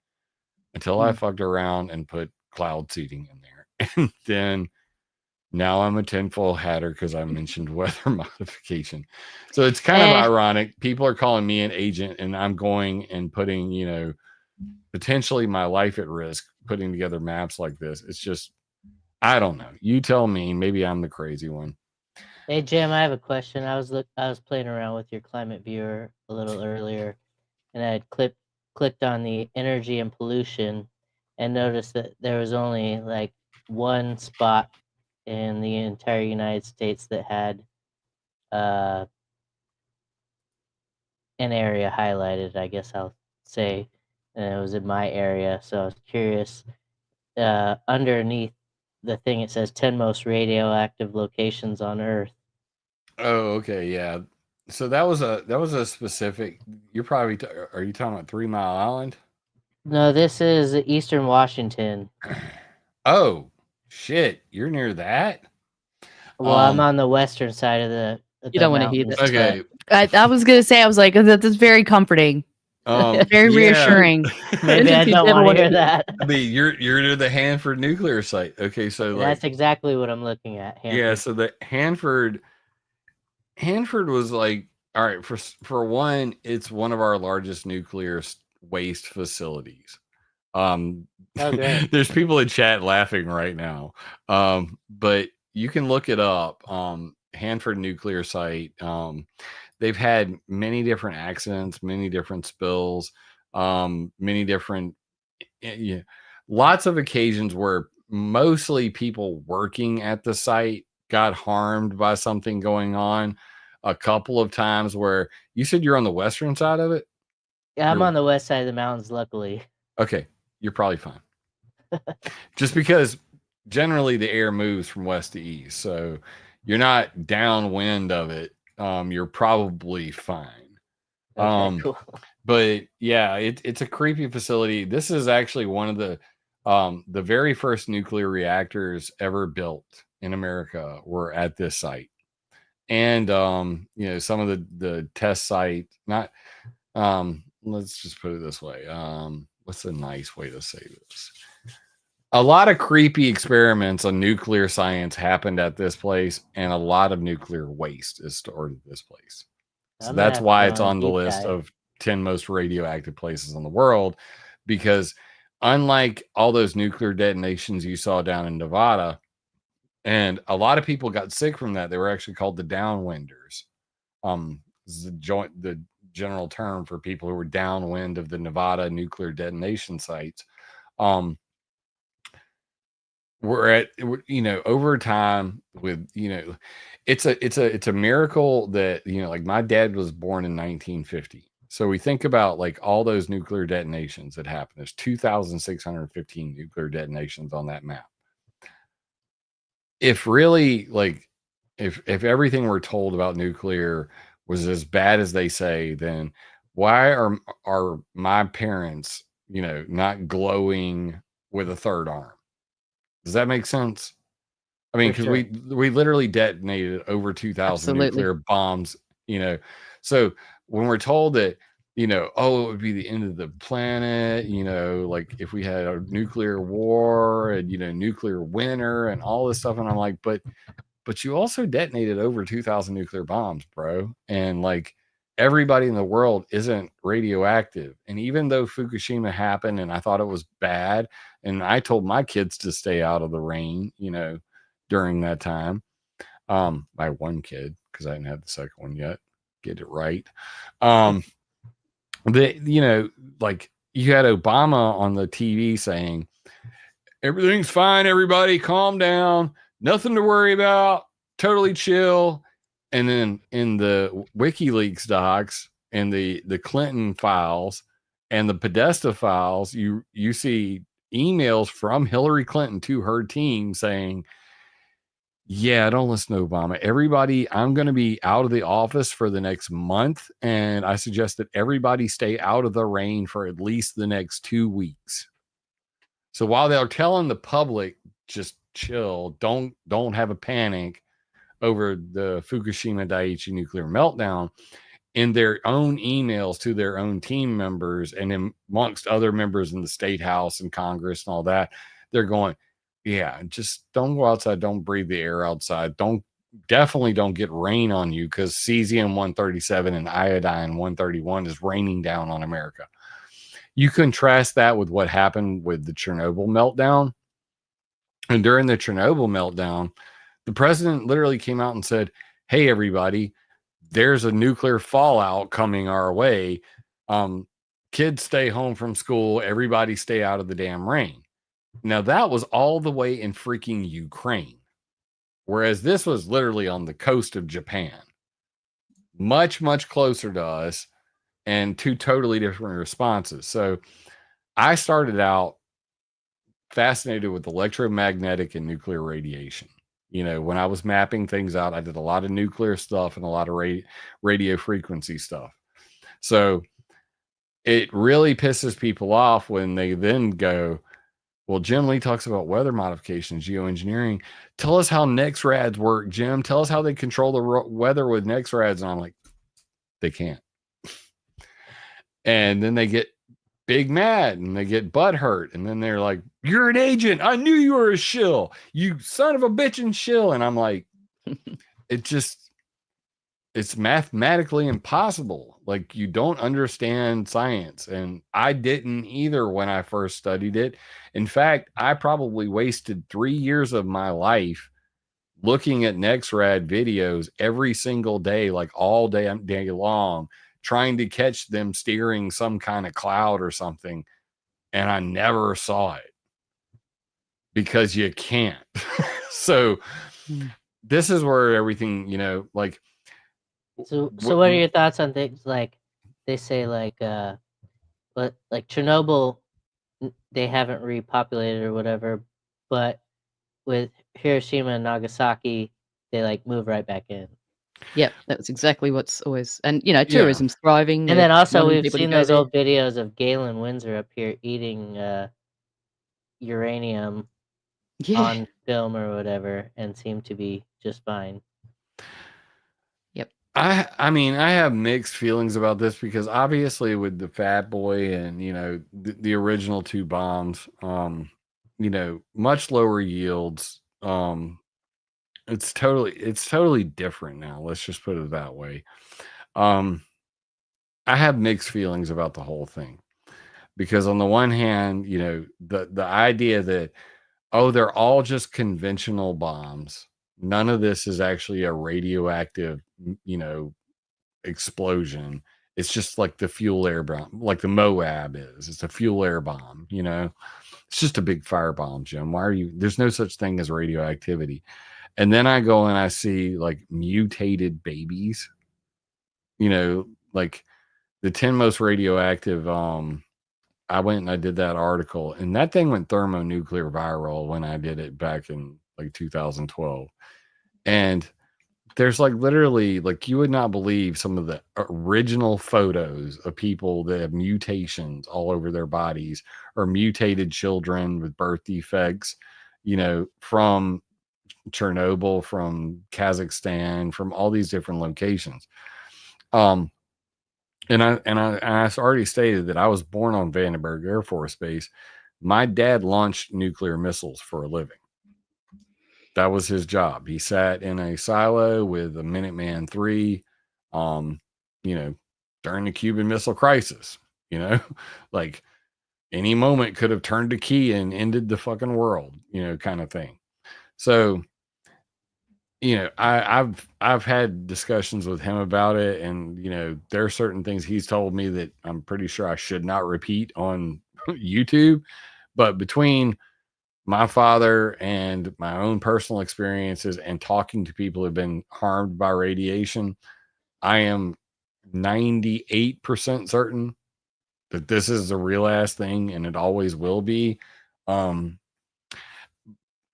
until I fucked around and put cloud seeding in there. And then now I'm a tinfoil hatter because I mentioned weather modification. So it's kind of ironic. People are calling me an agent, and I'm going and putting, potentially my life at risk, putting together maps like this. It's just, I don't know. You tell me. Maybe I'm the crazy one. Hey Jim, I have a question. I was playing around with your climate viewer a little earlier, and I had clicked on the energy and pollution, and noticed that there was only like one spot in the entire United States that had an area highlighted, I guess I'll say, and it was in my area. So I was curious. Underneath the thing, it says 10 most radioactive locations on Earth. Oh, okay, yeah. So that was a specific. You're probably are you talking about 3 Mile Island? No, this is Eastern Washington. Oh, shit! You're near that. Well, I'm on the western side of the You don't wanna hear mountains, that. Okay. I was gonna say, I was like, that's very comforting, very yeah. reassuring. but maybe I If you don't never want to wanna hear that. I mean, you're near the Hanford nuclear site. Okay, so That's exactly what I'm looking at. yeah, Hanford. so the Hanford was like, all right, for one, it's one of our largest nuclear waste facilities. Oh, great. There's people in chat laughing right now. But you can look it up. Hanford nuclear site. They've had many different accidents, many different spills, many different, yeah, lots of occasions where mostly people working at the site got harmed by something going on. A couple of times where you said you're on the western side of it. Yeah, I'm on the west side of the mountains, luckily. Okay, you're probably fine. Just because generally the air moves from west to east, so you're not downwind of it. You're probably fine. Okay, cool. But yeah, it's a creepy facility. This is actually one of the very first nuclear reactors ever built in America were at this site. And you know, some of the test site, not let's just put it this way. What's a nice way to say this? A lot of creepy experiments on nuclear science happened at this place, and a lot of nuclear waste is stored at this place. So that's why it's on the list of 10 most radioactive places in the world, because unlike all those nuclear detonations you saw down in Nevada, and a lot of people got sick from that, they were actually called the downwinders. This is the general term for people who were downwind of the Nevada nuclear detonation sites. We're at, you know, over time with, you know, it's a miracle that, you know, like my dad was born in 1950. So we think about like all those nuclear detonations that happened. There's 2,615 nuclear detonations on that map. If really, like, if everything we're told about nuclear was as bad as they say, then why are my parents, you know, not glowing with a third arm? Does that make sense? I mean, because sure. we literally detonated over 2,000 Absolutely. nuclear bombs, you know. So when we're told that, you know, oh, it would be the end of the planet, you know, like if we had a nuclear war and, you know, nuclear winter and all this stuff, and I'm like, but you also detonated over 2,000 nuclear bombs, bro, and like everybody in the world isn't radioactive. And even though Fukushima happened and I thought it was bad, and I told my kids to stay out of the rain, you know, during that time, by one kid, because I didn't have the second one yet, get it right. You know, like you had Obama on the TV saying everything's fine, everybody calm down, nothing to worry about, totally chill. And then in the WikiLeaks docs and the Clinton files and the Podesta files, you see emails from Hillary Clinton to her team saying, yeah, don't listen to Obama. Everybody, I'm going to be out of the office for the next month, and I suggest that everybody stay out of the rain for at least the next 2 weeks. So while they're telling the public, just chill, don't have a panic over the Fukushima Daiichi nuclear meltdown, in their own emails to their own team members and amongst other members in the state house and Congress and all that, they're going, yeah, just don't go outside, don't breathe the air outside, definitely don't get rain on you, because cesium-137 and iodine-131 is raining down on America. You contrast that with what happened with the Chernobyl meltdown. And during the Chernobyl meltdown, the president literally came out and said, hey, everybody, there's a nuclear fallout coming our way. Kids stay home from school. Everybody stay out of the damn rain. Now, that was all the way in freaking Ukraine. Whereas this was literally on the coast of Japan, much, much closer to us, and two totally different responses. So I started out fascinated with electromagnetic and nuclear radiation. You know, when I was mapping things out, I did a lot of nuclear stuff and a lot of radio frequency stuff. So it really pisses people off when they then go, well, Jim Lee talks about weather modification, geoengineering. Tell us how NEXRADs work, Jim. Tell us how they control the weather with NEXRADs. And I'm like, they can't. And then they get big mad and they get butt hurt. And then they're like, you're an agent. I knew you were a shill. You son of a bitch and shill. And I'm like, it's mathematically impossible. Like, you don't understand science. And I didn't either when I first studied it. In fact, I probably wasted 3 years of my life looking at NEXRAD videos every single day, like all day long, trying to catch them steering some kind of cloud or something. And I never saw it because you can't. So this is where everything, you know, like. So what are your thoughts on things like they say but like Chernobyl, they haven't repopulated or whatever, but with Hiroshima and Nagasaki, they like move right back in. Yep, that was exactly what's always, and you know, tourism's thriving. And then also we've people to seen go those there. old videos of Galen Windsor up here eating uranium Yeah. on film or whatever, and seem to be just fine. Yep. I mean, I have mixed feelings about this because obviously with the Fat Boy and, you know, the original two bombs, you know, much lower yields. It's totally different now. Let's just put it that way. I have mixed feelings about the whole thing because on the one hand, you know, the idea that, oh, they're all just conventional bombs. None of this is actually a radioactive, you know, explosion. It's just like the fuel air bomb, like the Moab is. It's a fuel air bomb, you know. It's just a big firebomb, Jim. Why are you? There's no such thing as radioactivity. And then I go and I see like mutated babies, you know, like the 10 most radioactive. I went and I did that article, and that thing went thermonuclear viral when I did it back in like 2012. And there's like literally, like, you would not believe some of the original photos of people that have mutations all over their bodies, or mutated children with birth defects, you know, from Chernobyl, from Kazakhstan, from all these different locations. And I already stated that I was born on Vandenberg Air Force Base. My dad launched nuclear missiles for a living. That was his job. He sat in a silo with a Minuteman III, you know, during the Cuban Missile Crisis. You know, like any moment could have turned a key and ended the fucking world, you know, kind of thing. So, you know, I've had discussions with him about it, and you know, there are certain things he's told me that I'm pretty sure I should not repeat on YouTube. But between my father and my own personal experiences and talking to people who have been harmed by radiation, I am 98% certain that this is a real ass thing, and it always will be.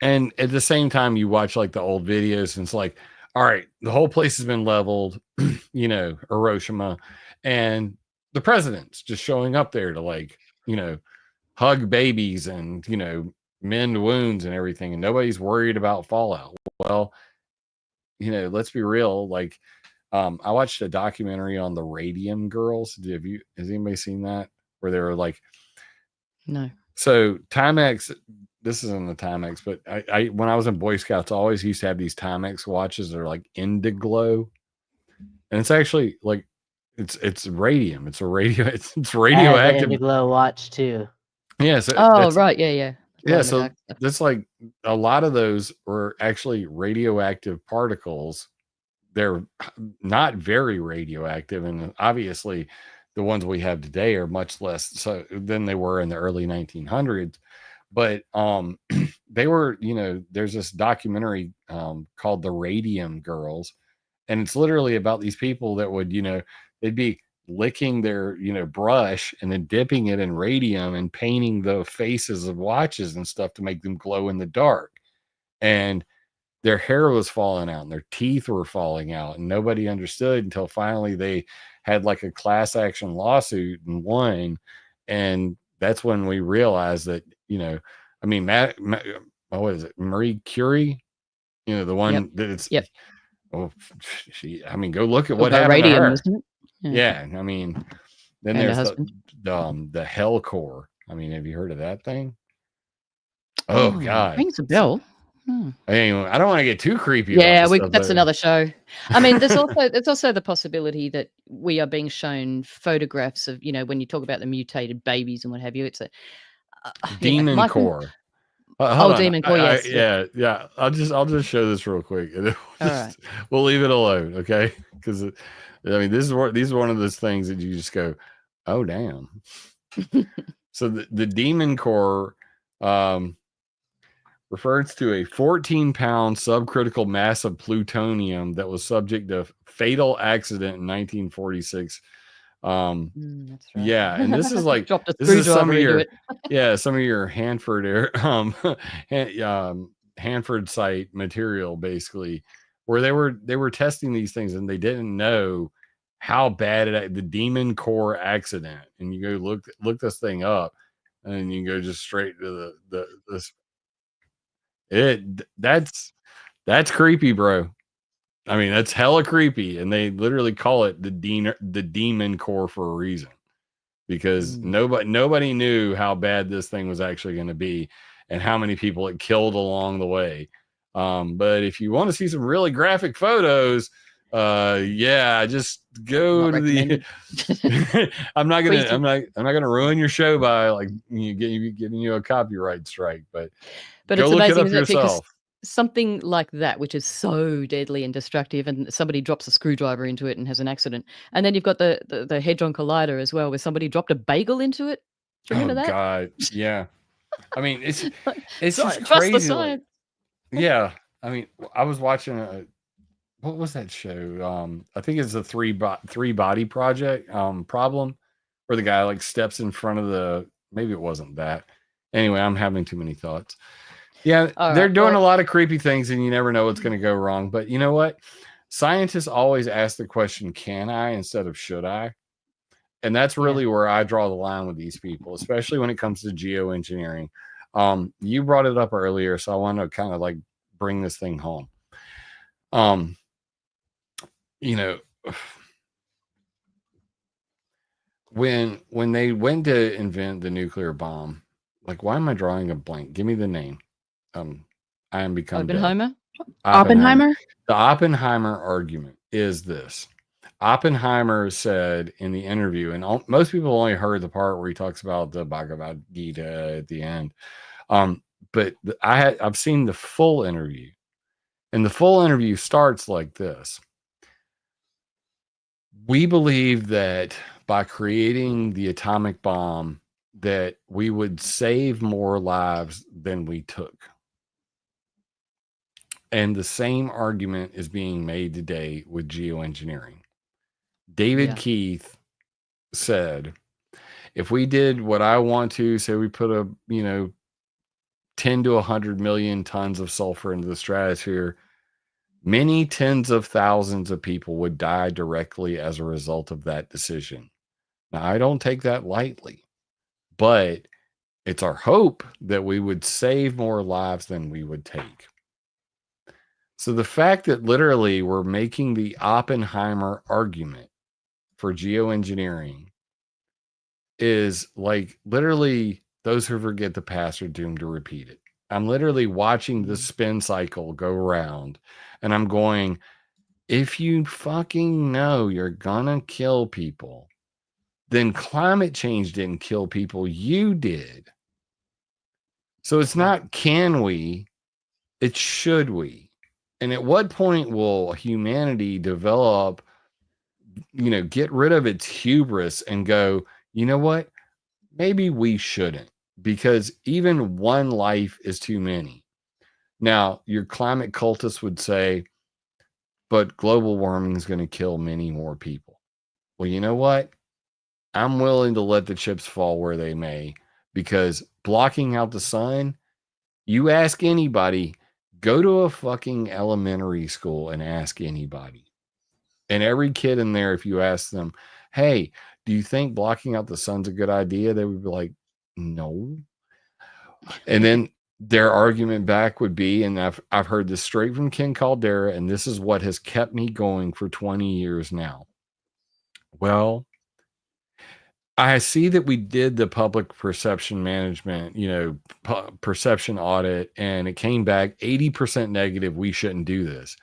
And at the same time, you watch like the old videos, and it's like, all right, the whole place has been leveled, you know, Hiroshima, and the president's just showing up there to, like, you know, hug babies and, you know, mend wounds and everything, and nobody's worried about fallout. Well, you know, let's be real. Like, I watched a documentary on the Radium Girls. Has anybody seen that? Where they were like, No. so Timex, this isn't the Timex, but I when I was in Boy Scouts, I always used to have these Timex watches that are like Indiglo, and it's actually like it's radium. It's a radio. It's radioactive. I had the Indiglo watch too. Yeah. So Oh, right. Yeah. Yeah. So that's like a lot of those were actually radioactive particles. They're not very radioactive, and obviously the ones we have today are much less so than they were in the early 1900s. But they were, there's this documentary called The Radium Girls, and it's literally about these people that would, they'd be licking their, brush and then dipping it in radium and painting the faces of watches and stuff to make them glow in the dark. And their hair was falling out and their teeth were falling out, and nobody understood until finally they had like a class action lawsuit and won. And that's when we realized that, I mean, what is it? Marie Curie, the one that it's, oh, go look at what happened radium, to her. isn't it? Yeah. I mean, then And her there's husband. the hell core. I mean, have you heard of that thing? Oh God. Rings a bell. Anyway, I don't want to get too creepy. About Yeah, this stuff, that's but- another show. I mean, there's also the possibility that we are being shown photographs of, when you talk about the mutated babies and what have you. It's a demon core. Hold on. demon core. Yes. Yeah. I'll just show this real quick. And All right. We'll leave it alone, okay? Because I mean, these are one of those things that you just go, oh damn. So the demon core refers to a 14-pound subcritical mass of plutonium that was subject to fatal accident in 1946. That's right. Yeah, and this is like dropped a this is some of screwdriver into your it. some of your Hanford Hanford site material, basically, where they were testing these things and they didn't know how bad the demon core accident. And you go look this thing up, and you can go just straight to that's creepy, bro. I mean, that's hella creepy, and they literally call it the demon core for a reason, because nobody knew how bad this thing was actually going to be and how many people it killed along the way. But if you want to see some really graphic photos, just go to the. I'm not gonna ruin your show by like giving you a copyright strike, but it's go look it amazing up yourself. Something like that, which is so deadly and destructive, and somebody drops a screwdriver into it and has an accident, and then you've got the Hadron Collider as well, where somebody dropped a bagel into it. Do you remember that? God, yeah. I mean, it's It's just trust the crazy. science. Yeah, I mean, I was watching what was that show? I think it's the three body project problem, where the guy like steps in front of maybe it wasn't that. Anyway, I'm having too many thoughts. Yeah, they're doing a lot of creepy things, and you never know what's going to go wrong. But you know what? Scientists always ask the question, can I, instead of should I? And that's really where I draw the line with these people, especially when it comes to geoengineering. You brought it up earlier, so I want to kind of like bring this thing home. When they went to invent the nuclear bomb, like, why am I drawing a blank? Give me the name. I am become Oppenheimer. Oppenheimer. The Oppenheimer argument is this. Oppenheimer said in the interview, and most people only heard the part where he talks about the Bhagavad Gita at the end. But I've seen the full interview, and the full interview starts like this. We believe that by creating the atomic bomb, that we would save more lives than we took. And the same argument is being made today with geoengineering. David Keith said, if we did what I want to, say we put 10 to 100 million tons of sulfur into the stratosphere, many tens of thousands of people would die directly as a result of that decision. Now, I don't take that lightly, but it's our hope that we would save more lives than we would take. So the fact that literally we're making the Oppenheimer argument for geoengineering is like, literally, those who forget the past are doomed to repeat it. I'm literally watching the spin cycle go round, and I'm going, if you fucking know you're gonna kill people, then climate change didn't kill people, you did. So it's not can we, it's should we. And at what point will humanity develop, get rid of its hubris and go, you know what? Maybe we shouldn't, because even one life is too many. Now, your climate cultists would say, but global warming is going to kill many more people. Well, you know what? I'm willing to let the chips fall where they may, because blocking out the sun, you ask anybody, go to a fucking elementary school and ask anybody. And every kid in there, if you ask them, hey, do you think blocking out the sun's a good idea? They would be like, no. And then their argument back would be, and I've heard this straight from Ken Caldera, and this is what has kept me going for 20 years now. Well, I see that we did the public perception management, perception audit, and it came back 80% negative. We shouldn't do this.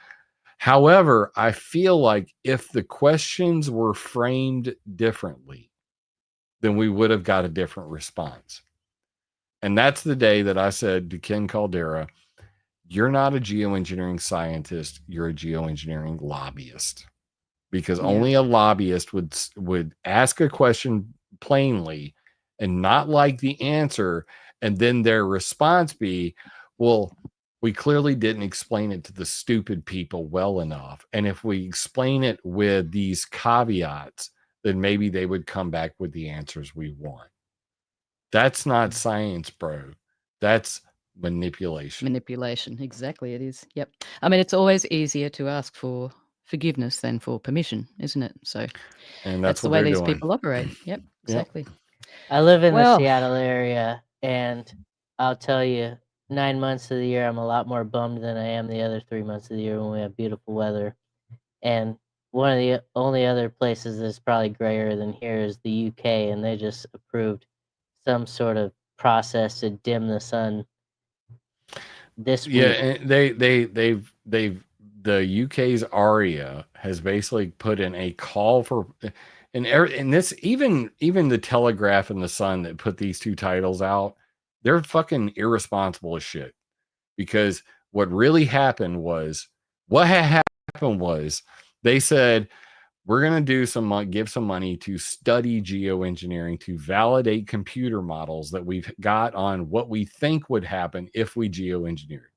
However, I feel like if the questions were framed differently, then we would have got a different response. And that's the day that I said to Ken Caldera, you're not a geoengineering scientist, you're a geoengineering lobbyist. Because only a lobbyist would ask a question plainly and not like the answer, and then their response be, well, we clearly didn't explain it to the stupid people well enough. And if we explain it with these caveats, then maybe they would come back with the answers we want. That's not science, bro. That's manipulation. Manipulation. Exactly. It is. Yep. I mean, it's always easier to ask for forgiveness than for permission, isn't it? So And that's the what way they're these doing. people operate. Yep. Exactly. I live in the Well- Seattle area, and I'll tell you, 9 months of the year, I'm a lot more bummed than I am the other 3 months of the year when we have beautiful weather. And one of the only other places that's probably grayer than here is the UK, and they just approved some sort of process to dim the sun this week. And they've the UK's ARIA has basically put in a call for, and this even the Telegraph and the Sun that put these two titles out, they're fucking irresponsible as shit. Because what really happened was, they said, we're going to do give some money to study geoengineering to validate computer models that we've got on what we think would happen if we geoengineered.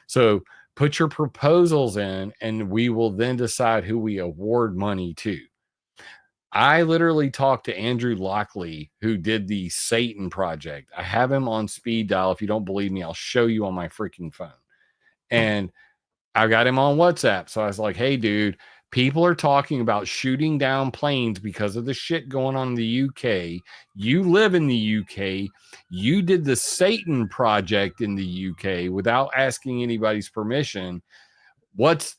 So put your proposals in, and we will then decide who we award money to. I literally talked to Andrew Lockley, who did the Satan project. I have him on speed dial. If you don't believe me, I'll show you on my freaking phone. And I got him on WhatsApp. So I was like, hey, dude, people are talking about shooting down planes because of the shit going on in the UK. You live in the UK. You did the Satan project in the UK without asking anybody's permission. What's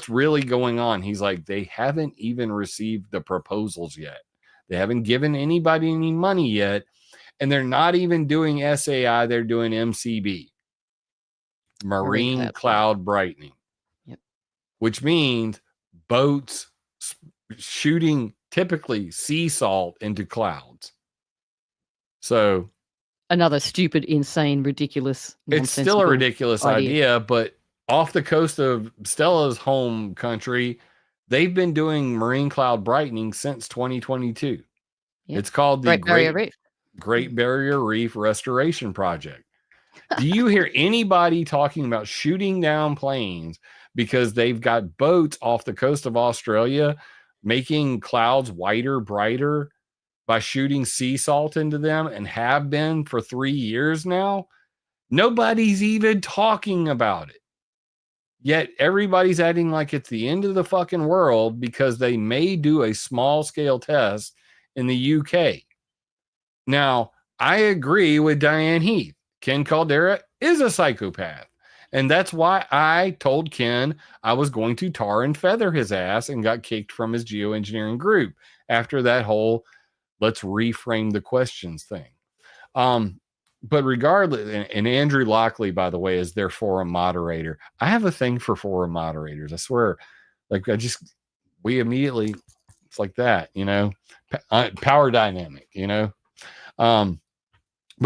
really going on? He's like, they haven't even received the proposals yet. They haven't given anybody any money yet. And they're not even doing SAI. They're doing MCB. Marine cloud brightening. Yep. Which means boats shooting typically sea salt into clouds. So another stupid, insane, ridiculous, it's still a ridiculous idea, but off the coast of Stella's home country, they've been doing marine cloud brightening since 2022. Yep. It's called the Great Barrier Reef Restoration Project. Do you hear anybody talking about shooting down planes because they've got boats off the coast of Australia making clouds whiter, brighter by shooting sea salt into them, and have been for 3 years now? Nobody's even talking about it. Yet everybody's acting like it's the end of the fucking world because they may do a small scale test in the UK. Now, I agree with Diane Heath. Ken Caldera is a psychopath. And that's why I told Ken I was going to tar and feather his ass, and got kicked from his geoengineering group after that whole let's reframe the questions thing. But regardless, and Andrew Lockley, by the way, is their forum moderator. I have a thing for forum moderators. I swear. Like, we immediately, it's like that, power dynamic, But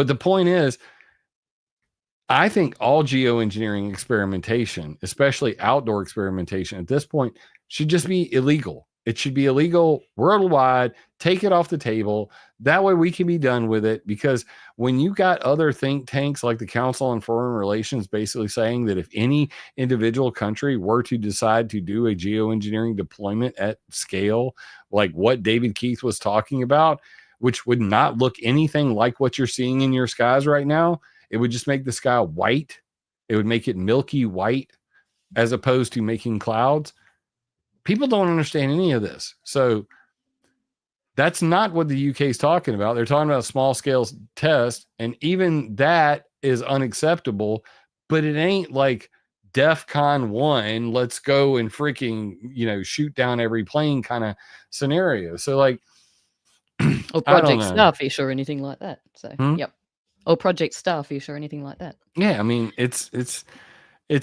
the point is, I think all geoengineering experimentation, especially outdoor experimentation at this point, should just be illegal. It should be illegal worldwide. Take it off the table. That way we can be done with it. Because when you got other think tanks like the Council on Foreign Relations basically saying that if any individual country were to decide to do a geoengineering deployment at scale, like what David Keith was talking about, which would not look anything like what you're seeing in your skies right now, it would just make the sky white. It would make it milky white as opposed to making clouds. People don't understand any of this. So that's not what the UK is talking about. They're talking about a small scale test. And even that is unacceptable, but it ain't like DEFCON 1, let's go and freaking, shoot down every plane kind of scenario. So like, Or Project Starfish or anything like that. So, yep. Or Project Starfish or anything like that. Yeah. I mean, it's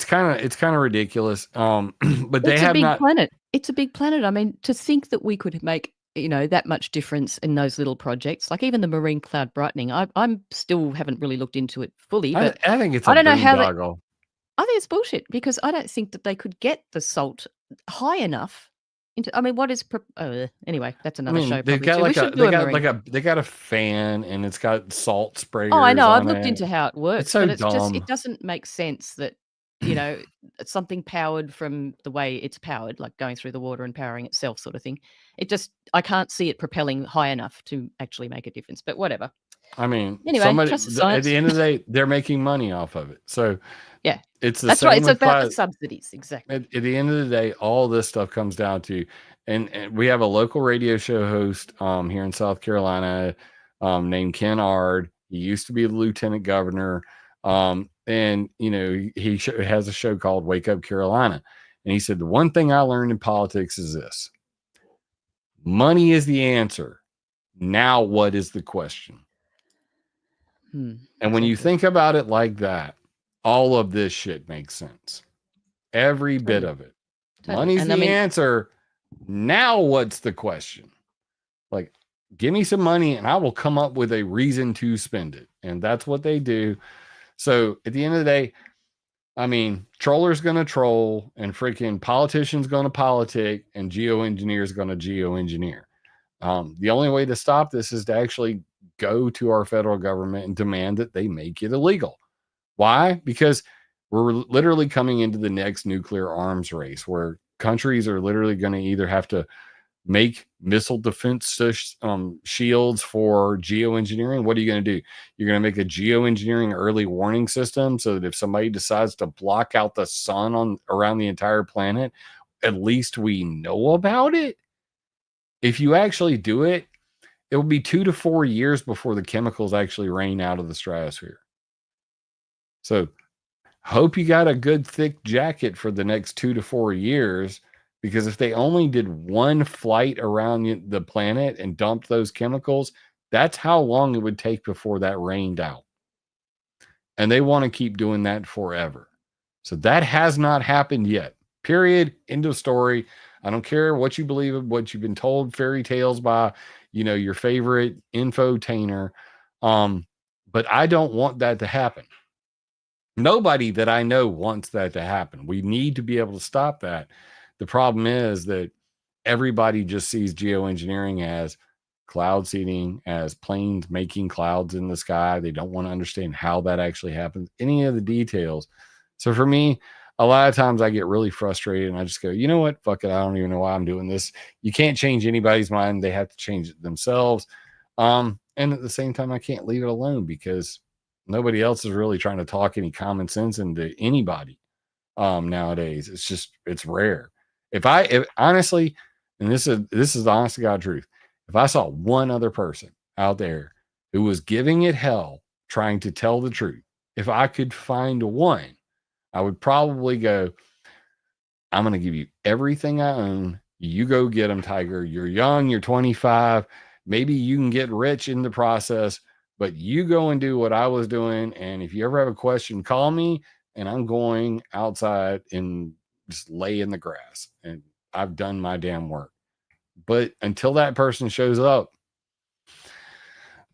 kind of ridiculous. But they have not. Planet. It's a big planet. I mean, to think that we could make, that much difference in those little projects, like even the marine cloud brightening. I'm still haven't really looked into it fully, but I think it's. I don't know how. I think it's bullshit because I don't think that they could get the salt high enough. What is? Anyway, that's another show. They've got they got a fan and it's got salt sprayers. Oh, I know. I've looked into how it works, it's so but dumb. It doesn't make sense that. Something powered from the way it's powered, like going through the water and powering itself sort of thing. I can't see it propelling high enough to actually make a difference, but whatever. I mean, anyway, at the end of the day, they're making money off of it. So yeah, that's right. It's about the subsidies. Exactly. At the end of the day, all this stuff comes down to, and we have a local radio show host here in South Carolina named Ken Ard. He used to be the lieutenant governor. And he has a show called Wake Up Carolina. And he said, the one thing I learned in politics is this: money is the answer. Now, what is the question? And when you think about it like that, all of this shit makes sense. Every bit of it. Money's the answer. Now, what's the question? Like, give me some money and I will come up with a reason to spend it. And that's what they do. So at the end of the day, I mean, troller's going to troll and freaking politician's going to politic and geoengineer's going to geoengineer. The only way to stop this is to actually go to our federal government and demand that they make it illegal. Why? Because we're literally coming into the next nuclear arms race where countries are literally going to either have to make missile defense shields for geoengineering. What are you going to do? You're going to make a geoengineering early warning system so that if somebody decides to block out the sun around the entire planet, at least we know about it. If you actually do it, it will be 2 to 4 years before the chemicals actually rain out of the stratosphere. So hope you got a good thick jacket for the next 2 to 4 years. Because if they only did one flight around the planet and dumped those chemicals, that's how long it would take before that rained out. And they want to keep doing that forever. So that has not happened yet. Period. End of story. I don't care what you believe of what you've been told fairy tales by, your favorite infotainer. But I don't want that to happen. Nobody that I know wants that to happen. We need to be able to stop that. The problem is that everybody just sees geoengineering as cloud seeding, as planes making clouds in the sky. They don't want to understand how that actually happens, any of the details. So for me, a lot of times I get really frustrated and I just go, you know what? Fuck it. I don't even know why I'm doing this. You can't change anybody's mind. They have to change it themselves. And at the same time, I can't leave it alone because nobody else is really trying to talk any common sense into anybody nowadays. It's rare. If honestly, and this is the honest to God truth, if I saw one other person out there who was giving it hell trying to tell the truth, if I could find one, I would probably go, I'm going to give you everything I own. You go get them, Tiger. You're young. You're 25. Maybe you can get rich in the process, but you go and do what I was doing. And if you ever have a question, call me and I'm going outside and just lay in the grass and I've done my damn work. But until that person shows up,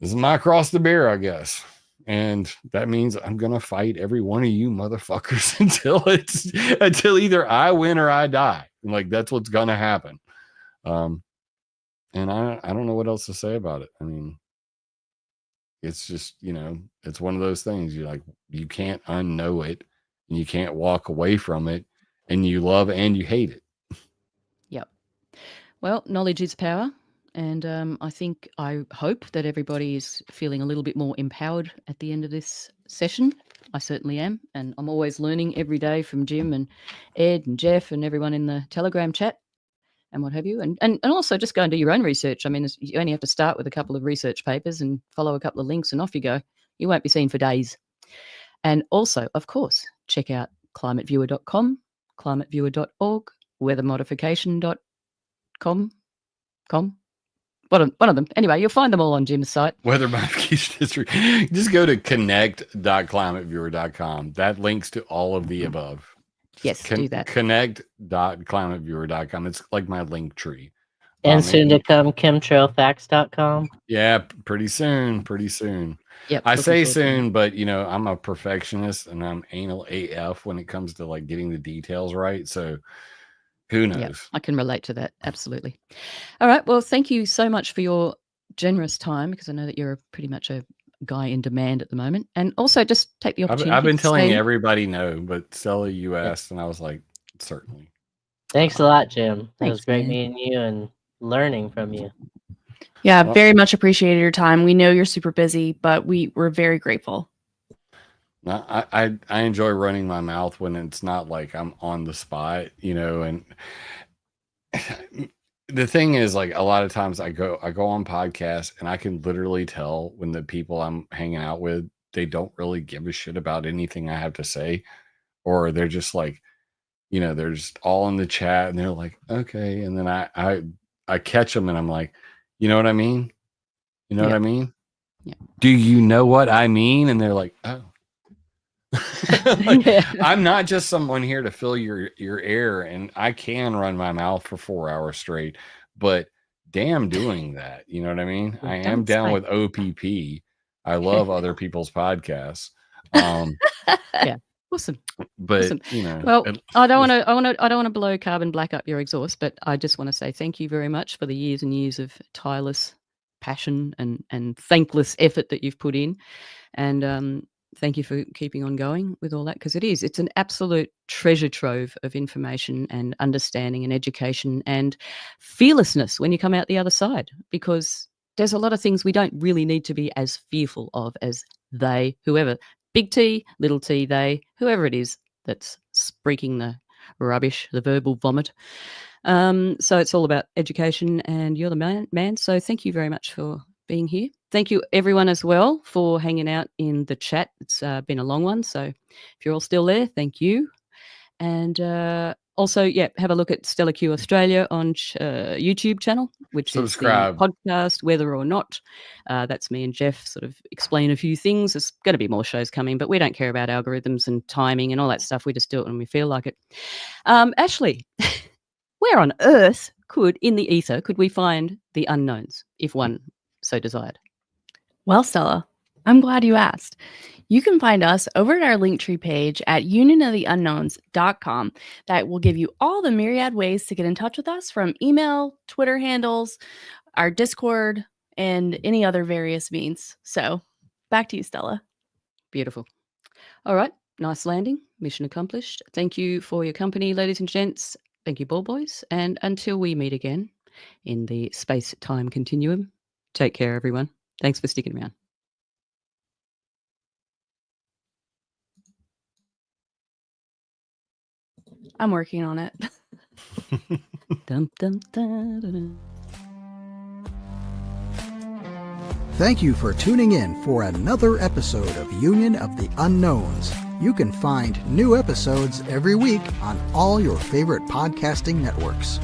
this is my cross to bear, I guess. And that means I'm going to fight every one of you motherfuckers until either I win or I die. Like that's what's going to happen. And I don't know what else to say about it. I mean, it's just, it's one of those things you can't unknow it, and you can't walk away from it, and you love and you hate it. Yep. Well, knowledge is power. And I hope that everybody is feeling a little bit more empowered at the end of this session. I certainly am. And I'm always learning every day from Jim and Ed and Jeff and everyone in the Telegram chat and what have you. And also just go and do your own research. I mean, you only have to start with a couple of research papers and follow a couple of links and off you go. You won't be seen for days. And also, of course, check out climateviewer.com, climateviewer.org, weathermodification.com. One of them. Anyway, you'll find them all on Jim's site. Weather modification history. Just go to connect.climateviewer.com. That links to all of the above. Yes, do that. Connect.climateviewer.com. It's like my Linktree. And soon to come, chemtrailfacts.com. Yeah, pretty soon. Yep, I say soon, but I'm a perfectionist and I'm anal AF when it comes to like getting the details right. So who knows? Yep, I can relate to that. Absolutely. All right. Well, thank you so much for your generous time, because I know that you're pretty much a guy in demand at the moment. And also just take the opportunity. I've been telling everybody no, but Stella, you asked, and I was like, certainly. Thanks a lot, Jim. It was great man. meeting you and learning from you. Yeah, very much appreciated your time. We know you're super busy, but we're very grateful. I enjoy running my mouth when it's not like I'm on the spot, and the thing is, like, a lot of times I go on podcasts and I can literally tell when the people I'm hanging out with, they don't really give a shit about anything I have to say, or they're just like, they're just all in the chat and they're like, okay. And then I catch them and I'm like, you know what I mean? You know what I mean? Yeah. Do you know what I mean? And they're like, oh. I'm not just someone here to fill your air, and I can run my mouth for 4 hours straight, but damn doing that. You know what I mean? I am down with OPP. I love other people's podcasts. Yeah. Awesome. But awesome. Well, I don't want to blow carbon black up your exhaust, but I just want to say thank you very much for the years and years of tireless passion and thankless effort that you've put in. And thank you for keeping on going with all that, because it's an absolute treasure trove of information and understanding and education and fearlessness when you come out the other side, because there's a lot of things we don't really need to be as fearful of as whoever, big T, little t, they, whoever it is that's speaking the rubbish, the verbal vomit. So it's all about education, and you're the man. So thank you very much for being here. Thank you, everyone, as well, for hanging out in the chat. It's been a long one, so if you're all still there, thank you. And also, have a look at Stella Q Australia on YouTube channel, which subscribe. Is the podcast, Whether or Not. That's me and Jeff sort of explain a few things. There's going to be more shows coming, but we don't care about algorithms and timing and all that stuff. We just do it when we feel like it. Ashley, where on earth in the ether could we find the unknowns, if one so desired? Well, Stella, I'm glad you asked. You can find us over at our Linktree page at unionoftheunknowns.com. That will give you all the myriad ways to get in touch with us, from email, Twitter handles, our Discord, and any other various means. So back to you, Stella. Beautiful. All right. Nice landing. Mission accomplished. Thank you for your company, ladies and gents. Thank you, ball boys. And until we meet again in the space-time continuum, take care, everyone. Thanks for sticking around. I'm working on it. Dum, dum, dum, dum. Thank you for tuning in for another episode of Union of the Unknowns. You can find new episodes every week on all your favorite podcasting networks.